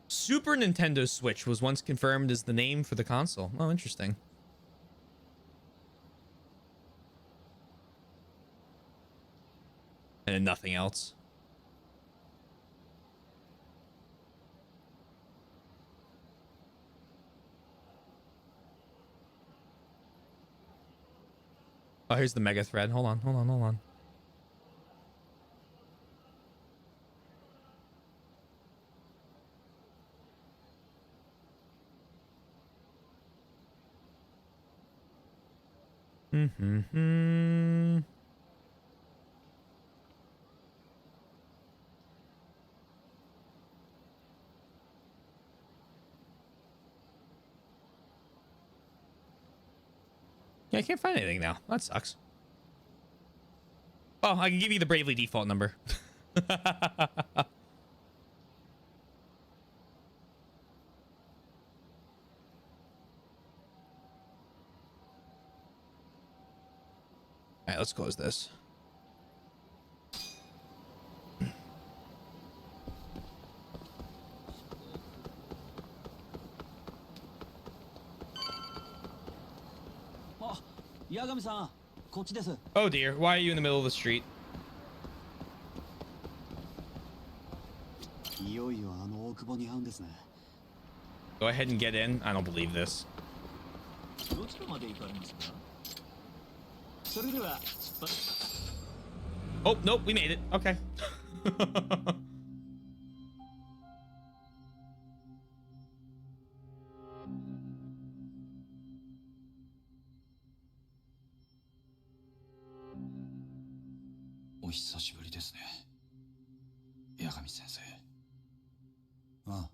Super Nintendo Switch was once confirmed as the name for the console. Oh, interesting. And then nothing else. Oh, here's the mega thread. Hold on, hold on, hold on. Mm-hmm. Yeah, I can't find anything now. That sucks. Oh, I can give you the Bravely default number. Alright, let's close this. Oh dear, why are you in the middle of the street? Go ahead and get in. I don't believe this. Oh, nope, we made it. Okay. Ah,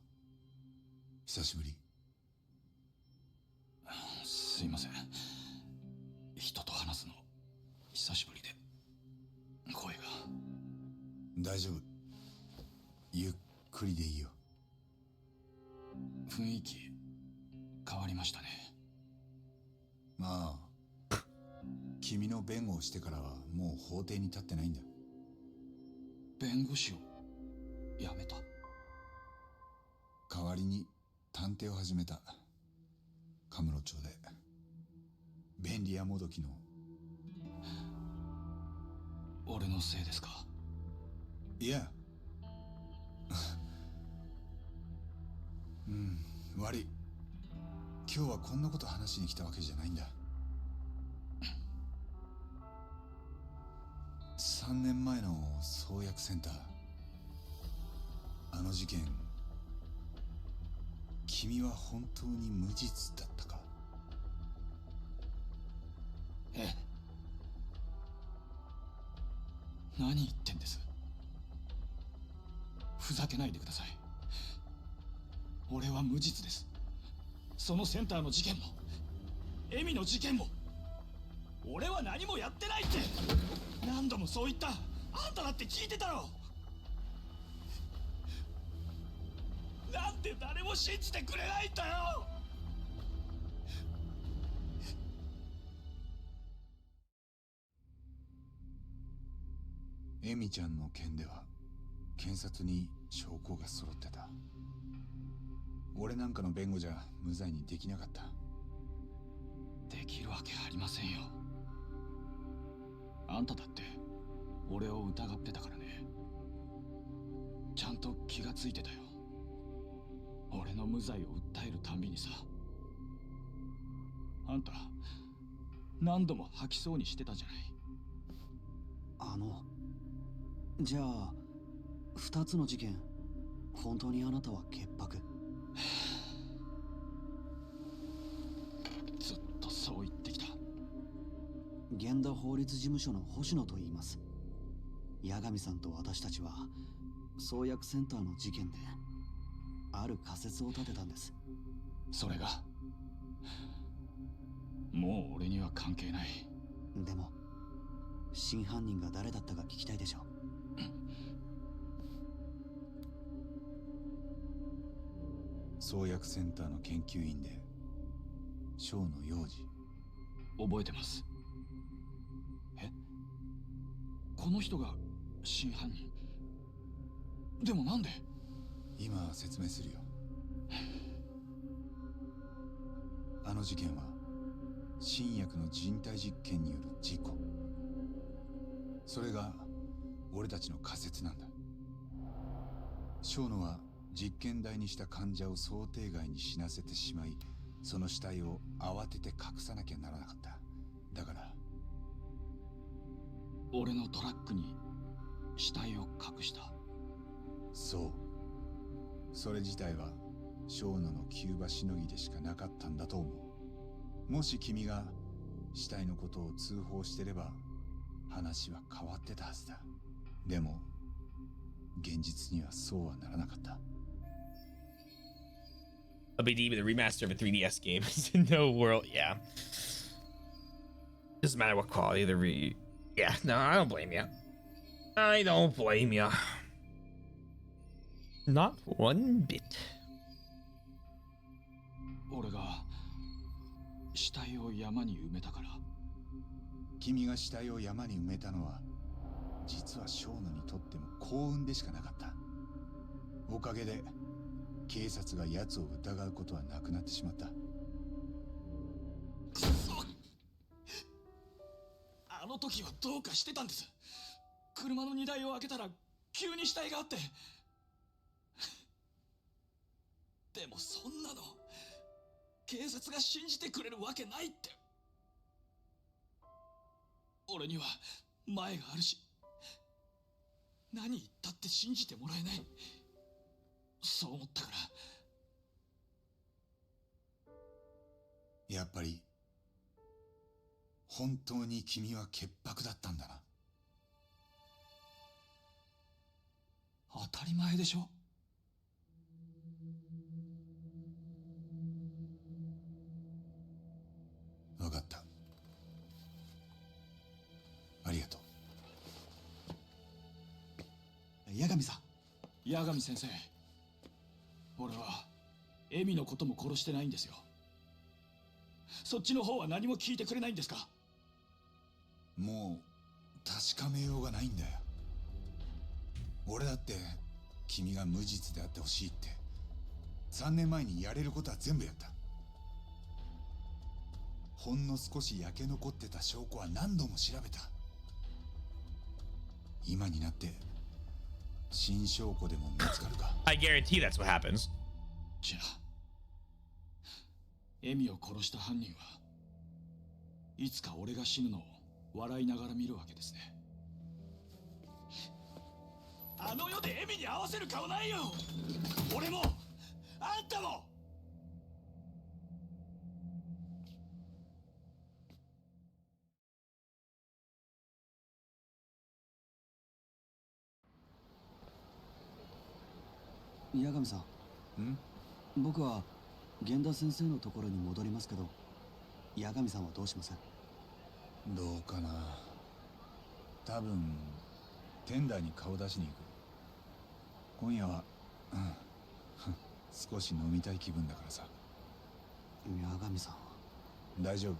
久しぶり。すいません。人と話すの久しぶりで声が。大丈夫。ゆっくりでいいよ。雰囲気変わりましたね。まあ、君の弁護をしてからはもう法廷に立ってないんだ。弁護士を辞めた。代わりに探偵を始めた。カムロ町で便利屋もどきの。俺のせいですか？いや悪い。今日はこんなこと話しに来たわけじゃないんだ。3年前の創薬センター、あの事件、君は本当に無実だったか？ええ。何言ってんです？ふざけないでください。俺は無実です。そのセンターの事件もエミの事件も俺は何もやってないって何度もそう言った。あんただって聞いてたろ。なんで誰も信じてくれないんだよ。エミちゃんの件では検察に証拠が揃ってた。俺なんかの弁護じゃ無罪にできなかった。できるわけありませんよ。あんただって俺を疑ってたからね。ちゃんと気がついてたよ。俺の無罪を訴えるたんびにさ。あんた何度も吐きそうにしてたじゃない。じゃあ2つの事件、本当にあなたは潔白？ずっとそう言ってきた。源田法律事務所の星野と言います。八神さんと私たちは創薬センターの事件である仮説を立てたんです。それがもう俺には関係ない。でも真犯人が誰だったか聞きたいでしょ。創薬センターの研究員で小野洋二。覚えてます。え、この人が真犯人？でもなんで？今説明するよ。あの事件は新薬の人体実験による事故。それが俺たちの仮説なんだ。小野は実験台にした患者を想定外に死なせてしまい、その死体を慌てて隠さなきゃならなかった。だから俺のトラックに死体を隠した。そう。それ自体は小野のキューバしのぎでしかなかったんだと思う。もし君が死体のことを通報してれば話は変わってたはずだ。でも現実にはそうはならなかった。LBD with a remaster of a 3DS game. No world, yeah. Doesn't matter what quality the Yeah, no, I don't blame you. I don't blame you. Not one bit. 俺が死体を山に埋めたから。君が死体を山に埋めたのは実は小野にとっても幸運でしかなかった。おかげで警察が奴を疑うことはなくなってしまった。くそ！あの時はどうかしてたんです。車の荷台を開けたら急に死体があって。でもそんなの警察が信じてくれるわけないって。俺には前があるし、何言ったって信じてもらえない。そう思ったから。やっぱり本当に君は潔白だったんだな。当たり前でしょ。分かった。ありがとう。八神さん。八神先生。俺はエミのことも殺してないんですよ。そっちの方は何も聞いてくれないんですか？もう確かめようがないんだよ。俺だって君が無実であってほしいって3年前にやれることは全部やった。ほんの少し焼け残ってた証拠は何度も調べた。今になって新証拠でも見つかるか。I guarantee that's what happens. じゃあエミを殺した犯人はいつか俺が死ぬのを笑いながら見るわけですね。あの世でエミに合わせる顔ないよ。俺もあんたも。八神さん。僕は源田先生のところに戻りますけど、八神さんはどうします？どうかな。多分テンダーに顔出しに行く。今夜は少し飲みたい気分だからさ。八神さんは大丈夫。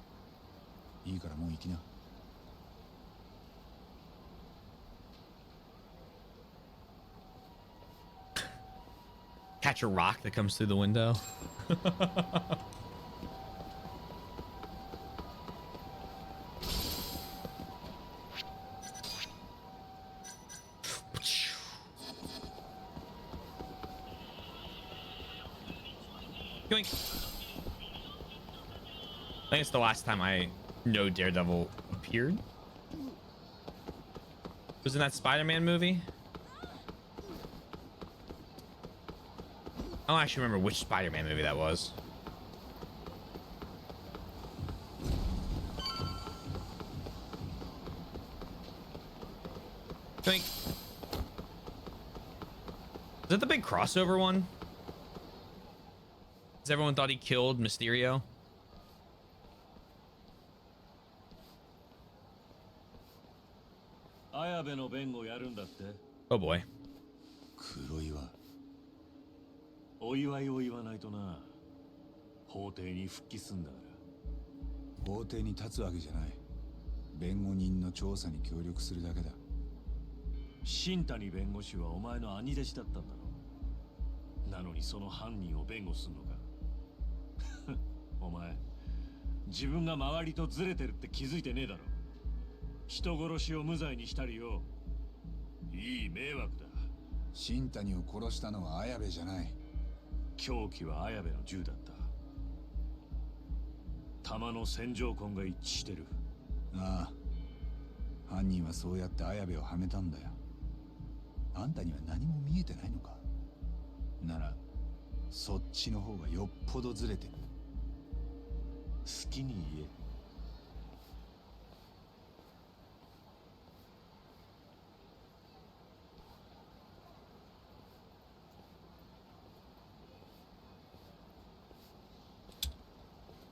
いいからもう行きな。Catch a rock that comes through the window. Yoink. I think it's the last time I know Daredevil appeared. Was in that Spider-Man movie? I don't actually remember which Spider-Man movie that was. Think. Is that the big crossover one? Because everyone thought he killed Mysterio. Oh boy. 黒岩。お祝いを言わないとな。法廷に復帰すんだから。法廷に立つわけじゃない。弁護人の調査に協力するだけだ。新谷弁護士はお前の兄弟子だったんだろ。なのにその犯人を弁護すんのか。お前、自分が周りとずれてるって気づいてねえだろ。人殺しを無罪にしたりよ。いい迷惑だ。新谷を殺したのは綾部じゃない。凶器は綾部の銃だった。弾の線条痕が一致してる。ああ、犯人はそうやって綾部をはめたんだよ。あんたには何も見えてないのか。ならそっちの方がよっぽどずれてる。好きに言え。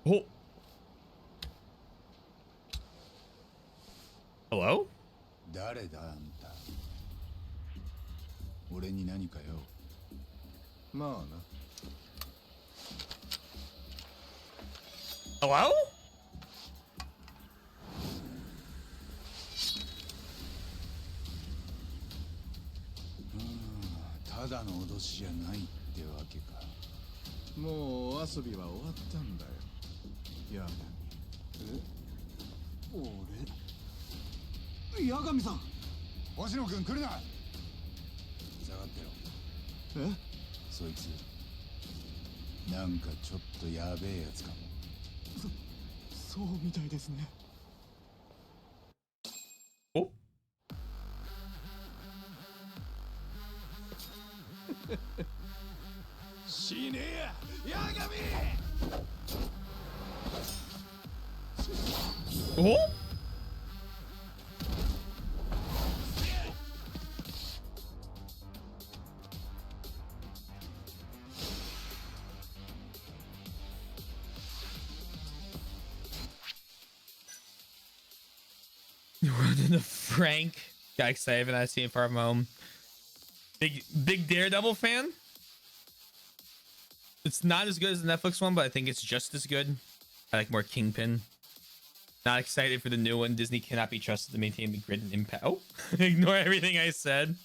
Oh. Hello? 誰だあんた。俺に何かよ。まあな。Hello? ただの脅しじゃないってわけか。もうお遊びは終わったんだよ。ヤガミ。俺ヤガミさん。星野君来るな。下がってろ。そいつなんかちょっとやべえやつかも。そうみたいですね。お死ねえや、ヤガミ。おRunning to Frank. Got excited when I see him from home. Big Daredevil fan. It's not as good as the Netflix one, but I think it's just as good. I like more Kingpin. Not excited for the new one. Disney cannot be trusted to maintain the grid and impact. Oh, ignore everything I said.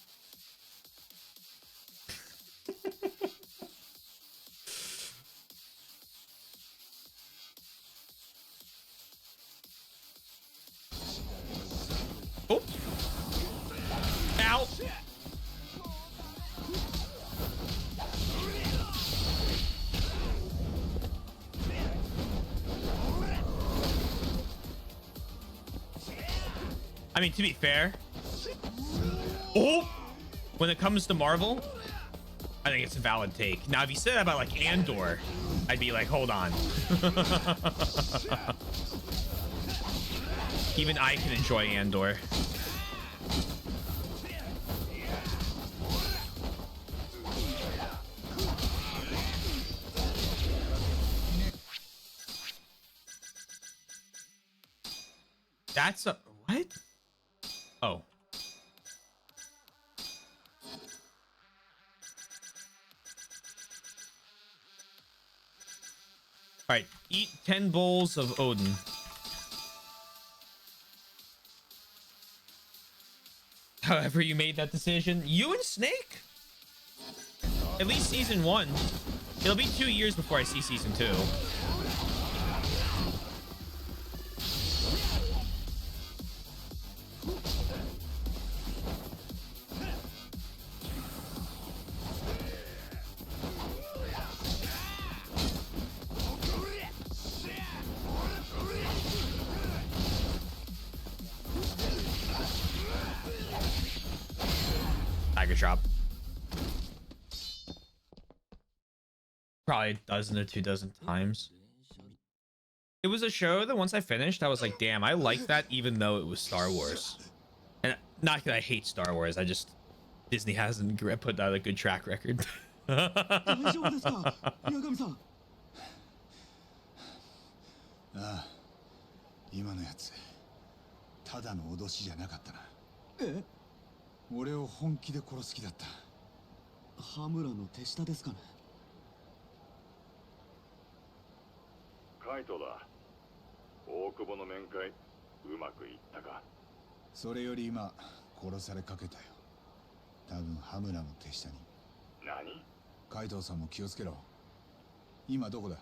Oh. Ow. I mean, to be fair, when it comes to Marvel, I think it's a valid take. Now, if you said that about like Andor, I'd be like, hold on. Even I can enjoy Andor. That's a what? Oh. Alright, eat 10 bowls of Odin. However you made that decision. You and Snake? At least season 1. It'll be 2 years before I see season 2. Tiger Drop. Probably a dozen or 2 dozen times. It was a show that once I finished, I was like, damn, I like that even though it was Star Wars. And not that I hate Star Wars, I just... Disney hasn't put out a good track record. 大丈夫ですか、ヤガミさん。ああ、今のやつただの脅しじゃなかったな。え？俺を本気で殺す気だった。羽村の手下ですかね。カイトだ。大久保の面会うまくいったか。それより今殺されかけたよ。多分羽村の手下に。何？海藤さんも気をつけろ。今どこだ？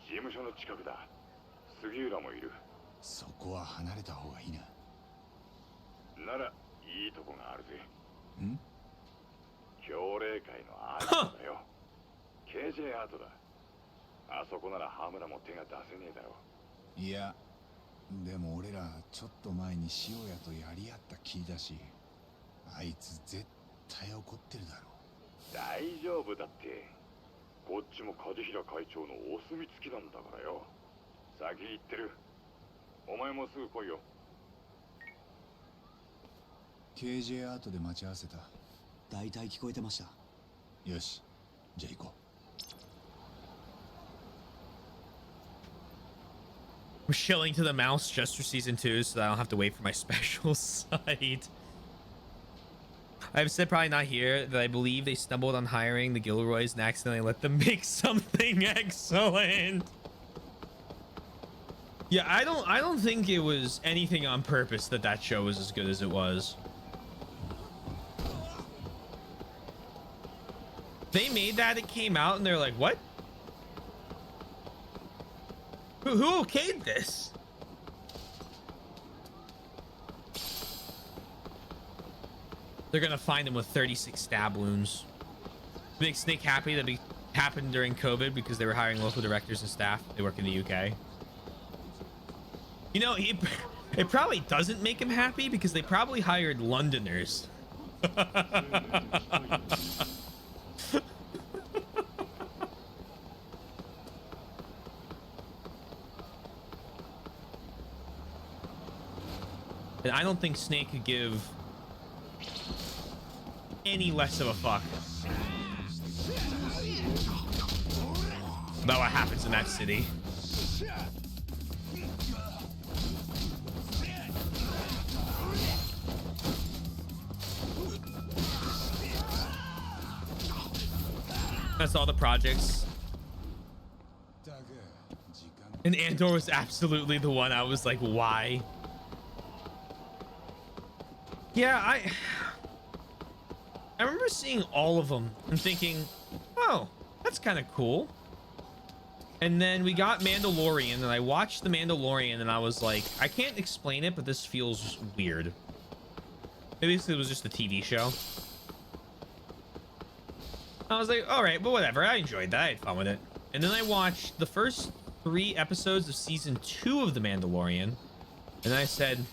事務所の近くだ。杉浦もいる。そこは離れた方がいいな。ならいいとこがあるぜ。ん？協励会のアートだよ。KJ アートだ。あそこなら羽村も手が出せねえだろ。いや、でも俺らちょっと前に塩屋とやり合った気だし、あいつ絶対怒ってるだろう。大丈夫だって。こっちも梶平会長のお墨付きなんだからよ。先行ってる。お前もすぐ来いよ。KJ アートで待ち合わせた。大体聞こえてました。よし、じゃあ行こう。I'm shilling to the mouse just for season 2 so that I don't have to wait for my special site. I've said probably not here that I believe they stumbled on hiring the Gilroys and accidentally let them make something excellent. Yeah, I don't think it was anything on purpose that show was as good as it was. They made that, it came out, and they're like, what? Who okayed this? They're gonna find him with 36 stab wounds. Make Snake happy that happened during COVID because they were hiring local directors and staff. They work in the UK. You know, it probably doesn't make him happy because they probably hired Londoners. And I don't think Snake could give any less of a fuck about what happens in that city. That's all the projects. And Andor was absolutely the one I was like, why? Yeah, I remember seeing all of them and thinking, oh, that's kind of cool. And then we got Mandalorian, and I watched the Mandalorian, and I was like, I can't explain it, but this feels weird. Maybe it was just a TV show. I was like, all right, but whatever. I enjoyed that. I had fun with it. And then I watched the first 3 episodes of season 2 of The Mandalorian, and I said,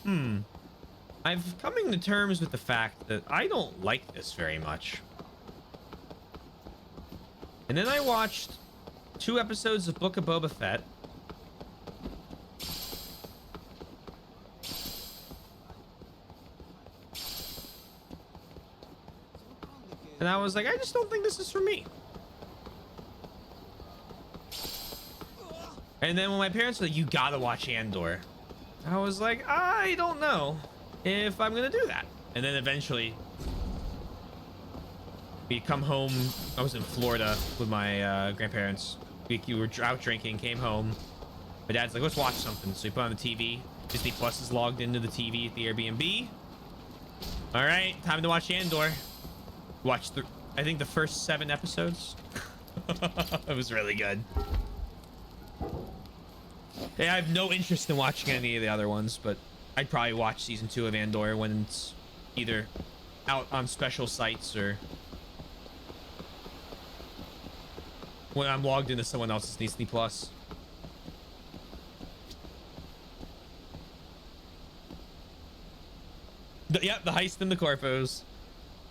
I'm coming to terms with the fact that I don't like this very much. And then I watched 2 episodes of Book of Boba Fett. And I was like, I just don't think this is for me. And then when my parents were like, you gotta watch Andor, I was like, I don't know if I'm gonna do that. And then eventually we come home. I was in Florida with my grandparents. We were out drinking, came home. My dad's like, let's watch something. So we put on the TV. Disney Plus is logged into the TV at the Airbnb. All right, time to watch Andor. Watched I think the first 7 episodes. It was really good. Yeah, I have no interest in watching any of the other ones, but I'd probably watch season 2 of Andor when it's either out on special sites or when I'm logged into someone else's Disney Plus. Yep, the heist in the Corpos.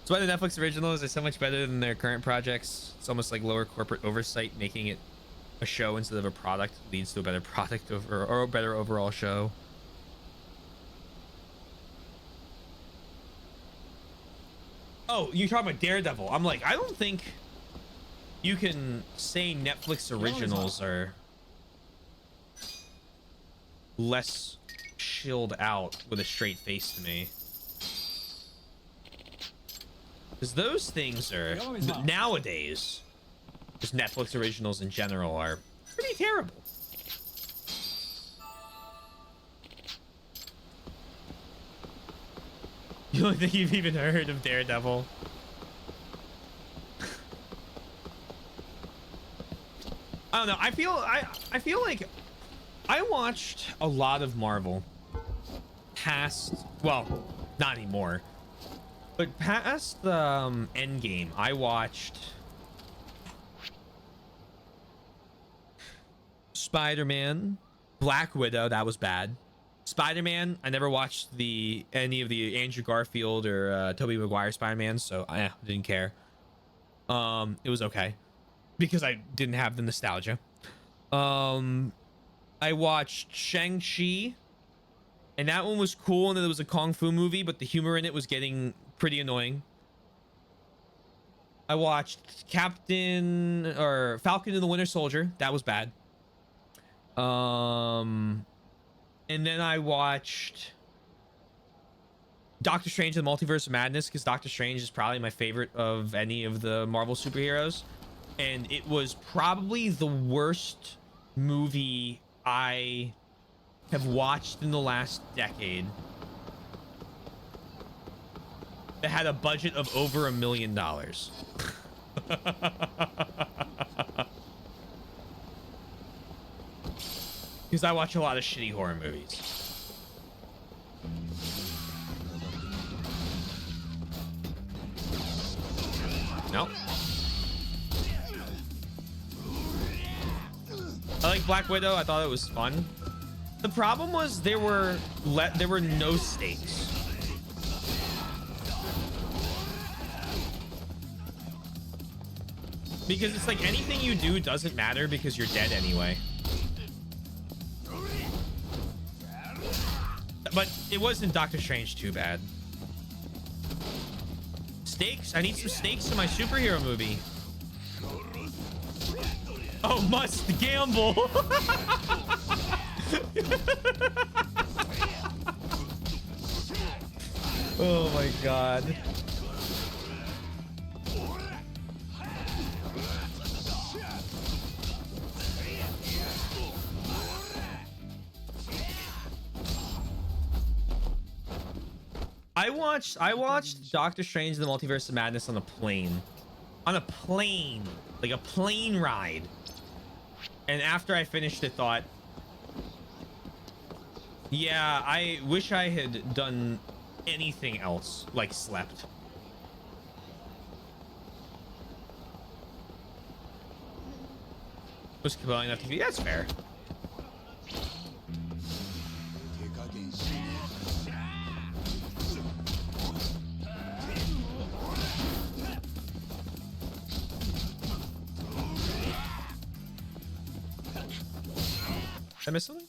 That's why the Netflix originals are so much better than their current projects. It's almost like lower corporate oversight, making it a show instead of a product leads to a better product or a better overall show. Oh, you're talking about Daredevil. I'm like, I don't think you can say Netflix originals are less chilled out with a straight face to me. Because those things are, nowadays, just Netflix originals in general are pretty terrible. You don't think you've even heard of Daredevil? I don't know. I feel like I watched a lot of Marvel past, well, not anymore, but past the Endgame. I watched Spider-Man, Black Widow, that was bad. Spider-Man, I never watched any of the Andrew Garfield or Tobey Maguire Spider-Man, so I didn't care. It was okay because I didn't have the nostalgia. I watched Shang-Chi, and that one was cool, and it was a kung fu movie, but the humor in it was getting pretty annoying. I watched Falcon and the Winter Soldier. That was bad. And then I watched Doctor Strange and the Multiverse of Madness, because Doctor Strange is probably my favorite of any of the Marvel superheroes. And it was probably the worst movie I have watched in the last decade. That had a budget of over $1 million. Because I watch a lot of shitty horror movies. Nope. I like Black Widow. I thought it was fun. The problem was there were no stakes. Because it's like anything you do doesn't matter because you're dead anyway. But it wasn't Doctor Strange too bad. Stakes? I need some stakes in my superhero movie. Oh, must gamble. Oh my god. I watched Doctor Strange and the Multiverse of Madness on a plane. On a plane. Like a plane ride. And after I finished it, thought, yeah, I wish I had done anything else, like slept. Was compelling enough to be, that's fair. Did I miss something?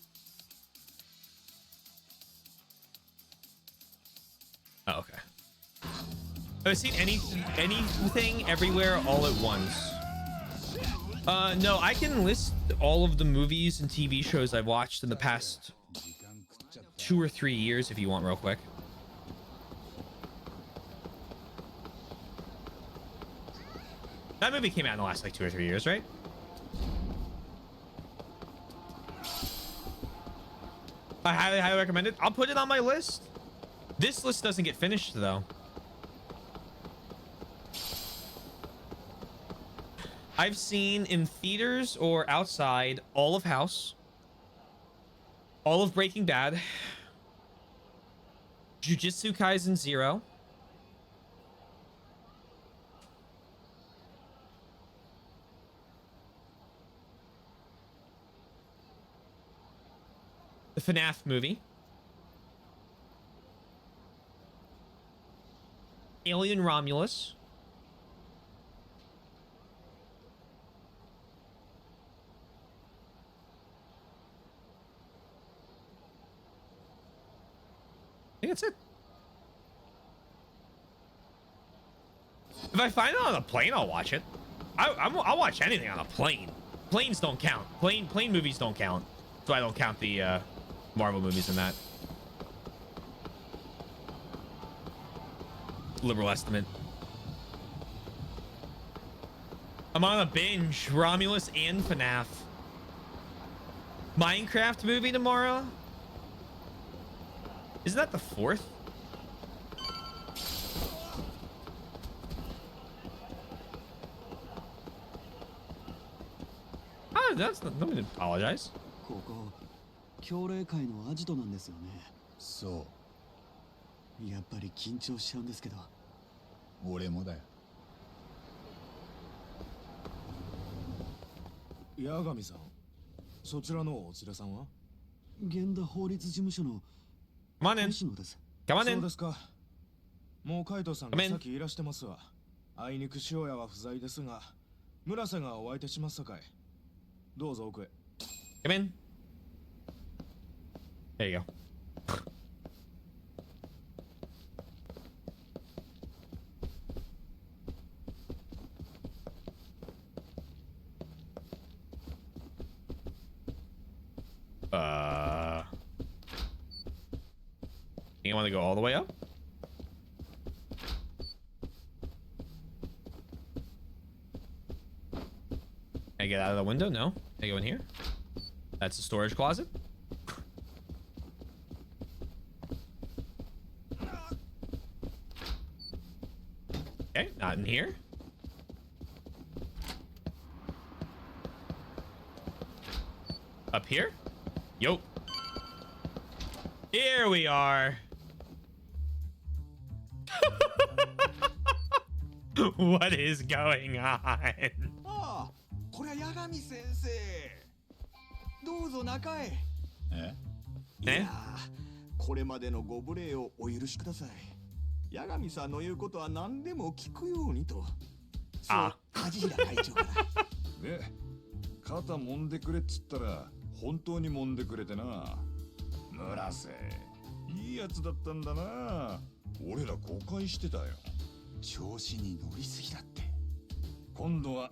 Oh, okay. I've seen anything everywhere all at once. No, I can list all of the movies and TV shows I've watched in the past 2 or 3 years if you want real quick. That movie came out in the last like 2 or 3 years, right? I highly recommend it. I'll put it on my list. This list doesn't get finished though. I've seen in theaters or outside all of House, all of Breaking Bad, Jujutsu Kaisen 0, the FNAF movie, Alien Romulus, I think that's it. If I find it on a plane, I'll watch it. I'll watch anything on a plane. Planes don't count. Plane movies don't count. So I don't count the Marvel movies in that. Liberal estimate. I'm on a binge. Romulus and FNAF. Minecraft movie tomorrow? Isn't that the 4th? Oh, that's not, nobody apologize. ここ教令会のアジトなんですよね。そやっぱり緊張しちゃうんですけど。う俺もだよ。八神さん、そちらのお連れさんは？源田法律事務所の Come on in. 星野です。Come on そう in. ですか。もうカイトさん Come が in. さっきいらしてますわ。あいにく塩屋は不在ですが、村瀬がお相手しますさかい。どうぞ奥へ。Come in. There you go. You want to go all the way up? Can I get out of the window? No. Can I go in here? That's the storage closet. Okay, not in here. Up here? Yo. Here we are. What is going on? ああ、これは八神先生。どうぞ中へ。いやー、これまでのご無礼をお許しください。八神さんの言うことは何でも聞くようにと。あ、梶平会長から。で、肩揉んでくれっつったら本当に揉んでくれてな。村瀬、いいやつだったんだな。俺ら誤解してたよ。調子に乗りすぎだって。今度は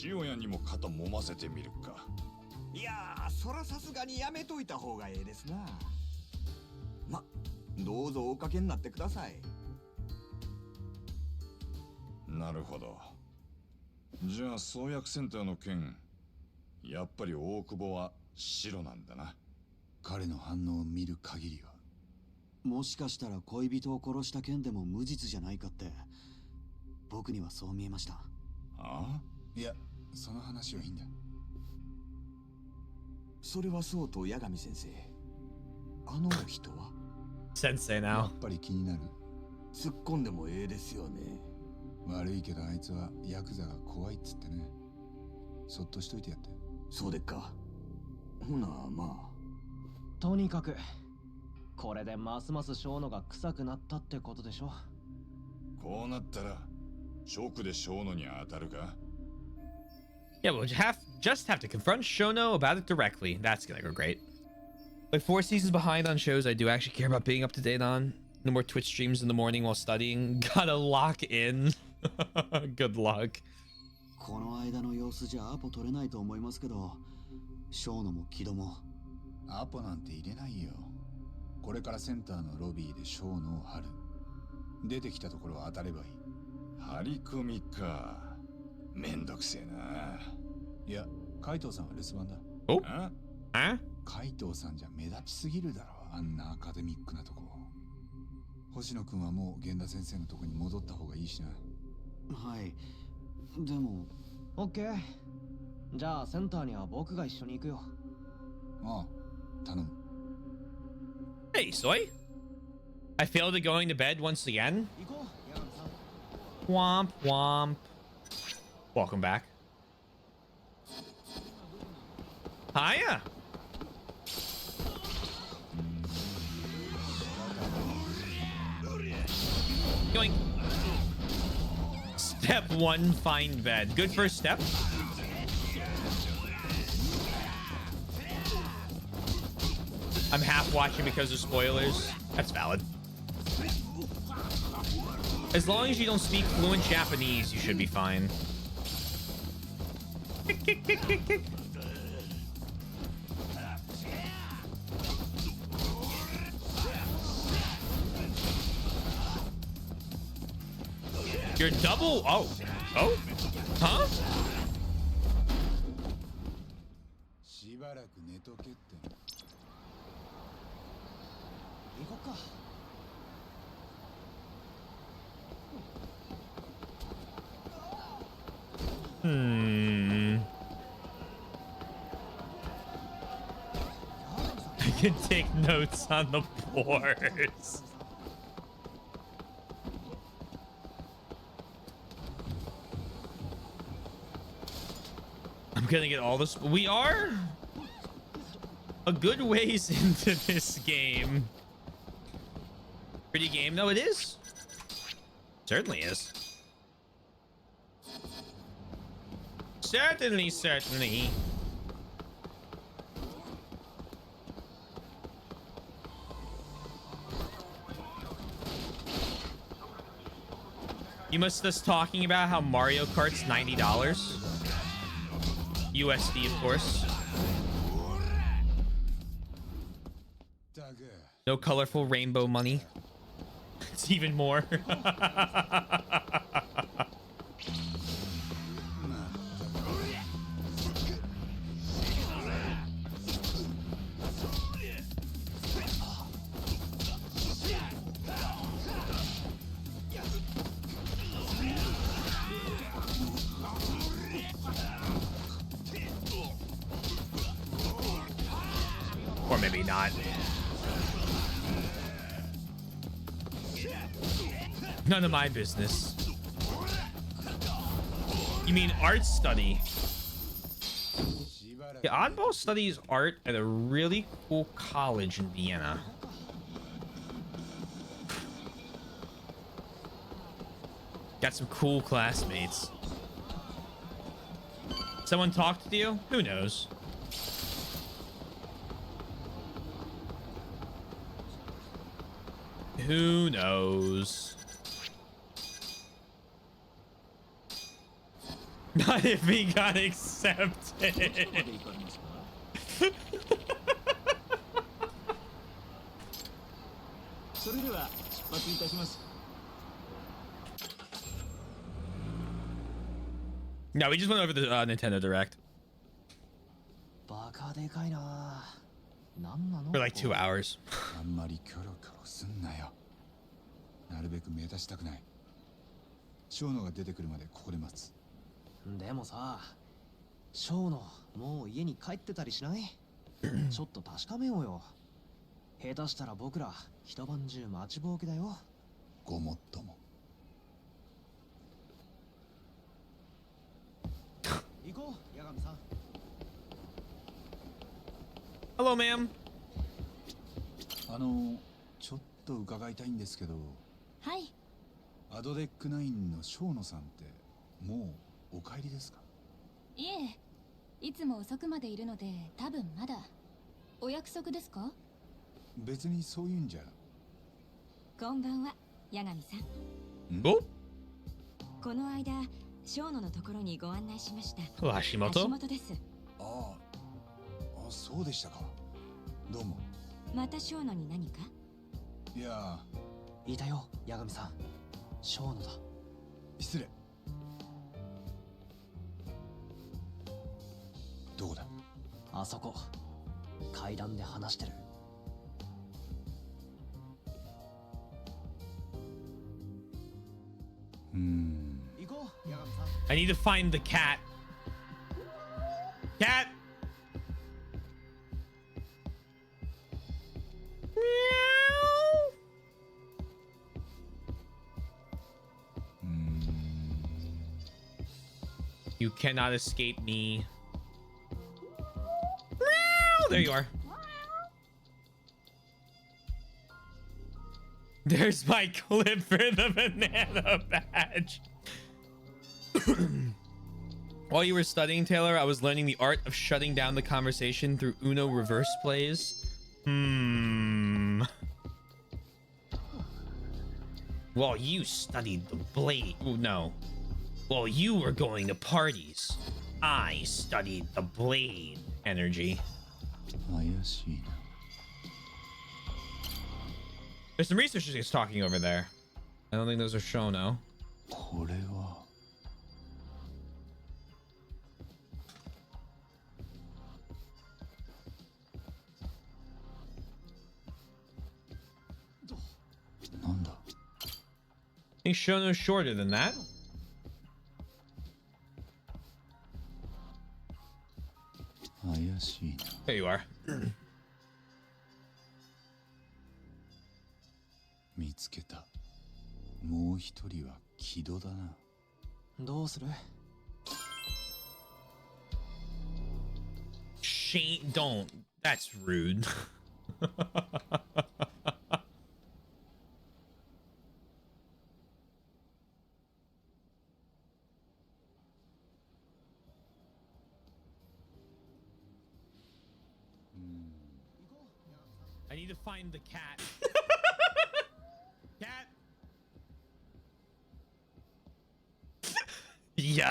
塩屋にも肩揉ませてみるか。いやー、そらさすがにやめといた方がええですな。ま、どうぞおかけになってください。なるほど。じゃあ創薬センターの件、やっぱり大久保は白なんだな。彼の反応を見る限りは。もしかしたら恋人を殺した件でも無実じゃないかって、僕にはそう見えました。ああ？いや、その話はいいんだ。それはそうと八神先生。あの人は先生 now。やっぱり気になる？突っ込んでもええですよね。悪いけどあいつはヤクザが怖いっつってね。そっとしといてやって。そうでっか。ほな、まあ。とにかく、これでますます小野が臭くなったってことでしょ。こうなったら、直で小野に当たるか？ Yeah, we'll just have to confront Shono about it directly. That's gonna go great. Like 4 seasons behind on shows I do actually care about being up to date on. No more Twitch streams in the morning while studying. Gotta lock in. Good luck. この間の様子じゃアポ取れないと思いますけど、ショーノも木戸も。アポなんて入れないよ。これからセンターのロビーでショーノを張る。出てきたところは当たればいい。張り込みか。めんどくせえな。いや、海藤さんは留守番だ。お？海藤さんじゃ目立ちすぎるだろ。あんなアカデミックなとこ。星野くんはもう源田先生のとこに戻った方がいいしな。はい。でも。オッケー。じゃあセンターには僕が一緒に行くよ。ああ、頼む。Hey, Soy. I failed at going to bed once again. Womp womp. Welcome back. Hiya. Going. Step 1, find bed. Good first step. I'm half watching because of spoilers. That's valid. As long as you don't speak fluent Japanese, you should be fine. You're double. Oh. Oh? Huh? しばらく寝とけって。行こっか。I can take notes on the boards. I'm gonna get all this. We are? a good ways into this game. Pretty game though it is. Certainly is. Certainly. You must us talking about how Mario Kart's $90. USD, of course. No colorful rainbow money. It's even more. Or maybe not. None of my business. You mean art study? Yeah, Oddball studies art at a really cool college in Vienna. Got some cool classmates. Someone talked to you? Who knows? Who knows? Not if he got accepted. No, we just went over the Nintendo Direct. For like 2 hours. あんまりキョロキョロすんなよ。なるべく目立ちたくない。ショーノが出てくるまでここで待つ。でもさ、ショーノもう家に帰ってたりしない？ちょっと確かめようよ。下手したら僕ら一晩中待ちぼうけだよ。ごもっとも。行こう、八神さん。Hello, ma'am. ちょっと伺いたいんですけど。はい。アドデック9のショーノさんってもうお帰りですか？いえ、いつも遅くまでいるので多分まだ。お約束ですか？別にそういうんじゃ。こんばんは、八神さん。お？この間、ショーノのところにご案内しました。橋本？橋本です。ああ、そうでしたか。どうも。またショーノに何か？いや、いたよ、八神さん。ショーノだ。失礼。どこだ？あそこ。階段で話してる。行こう、八神さん。I need to find the cat. Cat. You cannot escape me. There you are. There's my clip for the banana badge. While you were studying, Taylor, I was learning the art of shutting down the conversation through Uno reverse plays. While you studied the blade. Ooh, no. While you were going to parties, I studied the blade energy. There's some researchers talking over there. I don't think those are Shono. I think Shono's shorter than that. There you are. 見つけた。もう一人は木戸だな。どうする？ Shane, don't. That's rude. I need to find the cat. Cat. Yo.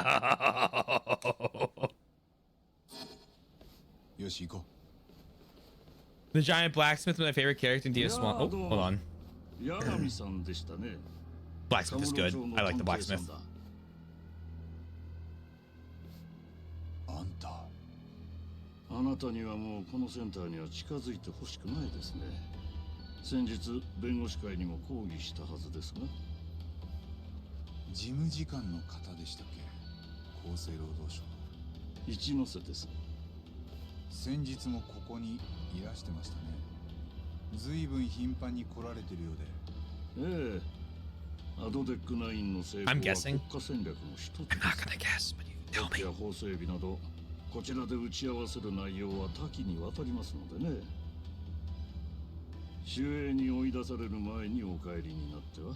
よし行こ The giant blacksmith was my favorite character in DS1. Oh, hold on. 八神さんでしたね。 Blacksmith is good. I like the blacksmith. う。あんた。あなたにはもうこのセンターには近づいてほしくないですね。先日弁護士会にも抗議したはずですが。事務次官の方でしたっけ？厚生労働省の。一ノ瀬です。先日もここにいらしてましたね。ずいぶん頻繁に来られてるようで。ええ。アドデック9の成功は国家戦略の一つです。国や法整備などこちらで打ち合わせる内容は多岐にわたりますのでね。守衛に追い出される前にお帰りになっては。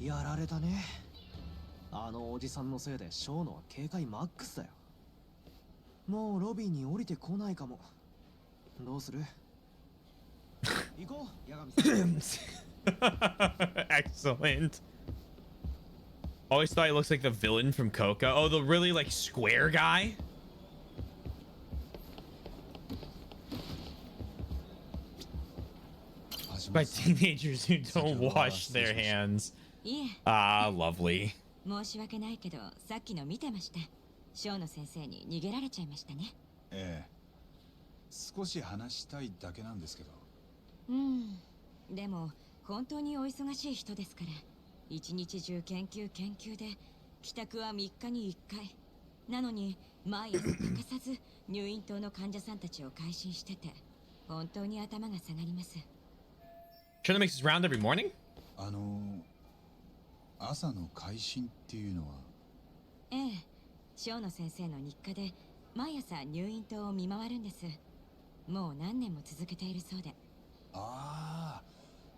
やられたね。あのおじさんのせいでショーノは警戒マックスだよ。もうロビーに降りてこないかも。どうする？行こう、八神さん。Excellent. Always thought he looks like the villain from Coca. Oh, the really like square guy? By teenagers who don't wash their hands. Ah, lovely. 申し訳ないけど、さっきの見てました。ショーの先生に逃げられちゃいましたね。ええ。少し話したいだけなんですけど。でも本当にお忙しい人ですから、一日中研究で、帰宅は3日に1回。なのに毎朝欠かさず入院棟の患者さんたちを回診してて、本当に頭が下がります。Sure, that makes his round every morning? 朝の回診っていうのは？ええ、ショーの先生の日課で毎朝入院棟を見回るんです。もう何年も続けているそうで。ああ、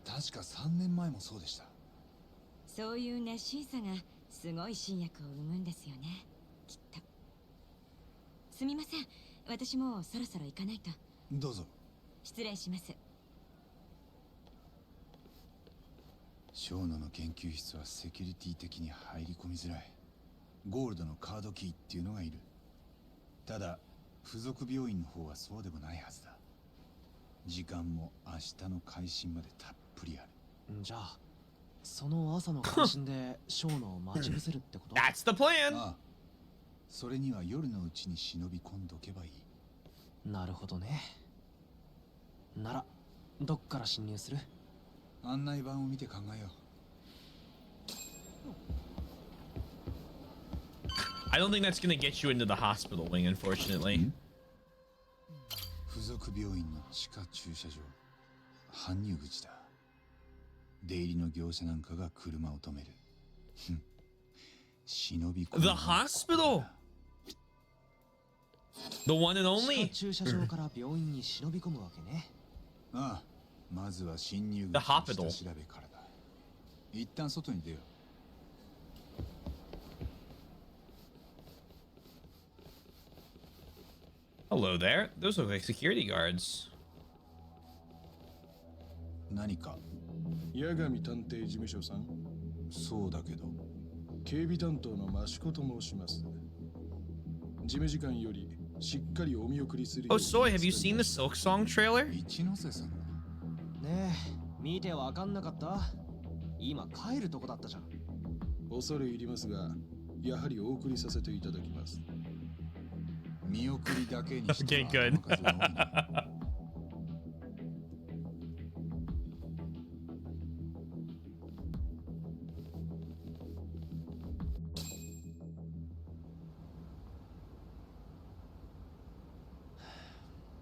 確か3年前もそうでした。そういう熱心さがすごい新薬を生むんですよね、きっと。すみません、私もうそろそろ行かないと。どうぞ。失礼します。ショーノの研究室はセキュリティ的に入り込みづらい。ゴールドのカードキーっていうのがいる。ただ付属病院の方はそうでもないはずだ。時間も明日の開診までたっぷりある。じゃあその朝の開診でショーノを待ち伏せるってこと？ That's the plan! ああ、それには夜のうちに忍び込んどけばいい。なるほどね。ならどっから侵入する？案内板を見て考えよう。I don't think that's gonna get you into the hospital wing, unfortunately. 付属病院の地下駐車場、搬入口だ。出入りの業者なんかが車を止める。忍び込む。 The hospital! The one and 地 only! 下駐車場から病院に忍び込むわけね。ああ、まずは侵入口 The の hospital. 下調べからだ。一旦外に出よう。Hello there. Those look like security guards. 何か？八神探偵事務所さん？そうだけど。警備担当の益子と申します。事務次官よりしっかりお見送りするよ Oh, うに。Soy, have you seen the Silk Song trailer? 一ノ瀬さん。ねえ、見てわかんなかった？今帰るとこだったじゃん。恐れ入りますが、やはりお送りさせていただきます。見送りだけにして Okay, good. 頭数が多いな。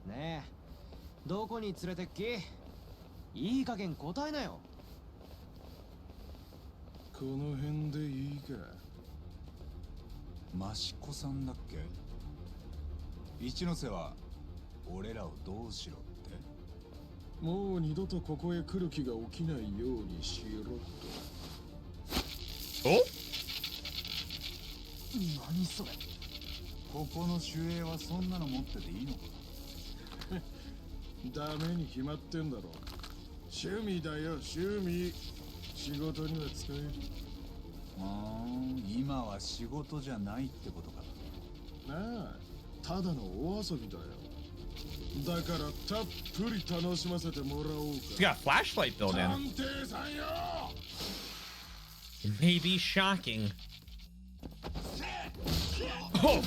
ねえ、どこに連れてっき？いい加減答えなよ。この辺でいいか。益子さんだっけ？一ノ瀬は俺らをどうしろって？もう二度とここへ来る気が起きないようにしろと。お？何それ？ここの守衛はそんなの持ってていいのか？ダメに決まってんだろ。趣味だよ、趣味。仕事には使える。今は仕事じゃないってことか。なあ、ただのお遊びだよ。だからたっぷり楽しませてもらおうか。It's got a flashlight built in. 探偵さんよ。 It may be shocking. Oh!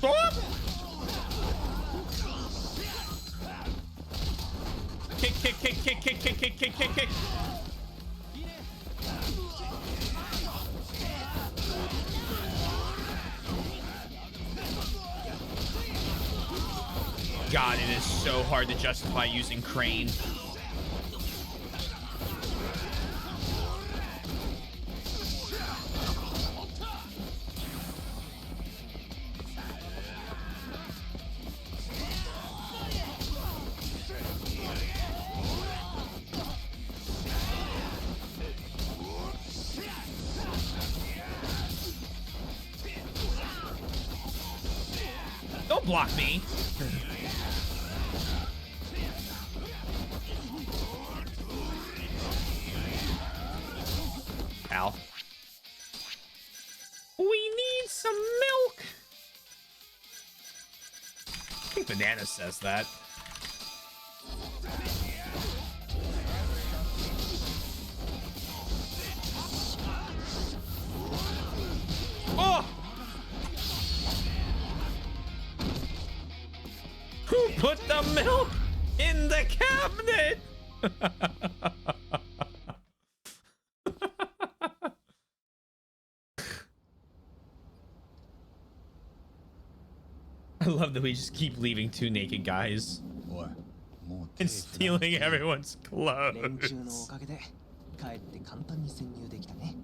Stop! Kick, kick, kick, kick, kick, kick, kick, kick, kick, kick. God, it is so hard to justify using Crane. Don't block me. Ow. We need some milk. I think Banana says that. Oh! Who put the milk in the cabinet? I love that we just keep leaving two naked guys and stealing everyone's clothes. 連中のおかげで帰って簡単に潜入できたね。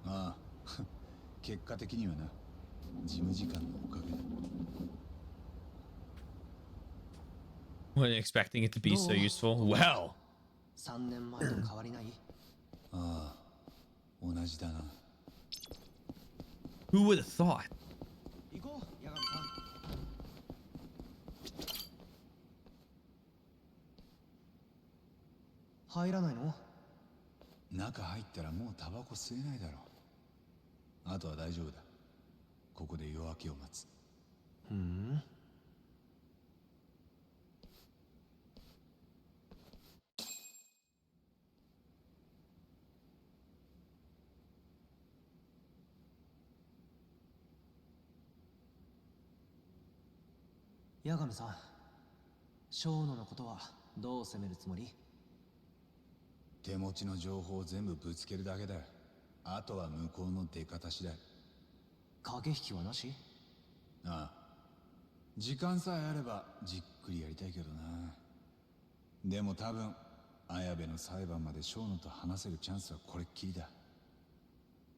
ああ、結果的にはな、事務時間のおかげだ。Wasn't expecting it to be so useful. Well. 3年前と変わりない？ああ、同じだな。Who would have thought? 行こう、八神さん。入らないの？中入ったらもうタバコ吸えないだろう。あとは大丈夫だ。ここで夜明けを待つ。ふん。八神さん、小野のことはどう攻めるつもり？手持ちの情報を全部ぶつけるだけだ。あとは向こうの出方次第。駆け引きはなし？ああ、時間さえあればじっくりやりたいけどな。でも多分綾部の裁判まで小野と話せるチャンスはこれっきりだ。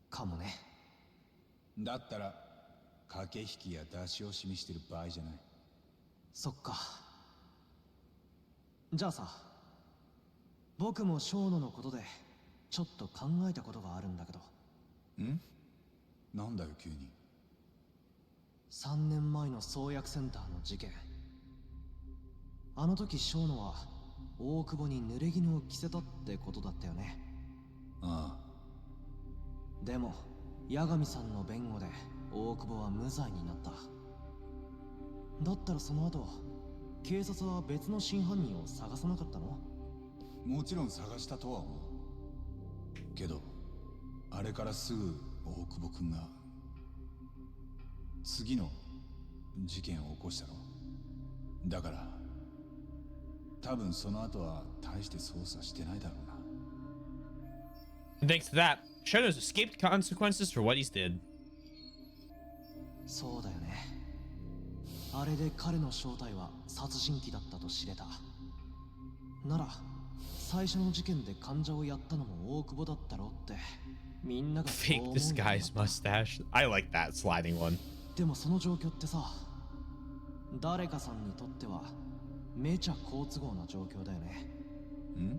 かもね。だったら駆け引きや出し惜しみしてる場合じゃない。そっか。じゃあさ、僕も小野のことでちょっと考えたことがあるんだけど。ん？なんだよ急に。3年前の創薬センターの事件。あの時小野は大久保に濡れ衣を着せたってことだったよね。ああ。でも八神さんの弁護で大久保は無罪になった。だったらその後警察は別の真犯人を探さなかったの？もちろん探したとは思うけど、あれからすぐ大久保君が次の事件を起こしたろ。だから多分その後は大して捜査してないだろうな。 Thanks to that, Shono's escaped consequences for what he's did. そうだよね。あれで彼の正体は殺人鬼だったと知れた。なら最初の事件で患者をやったのも大久保だったろってみんながそう思う。 Fake disguise mustache. I like that sliding one. でもその状況ってさ、誰かさんにとってはめちゃ好都合な状況だよね。ん？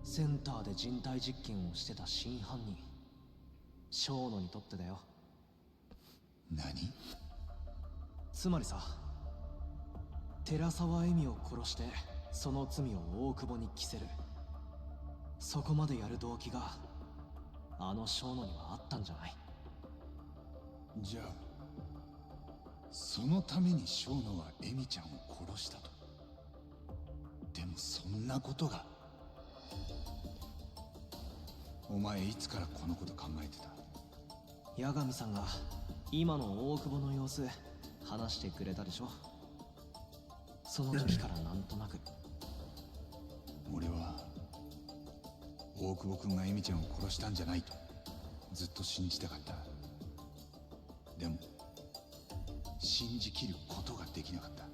センターで人体実験をしてた真犯人、小野にとってだよ。何？つまりさ、寺沢恵美を殺してその罪を大久保に着せる、そこまでやる動機があの小野にはあったんじゃない？じゃあそのために小野は恵美ちゃんを殺したと。でもそんなことが。お前いつからこのこと考えてた？八神さんが今の大久保の様子話してくれたでしょ。その時からなんとなく俺は大久保君が恵美ちゃんを殺したんじゃないとずっと信じたかった。でも信じきることができなかった。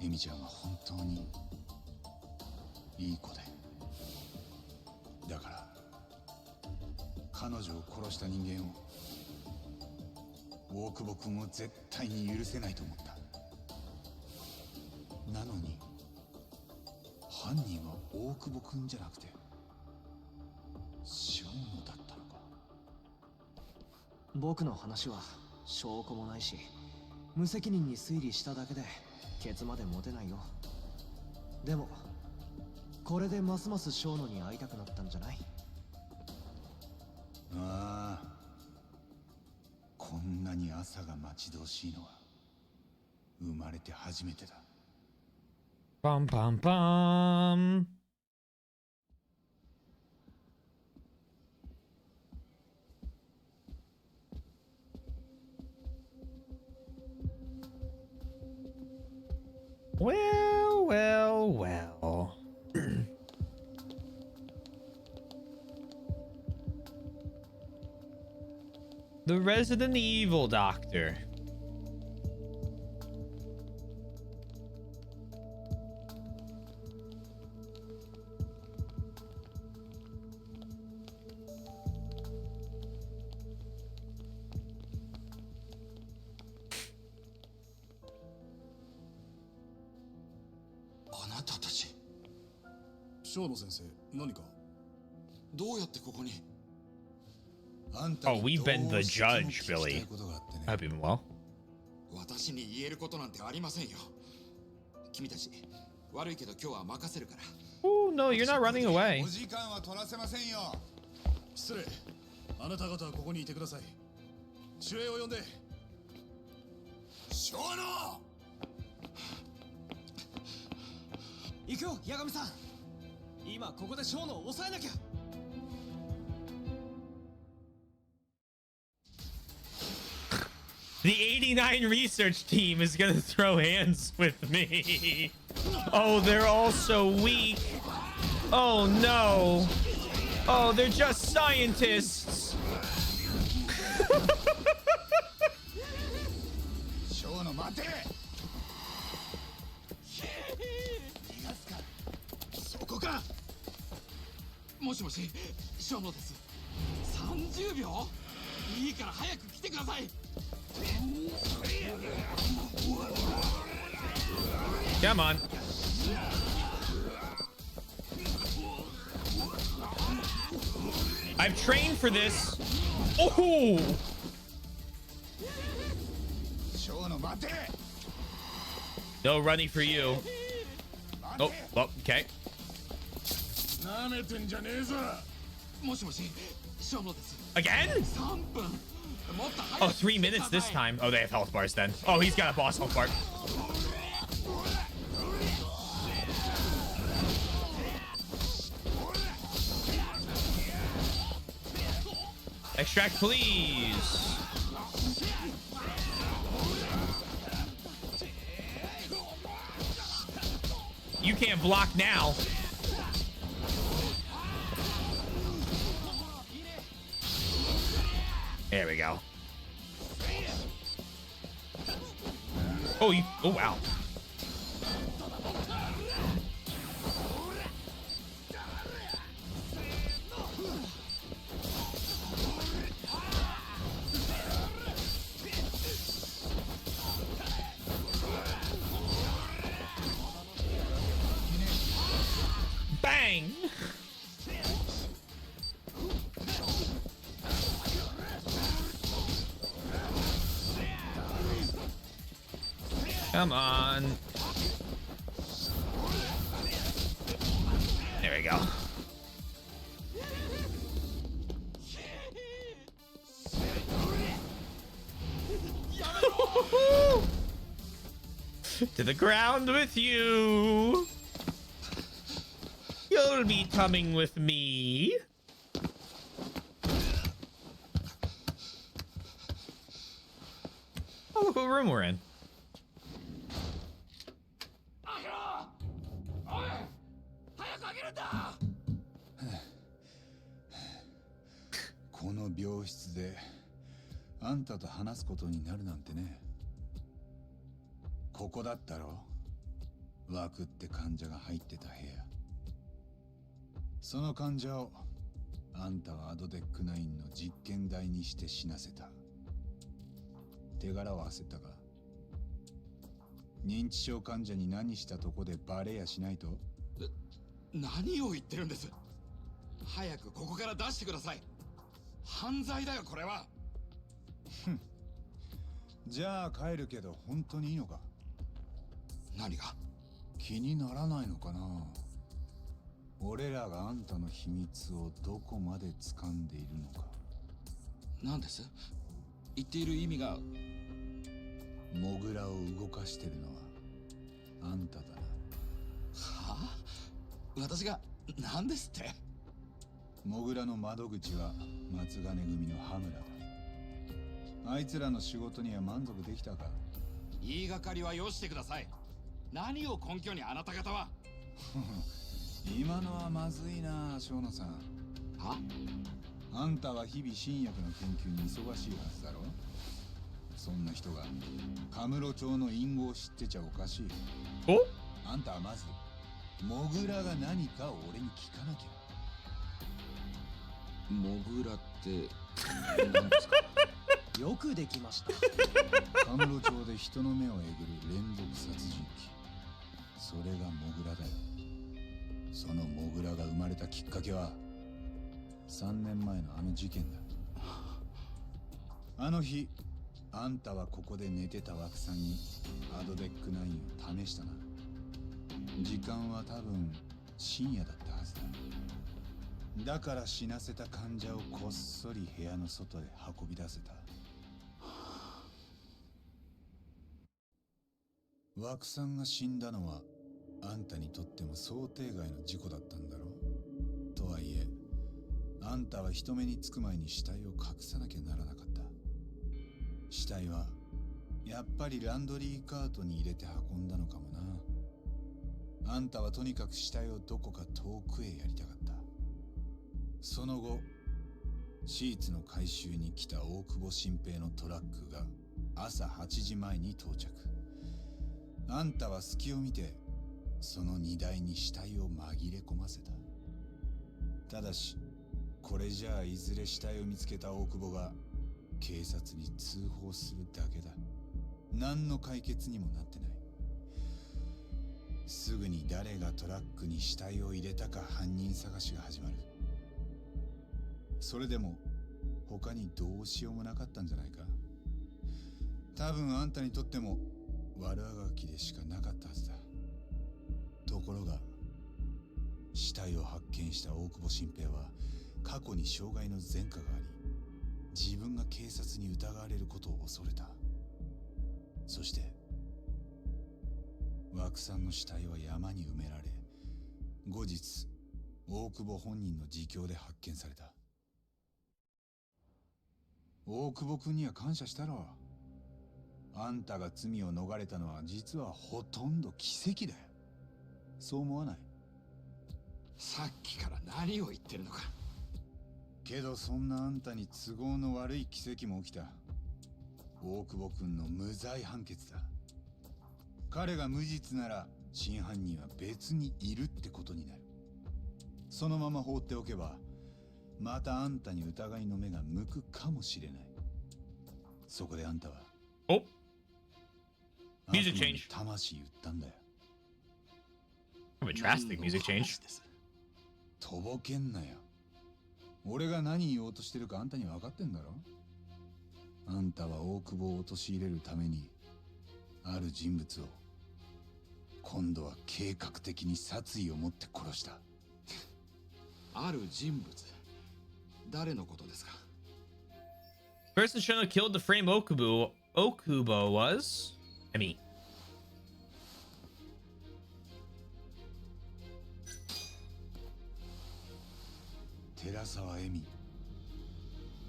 恵美ちゃんは本当にいい子で、だから彼女を殺した人間を、大久保君を絶対に許せないと思った。なのに犯人は大久保君じゃなくて小野だったのか。僕の話は証拠もないし、無責任に推理しただけでケツまで持てないよ。でもこれでますます小野に会いたくなったんじゃない？ああ、こんなに朝が待ち遠しいのは生まれて初めてだ。パンパンパン。Well, well, well. The Resident Evil Doctor. Oh, we've been the judge, Billy. I hope you've been well. 私に言えることなんてありませんよ。君たち、悪いけど今日は任せるから。Oh, no, you're not running away. お時間は取らせませんよ。失礼。あなた方はここにいてください。主演を呼んで。小野！行くよ、八神さん。今ここで小野を抑えなきゃ。The 89 research team is gonna throw hands with me. Oh, they're all so weak. Oh no. Oh, they're just scientists. Come on. I've trained for this. Oh! No running for you. Oh, well, okay. Again? Oh, 3 minutes this time. Oh, they have health bars then. Oh, he's got a boss health bar. Extract, please. You can't block now. There we go. Oh, you. Oh, wow. Come on. There we go. To the ground with you. You'll be coming with me. Oh, look what room we're in. この病室であんたと話すことになるなんてね。ここだったろ？枠って患者が入ってた部屋。その患者をあんたはアドデック9の実験台にして死なせた。手柄を焦ったか？認知症患者に何したとこでバレやしないと？何を言ってるんです？早くここから出してください。犯罪だよこれは。じゃあ帰るけど本当にいいのか？何が？気にならないのかな？俺らがあんたの秘密をどこまで掴んでいるのか。何です？言っている意味が。モグラを動かしてるのはあんただな。はあ？私が何ですって？モグラの窓口は松金組の羽村だ。あいつらの仕事には満足できたか？言いがかりはよしてください。何を根拠にあなた方は？今のはまずいな、生野さん。は？あんたは日々新薬の研究に忙しいはずだろ。そんな人がカムロ町の隠語を知ってちゃおかしい。お？あんたはまずモグラが何かを俺に聞かなきゃ。モグラって何ですか？よくできました。カムロ町で人の目をえぐる連続殺人鬼。それがモグラだよ。そのモグラが生まれたきっかけは3年前のあの事件だ。あの日あんたはここで寝てた枠さんにアドデック9を試したな。時間は多分深夜だったはずだ。だから死なせた患者をこっそり部屋の外へ運び出せた。枠さんが死んだのはあんたにとっても想定外の事故だったんだろう。とはいえあんたは人目につく前に死体を隠さなきゃならなかった。死体はやっぱりランドリーカートに入れて運んだのかもな。あんたはとにかく死体をどこか遠くへやりたかった。その後シーツの回収に来た大久保新平のトラックが朝8時前に到着。あんたは隙を見てその荷台に死体を紛れ込ませた。ただしこれじゃあいずれ死体を見つけた大久保が警察に通報するだけだ。何の解決にもなってない。すぐに誰がトラックに死体を入れたか犯人探しが始まる。それでも他にどうしようもなかったんじゃないか。多分あんたにとっても悪あがきでしかなかったはずだ。ところが死体を発見した大久保新平は過去に傷害の前科があり、自分が警察に疑われることを恐れた。そして枠さんの死体は山に埋められ、後日大久保本人の自供で発見された。大久保君には感謝したろ。あんたが罪を逃れたのは実はほとんど奇跡だよ。そう思わない？さっきから何を言ってるのか。けどそんなあんたに都合の悪い奇跡も起きた。大久保君の無罪判決だ。彼が無実なら真犯人は別にいるってことになる。そのまま放っておけばまたあんたに疑いの目が向くかもしれない。そこであんたはMusic change. 魂売ったんだよ。A drastic music change. とぼけんなよ。俺が何言おうとしてるかあんたに分かってんだろ。あんたは大久保を陥れるためにある人物を今度は計画的に殺意を持って殺した。ある人物、誰のことですか？ Person shown to killed the frame Okubo was Emi. 寺沢恵美。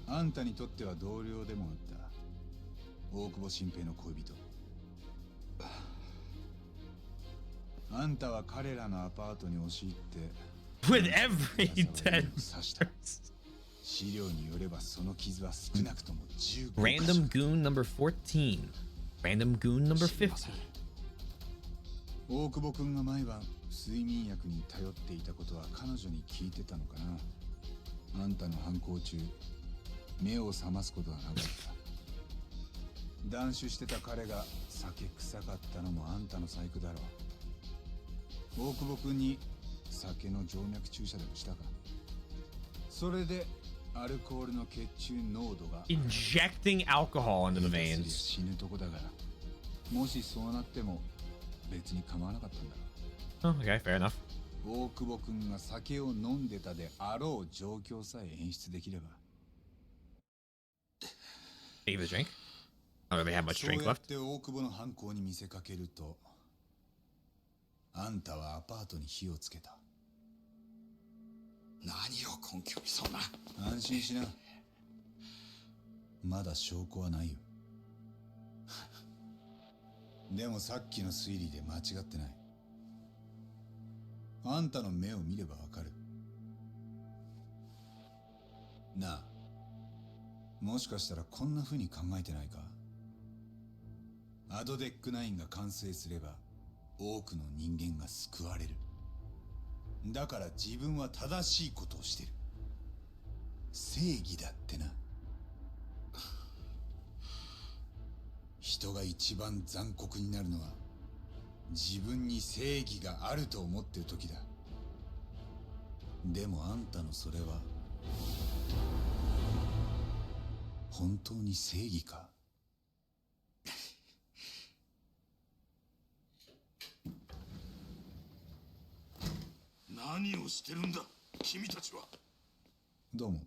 あんたにとっては同僚でもあった大久保新平の恋人。あんたは彼らのアパートに押し入って With every dead 資料によればその傷は少なくとも15 Random goon number 14. Random goon number 15. 大久保君が毎晩睡眠薬に頼っていたことは彼女に聞いてたのかな。あんたの犯行中目を覚ますことはなかった。断酒してた彼が酒臭かったのもあんたの細工だろう。大久保君に酒の静脈注射でもしたか。それでアルコールの血中濃度が Injecting alcohol into the veins. 死ぬとこだから、もしそうなっても別に構わなかったんだろう。 Oh, okay, fair enough. 大久保君が酒を飲んでたであろう状況さえ演出できれば。Take the drink. I don't really have much そう drink やっ left. て大久保の犯行に見せかけると、あんたはアパートに火をつけた。何を根拠にそんな。安心しな。まだ証拠はないよ。でもさっきの推理で間違ってない。あんたの目を見ればわかる。なあ、もしかしたらこんな風に考えてないか？アドデック9が完成すれば多くの人間が救われる。だから自分は正しいことをしてる。正義だってな。人が一番残酷になるのは自分に正義があると思ってる時だ。でもあんたのそれは本当に正義か？何をしてるんだ君たちは。どうも。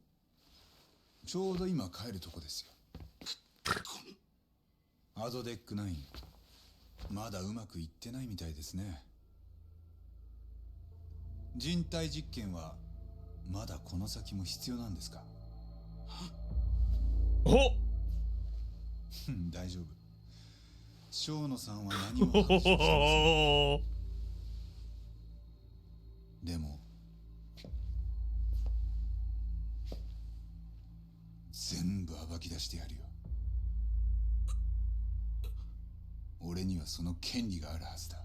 ちょうど今帰るとこですよ。アドデック9、まだうまくいってないみたいですね。人体実験はまだこの先も必要なんですか？お大丈夫。生野さんは何も話してません。でも全部暴き出してやるよ。俺にはその権利があるはずだ。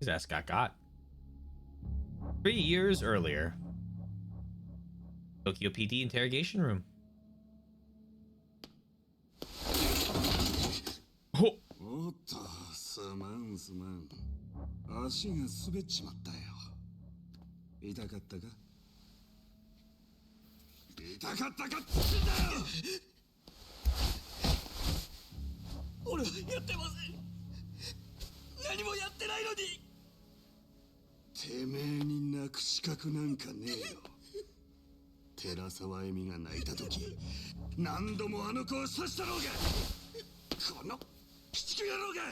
His ass got. 3 years earlier. Tokyo PD interrogation room. おっと、すまんすまん。足が滑っちまったよ。痛かったか？痛かったかって言うんだよ。俺はやってません。何もやってないのに。てめえに泣く資格なんかねえよ。寺沢恵美が泣いた時、何度もあの子を刺したろうが。この鬼畜野郎が。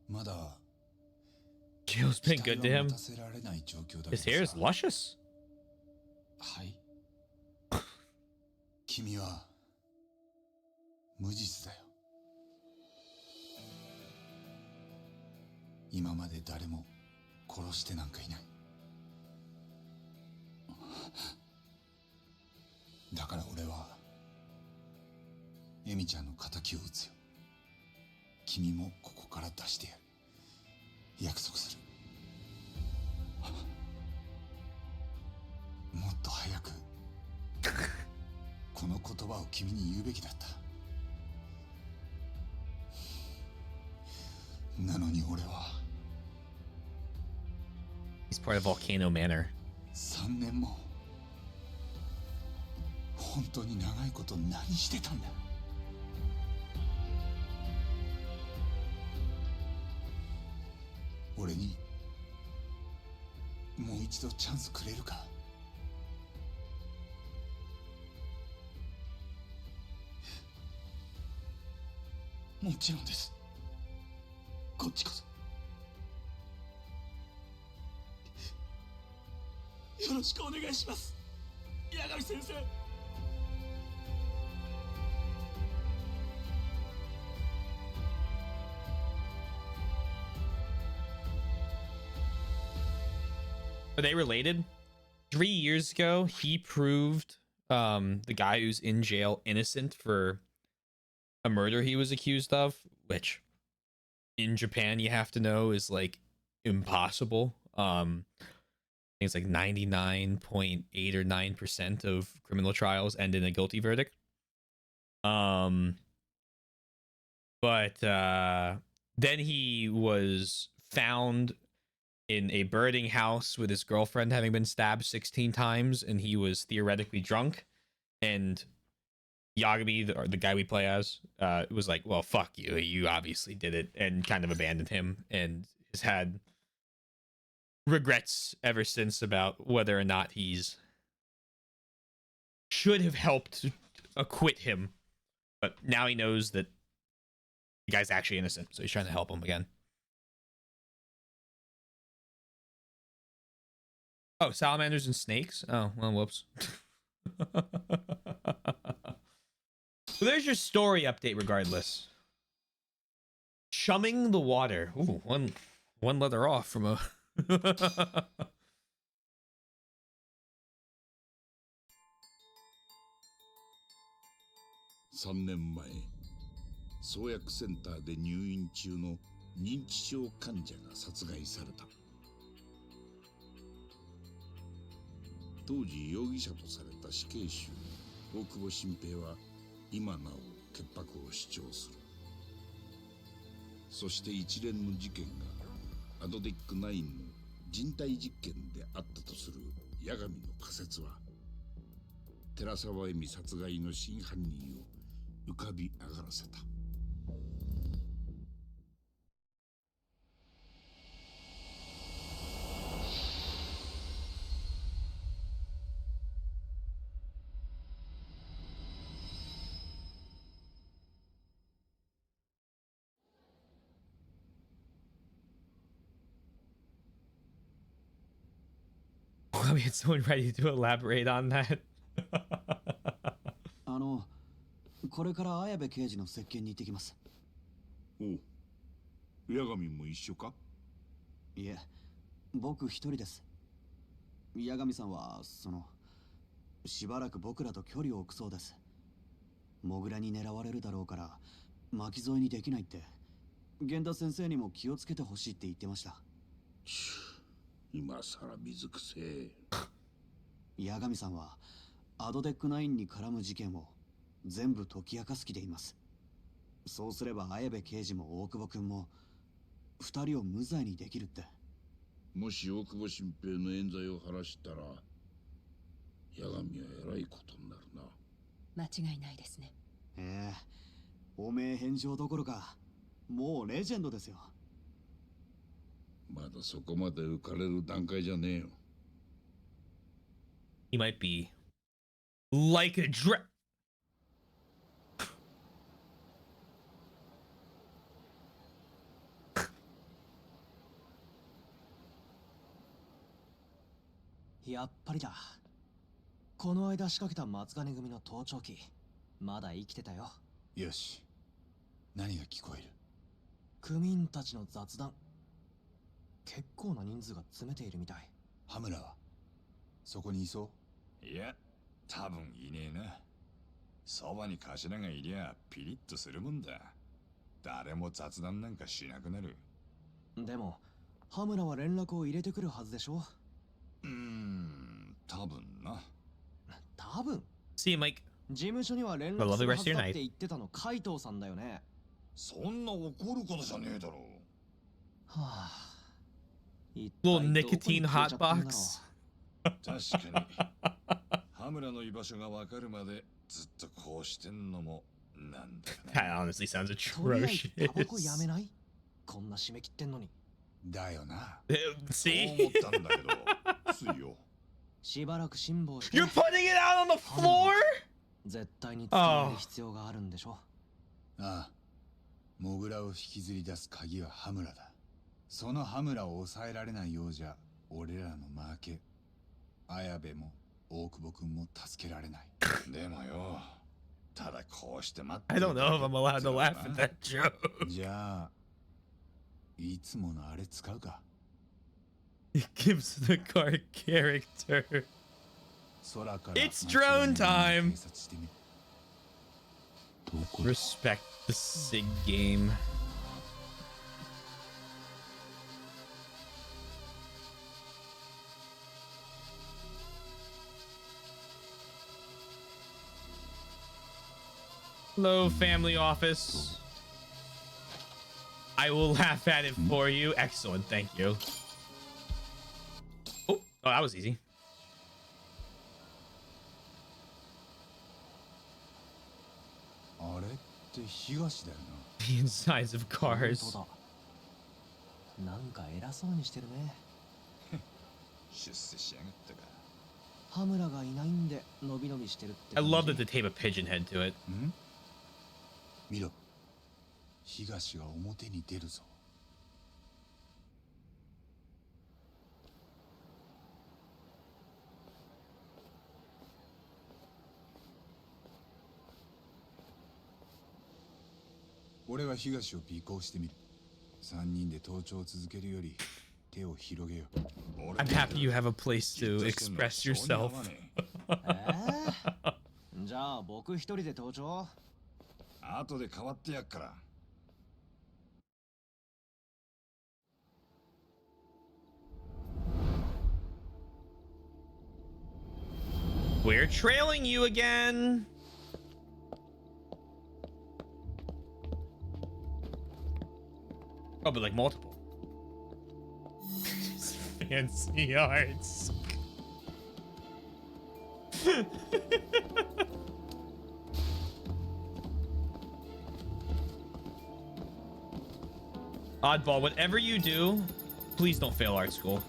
まだ Jill's been good to him. 期待は持たせられない状況だけど His さ。 hair is luscious. はい。君は無実だよ。今まで誰も殺してなんかいない。だから俺はエミちゃんの敵を討つよ。君もここから出してやる。約束する。もっと早くこの言葉を君に言うべきだった。なのに俺は He's part of Volcano Manor. 3年も本当に長いこと何してたんだ。俺にもう一度チャンスくれるか。もちろんです。こっちこそよろしくお願いします、八神先生。Are they related? 3 years ago, he proved the guy who's in jail innocent for a murder he was accused of, which in Japan you have to know is like impossible. I think it's like 99.8 or 9% of criminal trials end in a guilty verdict. But then he was found in a burning house with his girlfriend having been stabbed 16 times, and he was theoretically drunk, and Yagami, the guy we play as, was like, well, fuck you, you obviously did it, and kind of abandoned him, and has had regrets ever since about whether or not he's should have helped acquit him, but now he knows that the guy's actually innocent, so he's trying to help him again. Oh, salamanders and snakes? Oh, well, whoops. Well, there's your story update regardless. Chumming the water. Ooh, one letter off from a... 3年前、創薬センターで入院中の認知症患者が殺害された。当時容疑者とされた死刑囚大久保新平は今なお潔白を主張する。そして一連の事件がアドデック9の人体実験であったとする八神の仮説は寺沢恵美殺害の真犯人を浮かび上がらせた。I mean, someone ready to elaborate on that? これから綾部刑事の接見に行ってきます。おう、八神も一緒か？いえ、僕一人です。八神さんはしばらく僕らと距離を置くそうです。モグラに狙われるだろうから巻き添えにできないって源田先生にも気をつけてほしいって言ってました。今さら水くせえ。八神さんはアドデック9に絡む事件を全部解き明かす気でいます。そうすれば綾部刑事も大久保君も2人を無罪にできるって。もし大久保新平の冤罪を晴らしたら八神はえらいことになるな。間違いないですね。ええ、おめえ返上どころかもうレジェンドですよ。まだそこまで浮かれる段階じゃねえよ。He might be like aやっぱりだ。この間仕掛けた松金組の盗聴器、まだ生きてたよ。よし、何が聞こえる？組員たちの雑談。結構な人数が詰めているみたい。羽村はそこにいそう？いや、多分いねえな。そばに頭がいりゃピリッとするもんだ。誰も雑談なんかしなくなる。でも羽村は連絡を入れてくるはずでしょ。多分な。多分。 See you, Mike. 事務所には連 Have a 絡す lovely る rest は of ず your だっ night. て言ってたの海藤さんだよね。そんな怒ることじゃねえだろ。はあ。 Little nicotine hot box. 確かに。羽村の居場所がわかるまでずっとこうしてんのもなんだかな。 That honestly sounds とりあえずタバコや atrocious. めない？こんな締め切ってんのに。だよな。そう See? 思ったんだけど、ついよ。しばらく辛抱して。 You're putting it out on the floor? 絶対に伝える必要があるんでしょ。ああ。モグラを引きずり出す鍵は羽村だ。その羽村を抑えられないようじゃ俺らの負け。綾部も大久保君も助けられない。でもよ、ただこうして待って I don't know if I'm allowed to laugh at that joke. じゃあいつものあれ使うか。 It gives the card character. 空から It's drone time. 偵察してみる。 Respect the SIG game. Hello, family office. I will laugh at it for you. Excellent, thank you. Oh, that was easy. あれって東だよな。 The insides of cars. 本当だ。なんか偉そうにしてるね。出世しやがったか。羽村がいないんでのびのびしてるって I 感じ。 love that they tape a pigeon head to it. ん？見ろ。東が表に出るぞ。俺は東を尾行してみる。3人で盗聴を続けるより手を広げよう。 I'm happy you have a place to express yourself. じゃあ僕一人で盗聴。後で変わってやっから。 We're trailing you again. Oh, but like multiple. Fancy arts. Oddball, whatever you do, please don't fail art school.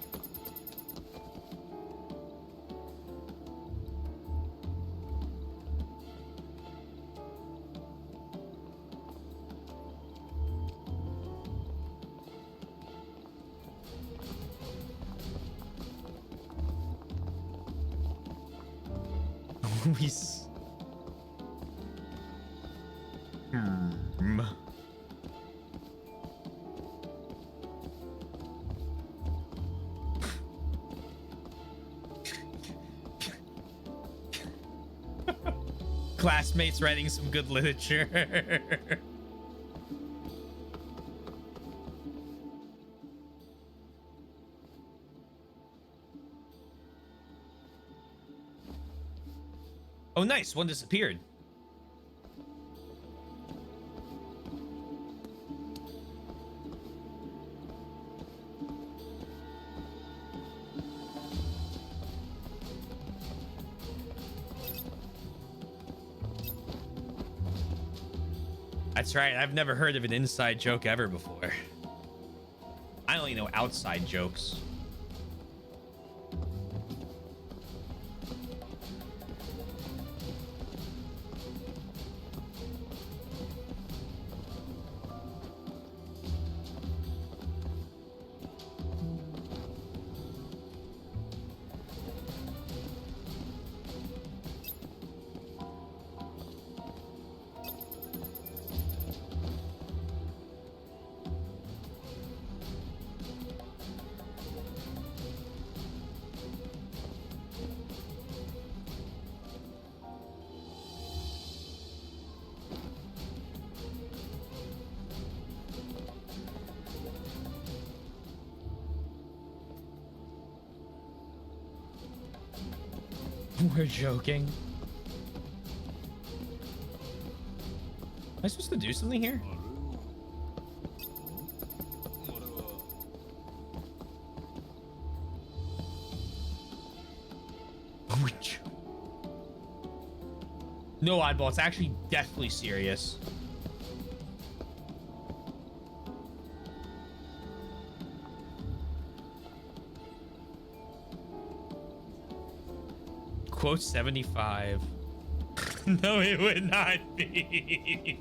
Luis. Classmates writing some good literature. Oh, nice. One disappeared. That's right. I've never heard of an inside joke ever before. I only know outside jokes. We're joking. Am I supposed to do something here? No, Oddball, it's actually deathly serious. Quote 75. No, it would not be.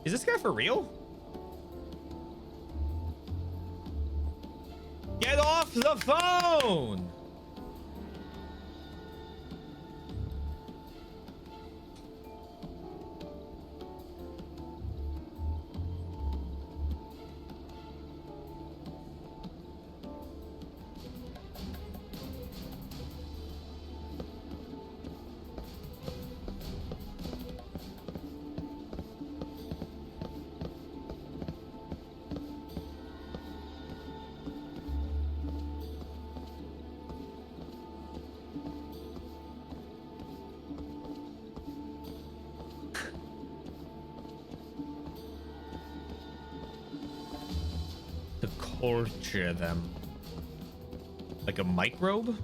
Is this guy for real? Get off the phone! Torture them like a microbe.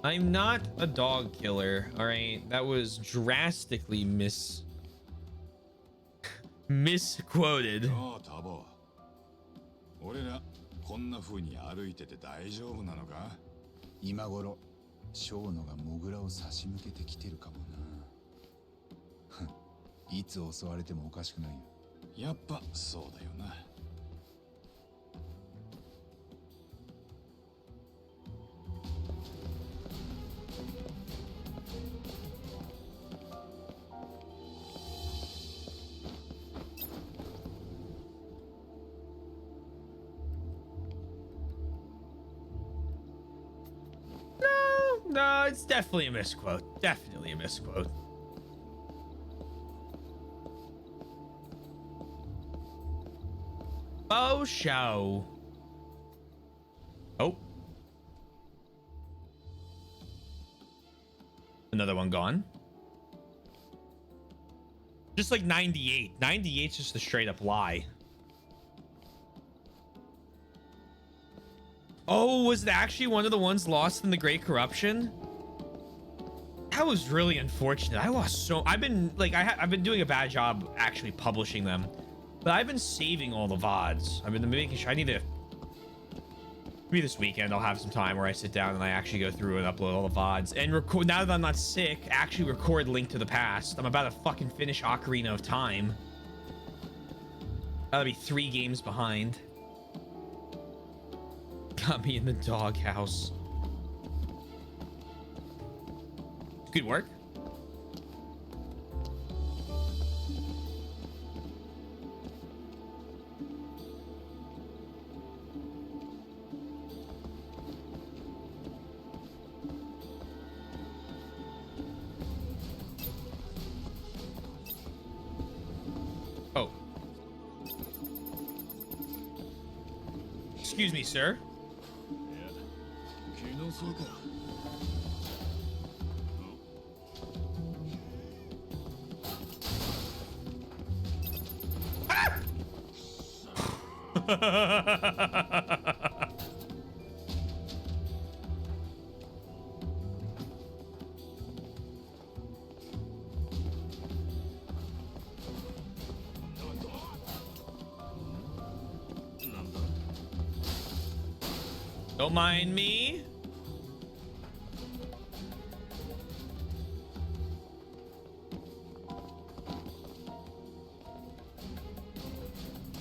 I'm not a dog killer. All right, that was drastically misquoted. 俺らこんな風に歩いてて大丈夫なのか？今頃小野がモグラを差し向けてきてるかもな。いつ襲われてもおかしくないよ。やっぱそうだよな。No, it's definitely a misquote. Definitely a misquote. Oh, show. Oh. Another one gone. Just like 98. 98's just a straight up lie. Oh, was it actually one of the ones lost in the Great Corruption? That was really unfortunate. I lost so... I've been doing a bad job actually publishing them. But I've been saving all the VODs. I've been making sure... I need to... Maybe this weekend I'll have some time where I sit down and I actually go through and upload all the VODs. And record... Now that I'm not sick, actually record Link to the Past. I'm about to fucking finish Ocarina of Time. That'll be 3 games behind. Got me in the doghouse. Good work. Oh. Excuse me, sir. Don't mind me.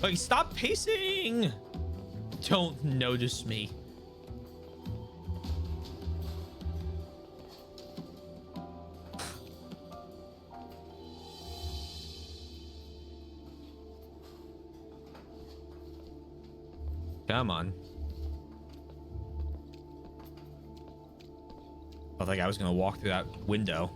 Like, stop pacing. Don't notice me. Come on. I thought I was gonna walk through that window.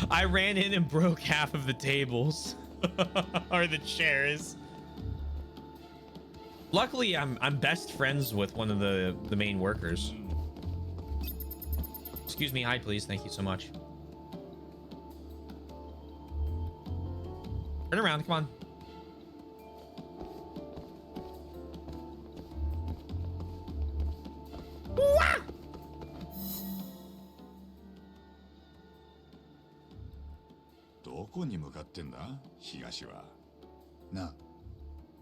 I ran in and broke half of the tables or the chairs. Luckily, I'm best friends with one of the main workers. Excuse me, hi, please. Thank you so much. Turn around, come on. Wah! どこに向かってんだ、東は。なあ、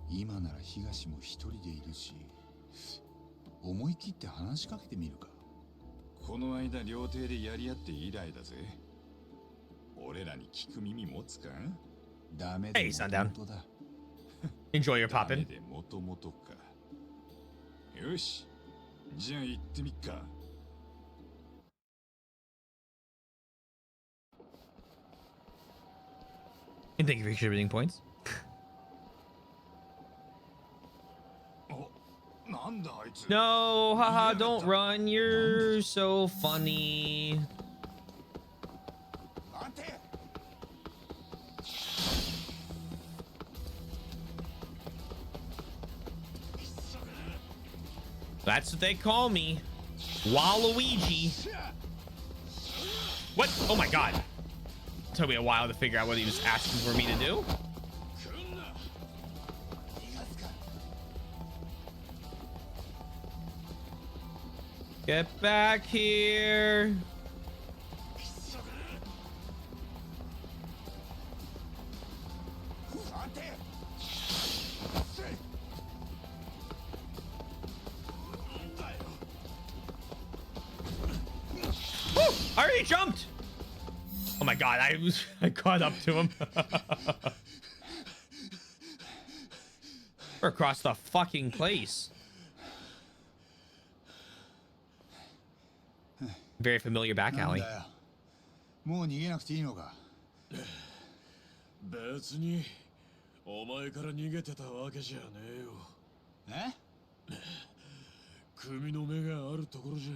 今なら東も一人でいるし、思い切って話しかけてみるか。この間料亭でやり合って以来だぜ。俺らに聞く耳持つか？ダメだ。Hey, sundown. Enjoy your poppin'. ダメでもともとか。よし、じゃあ行ってみっか。And thank you for contributing points. No, haha, don't run. You're so funny. That's what they call me. Waluigi. What? Oh my god. It took me a while to figure out what he was asking for me to do. Get back here. Woo! I already jumped. Oh my god, I caught up to him. We're across the fucking place. Very familiar back alley. もう逃げなくていいのか。別にお前から逃げてたわけじゃねえよ。え？組の目があるところじゃ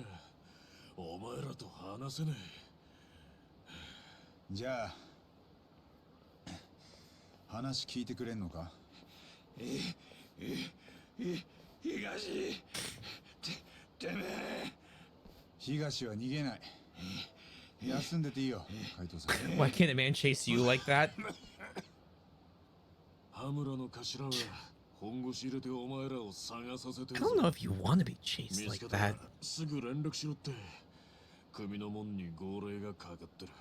お前らと話せねえ。じゃあ話聞いてくれんのか？東、てめえ。東は逃げない。休んでていいよ、海藤さん。Why can't a man chase you like that? 羽村の頭は本腰入れてお前らを探させてる。I don't know if you want to be chased like that. すぐ連絡しろって組の門に号令がかかってる。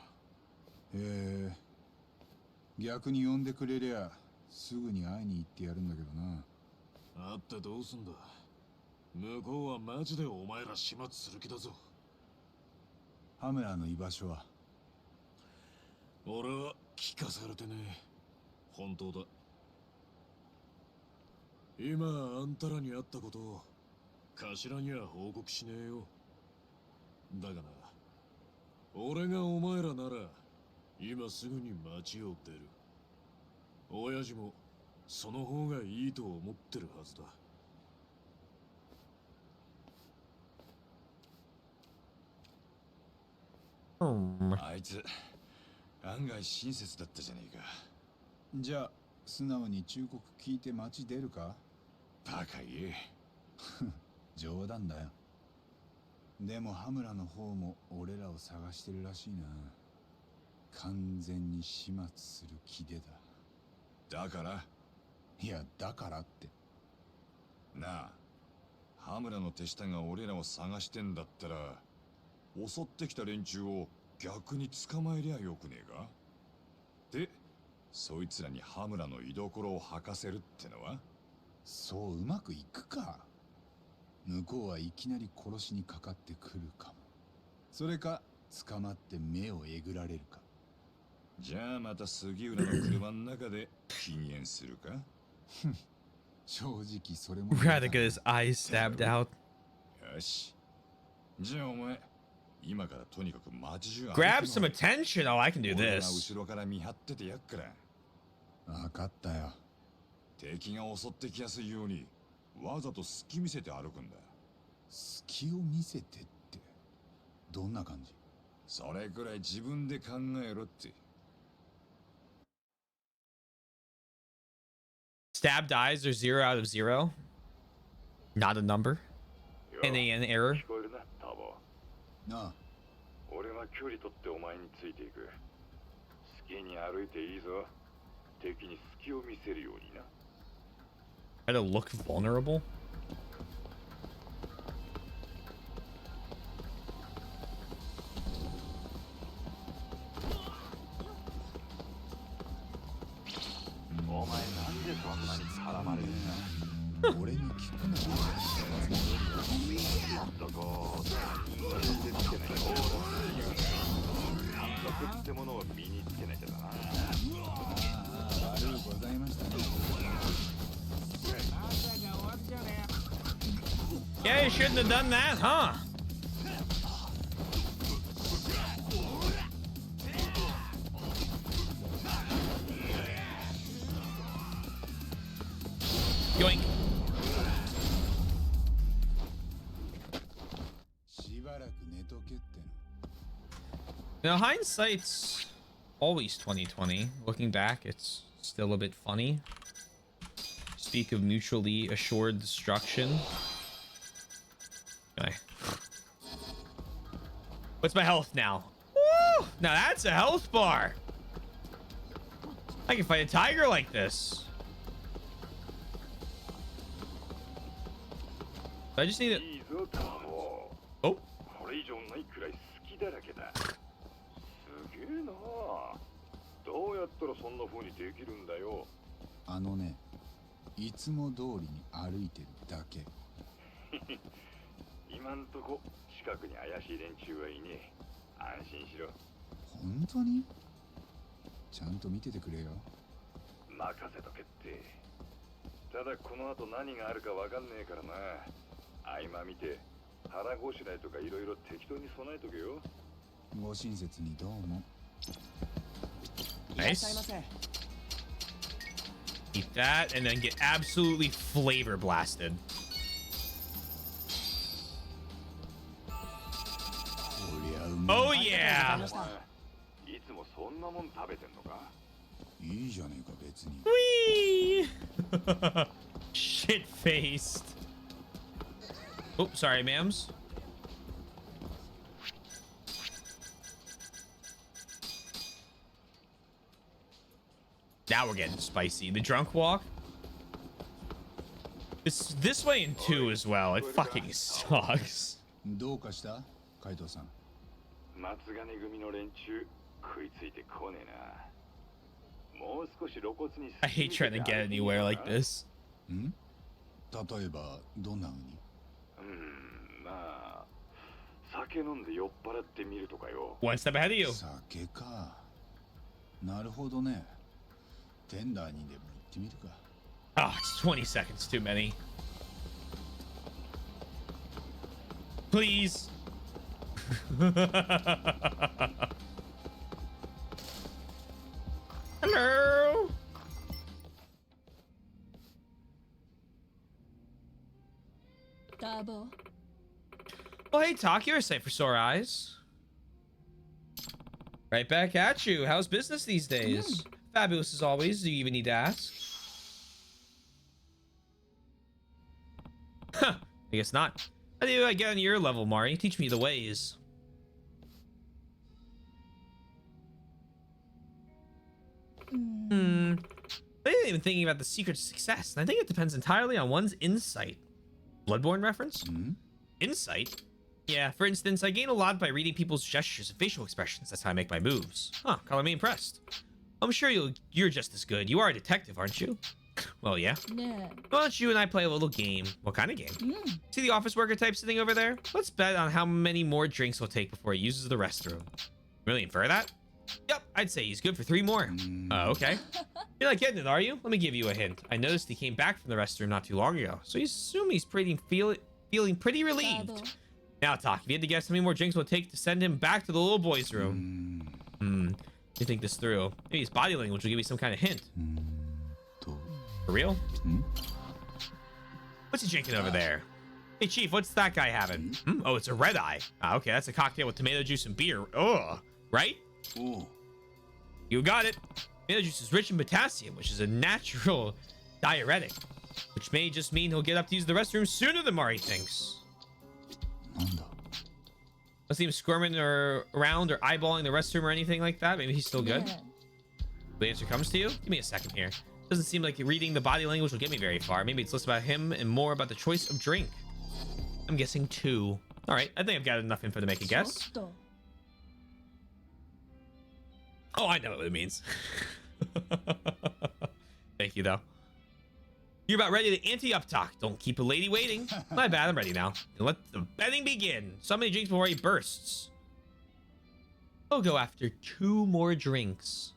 逆に呼んでくれりゃすぐに会いに行ってやるんだけどな。会ってどうすんだ。向こうはマジでお前ら始末する気だぞ。羽村の居場所は？俺は聞かされてねえ。本当だ。今あんたらに会ったことを頭には報告しねえよ。だがな、俺がお前らなら今すぐに街を出る。親父もその方がいいと思ってるはずだ。あいつ案外親切だったじゃねえか。じゃあ素直に忠告聞いて街出るか？バカ言え。冗談だよ。でも羽村の方も俺らを探してるらしいな。完全に始末する気でだ。だから？いや、だからって。なあ、羽村の手下が俺らを探してんだったら襲ってきた連中を逆に捕まえりゃよくねえか？で、そいつらに羽村の居所を吐かせるってのは？そううまくいくか？向こうはいきなり殺しにかかってくるかも。それか捕まって目をえぐられるか。じゃあまた杉浦の車の中で禁煙するか？正直それも Rather get his eyes stabbed out. よし。じゃあお前今からとにかく街中 Grab some attention. Oh, I can do 俺が this. 後ろから見張っててやっから。分かったよ。敵が襲ってきやすいようにわざと隙見せて歩くんだ。隙を見せてってどんな感じ？それくらい自分で考えろって。 Stabbed eyes are 0 out of 0. Not a number. And an error. なあ。俺は距離取ってお前についていく。好きに歩いていいぞ。敵に隙を見せるようにな。Try to look vulnerable. Yeah, you shouldn't have done that, huh? Yoink. Now, hindsight's always 2020. Looking back, it's still a bit funny. Speak of mutually assured destruction. Okay. What's my health now? Woo! Now that's a health bar. I can fight a tiger like this. I just need it. Oh. どうやったらそんな風にできるんだよ。あのね、いつも通りに歩いてるだけ。今んとこ近くに怪しい連中はいねえ。安心しろ。本当に？ちゃんと見ててくれよ。任せとけって。ただこの後何があるかわかんねえからな。合間見て腹ごしらえとかいろいろ適当に備えとけよ。ご親切にどうも。Nice. Eat that and then get absolutely flavor blasted. Oh yeah. いつもそんなもん食べてんのか？いいじゃねえか別に。Whee! Shit faced. Oh, sorry, ma'ams. Now we're getting spicy. The drunk walk. It's this way in 2 as well. It fucking sucks. どうかした？カイトさん。松金組の連中食いついてこねえな。もう少し露骨に。I hate trying to get anywhere like this. ん？例えばどんな風に？まあ酒飲んで酔っ払ってみるとかよ。One step ahead of you. 酒か。なるほどね。テンダーにでも行ってみるか。Oh, it's 20 seconds too many. Please. Hello. Double. Oh, hey, Talk, you're a sight for sore eyes. Right back at you. How's business these days? Fabulous as always. Do you even need to ask? Huh. I guess not. How do I get on your level, Mari? Teach me the ways. I ain't even thinking about the secret to success, and I think it depends entirely on one's insight. Bloodborne reference? Insight? Yeah, for instance, I gain a lot by reading people's gestures and facial expressions. That's how I make my moves. Huh, color me impressed. I'm sure you're just as good. You are a detective, aren't you? Well, yeah. No. Why don't you and I play a little game? What kind of game? See the office worker type sitting over there? Let's bet on how many more drinks he'll take before he uses the restroom. Really infer that? Yep, I'd say he's good for 3 more. Oh, okay. You're not getting it, are you? Let me give you a hint. I noticed he came back from the restroom not too long ago, so you assume he's feeling pretty relieved. Now, Talk, if you had to guess how many more drinks it would take to send him back to the little boy's room. You think this through. Maybe his body language will give you some kind of hint. For real? What's he drinking over there? Hey, Chief, what's that guy having? Oh, it's a red eye. Ah, okay, that's a cocktail with tomato juice and beer. Ugh, right? Ooh. You got it. Tomato juice is rich in potassium, which is a natural diuretic, which may just mean he'll get up to use the restroom sooner than Mari thinks. Let's see him squirming around or eyeballing the restroom or anything like that. Maybe he's still good. The answer comes to you. Give me a second here. Doesn't seem like reading the body language will get me very far. Maybe it's less about him and more about the choice of drink. I'm guessing 2. All right, I think I've got enough info to make a guess. Oh, I know what it means. Thank you, though. You're about ready to ante up, Talk. Don't keep a lady waiting. My bad, I'm ready now. And let the betting begin. So many drinks before he bursts. I'll go after 2 more drinks.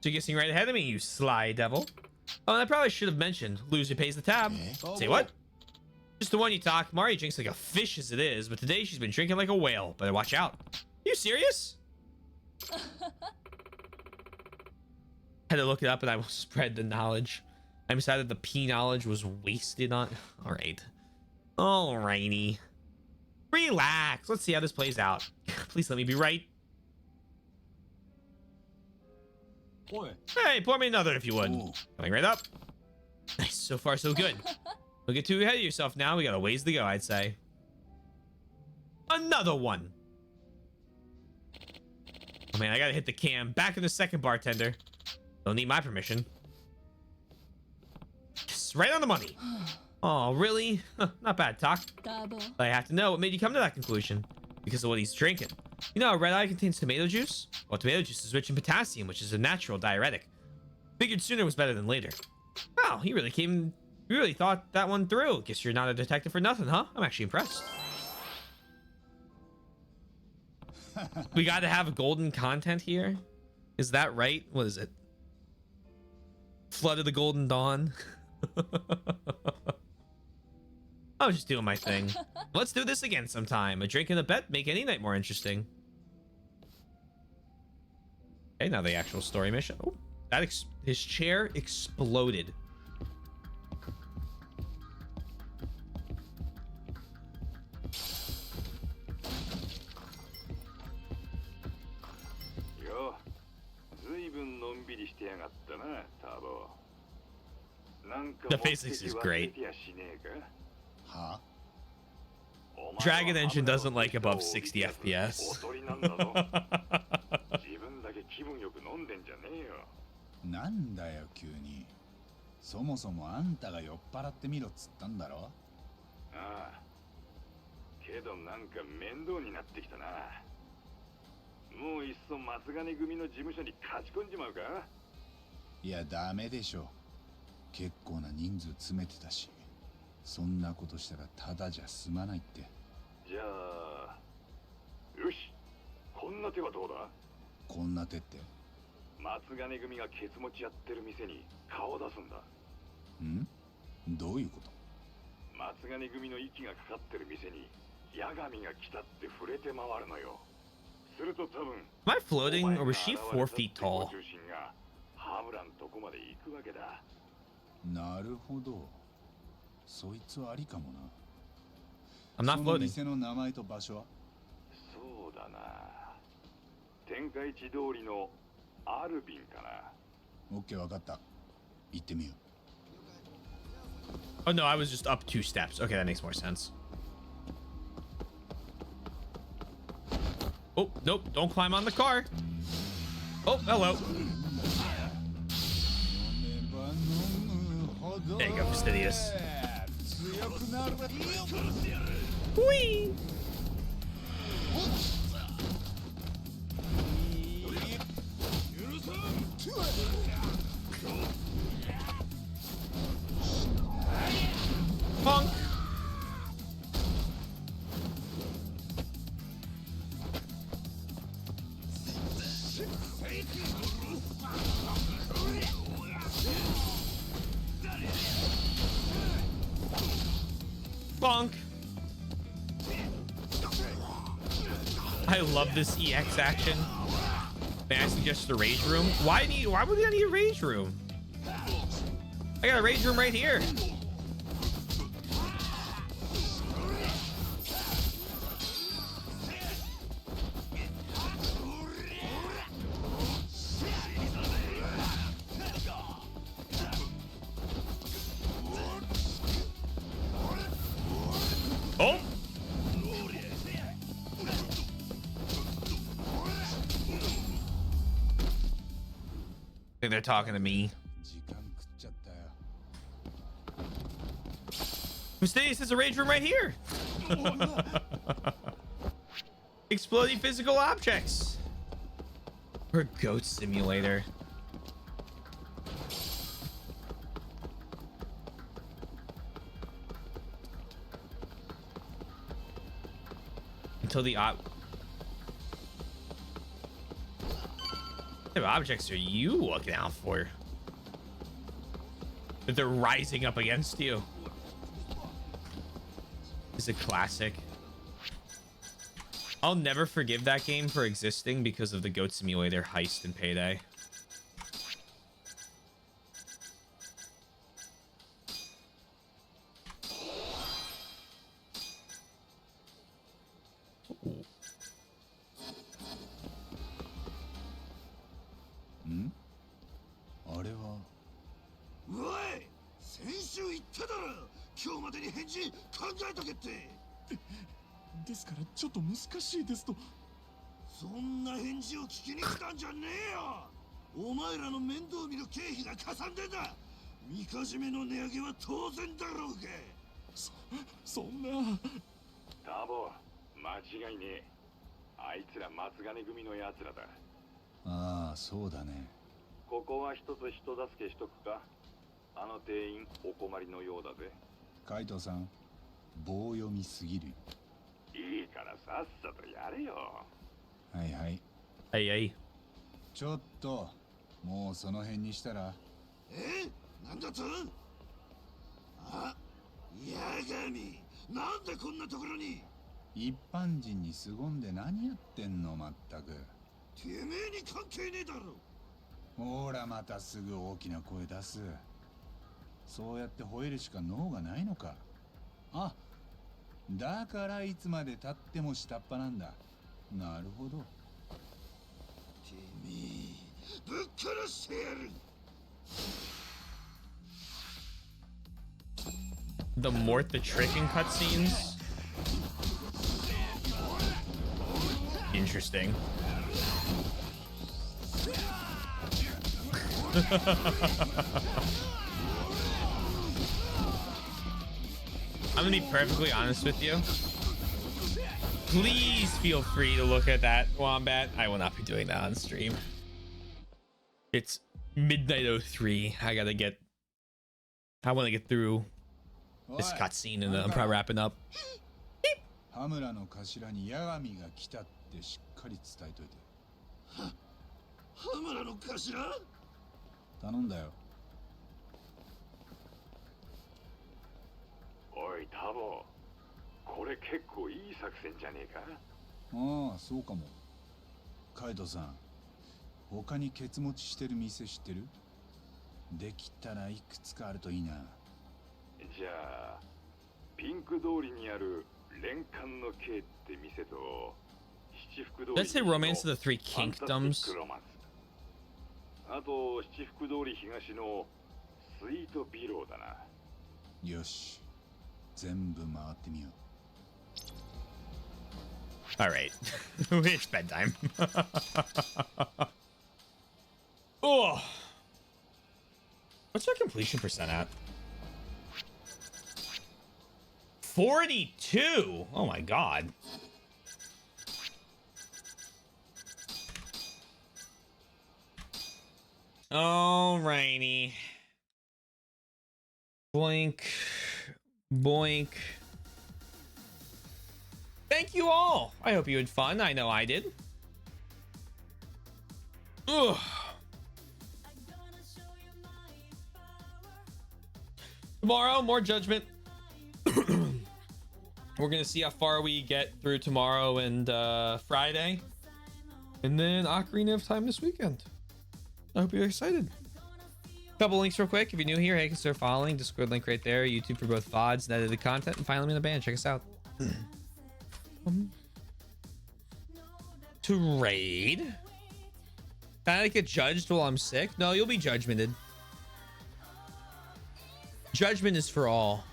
So you're guessing right ahead of me, you sly devil. Oh, and I probably should have mentioned, loser pays the tab. Say what? Just the one you talk. Mari drinks like a fish as it is, but today she's been drinking like a whale. Better watch out. You serious? Had to look it up and I will spread the knowledge. I decided the P knowledge was wasted on. All right. Alrighty. Relax. Let's see how this plays out. Please let me be right. Boy. Hey, pour me another if you would. Coming right up. Nice. So far, so good. Don't get too ahead of yourself now. We got a ways to go, I'd say. Another one. Oh, man, I gotta hit the cam. Back in the second, bartender. Don't need my permission. Yes, right on the money. Oh, really? Not bad, Talk. But I have to know what made you come to that conclusion. Because of what he's drinking. You know, red eye contains tomato juice? Well, tomato juice is rich in potassium, which is a natural diuretic. Figured sooner was better than later. Wow, you really thought that one through. Guess you're not a detective for nothing, huh? I'm actually impressed. We got to have golden content here. Is that right? What is it? Flood of the Golden Dawn. I was just doing my thing. Let's do this again sometime. A drink and a bet make any night more interesting. Okay, now the actual story mission. Oh, his chair exploded. Yo, 随分のんびりしてやがったな、ターボ。なんか The physics is great. は? Dragon Engine doesn't like above 60 FPS. なんだよ急に。そもそもあんたが酔っ払ってみろっつったんだろ。ああ。けどなんか面倒になってきたな。もういっそ松金組の事務所に勝ち込んじまうか。いやダメでしょ。結構な人数詰めてたし。そんなことしたらただじゃ済まないって。じゃあ、よし、こんな手はどうだ？こんな手って？松金組がケツ持ちやってる店に顔を出すんだ。ん？どういうこと？松金組の息がかかってる店に八神が来たって触れて回るのよ。すると多分。Am I floating or was she 4 feet tall? ハムランとこまで行くわけだ。なるほど。そいつはありかもな。I'm not その floating. 店の名前と場所は？そうだな。天下一通りのアルビンかな。オッケー、わかった。行ってみよう。Oh no, I was just up 2 steps. Okay, that makes more sense. Oh, nope, don't climb on the car. Oh, hello. There you go, Fastidious. Whee! Bonk! Bonk! I love this EX action. May I suggest the rage room? Why would I need a rage room? I got a rage room right here. Oh! I think they're talking to me. Fastidious is a rage room right here. Exploding physical objects. Or goat simulator. Until the what type of objects are you looking out for? That they're rising up against you. It's a classic. I'll never forgive that game for existing because of the Goat Simulator heist in Payday. Ooh. あれはおい先週言っただろ今日までに返事考えとけってですからちょっと難しいですとそんな返事を聞きに来たんじゃねえよお前らの面倒見る経費がかさんでんだみかじめの値上げは当然だろうがそんなタボ間違いねえあいつら松金組のやつらだああそうだねここは一つ人助けしとくかあの店員お困りのようだぜカイトさん棒読みすぎるいいからさっさとやれよはいはいはいはいちょっともうその辺にしたらなんだとあ八神なんでこんなところに一般人に凄んで何やってんのまったくてめえに関係ねえだろほらまたすぐ大きな声出すそうやって吠えるしか脳がないのかあだからいつまで経っても下っ端なんだなるほどてめえぶっ殺してやる The Mort the Tricking cutscenes. Interesting. I'm gonna be perfectly honest with you. Please feel free to look at that, Wombat. I will not be doing that on stream. It's midnight 03. I want to get through this cutscene and then I'm probably wrapping up. 羽村の頭に八神が来たってしっかり伝えといて。羽村の頭？頼んだよ。おいタボこれ結構いい作戦じゃねえかああそうかもカイトさん他にケツ持ちしてる店知ってるできたらいくつかあるといいなじゃあピンク通りにある連環の系って店と七福通り Let's say Romance of the Three Kingdoms. あと七福通り東のスイートビローだなよし全部回ってみよう All right. It's bedtime. Oh. What's our completion percent at? 42. Oh my god. Alrighty. Boink. Boink. Thank you all. I hope you had fun. I know I did. Ugh. Tomorrow, more Judgment. We're gonna see how far we get through tomorrow and Friday, and then Ocarina of Time this weekend. I hope you're excited. Couple links real quick. If you're new here, hey, consider following. Discord link right there. YouTube for both VODs and edited content. And finally, in the band. Check us out. To raid? Can I get judged while I'm sick? No, you'll be judgmented. Judgment is for all.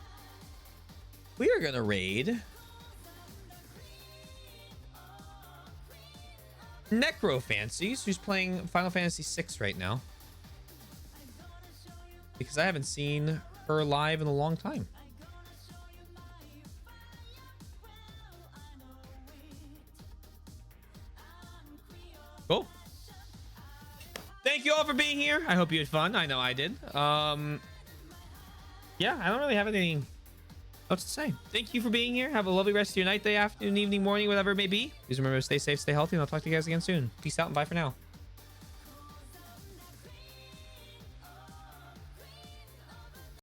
We are gonna raid Necrofancies, who's playing Final Fantasy VI right now, because I haven't seen her live in a long time. Cool. Thank you all for being here. I hope you had fun. I know I did. Yeah, I don't really have anything else to say. Thank you for being here. Have a lovely rest of your night, day, afternoon, evening, morning, whatever it may be. Please remember to stay safe, stay healthy, and I'll talk to you guys again soon. Peace out and bye for now.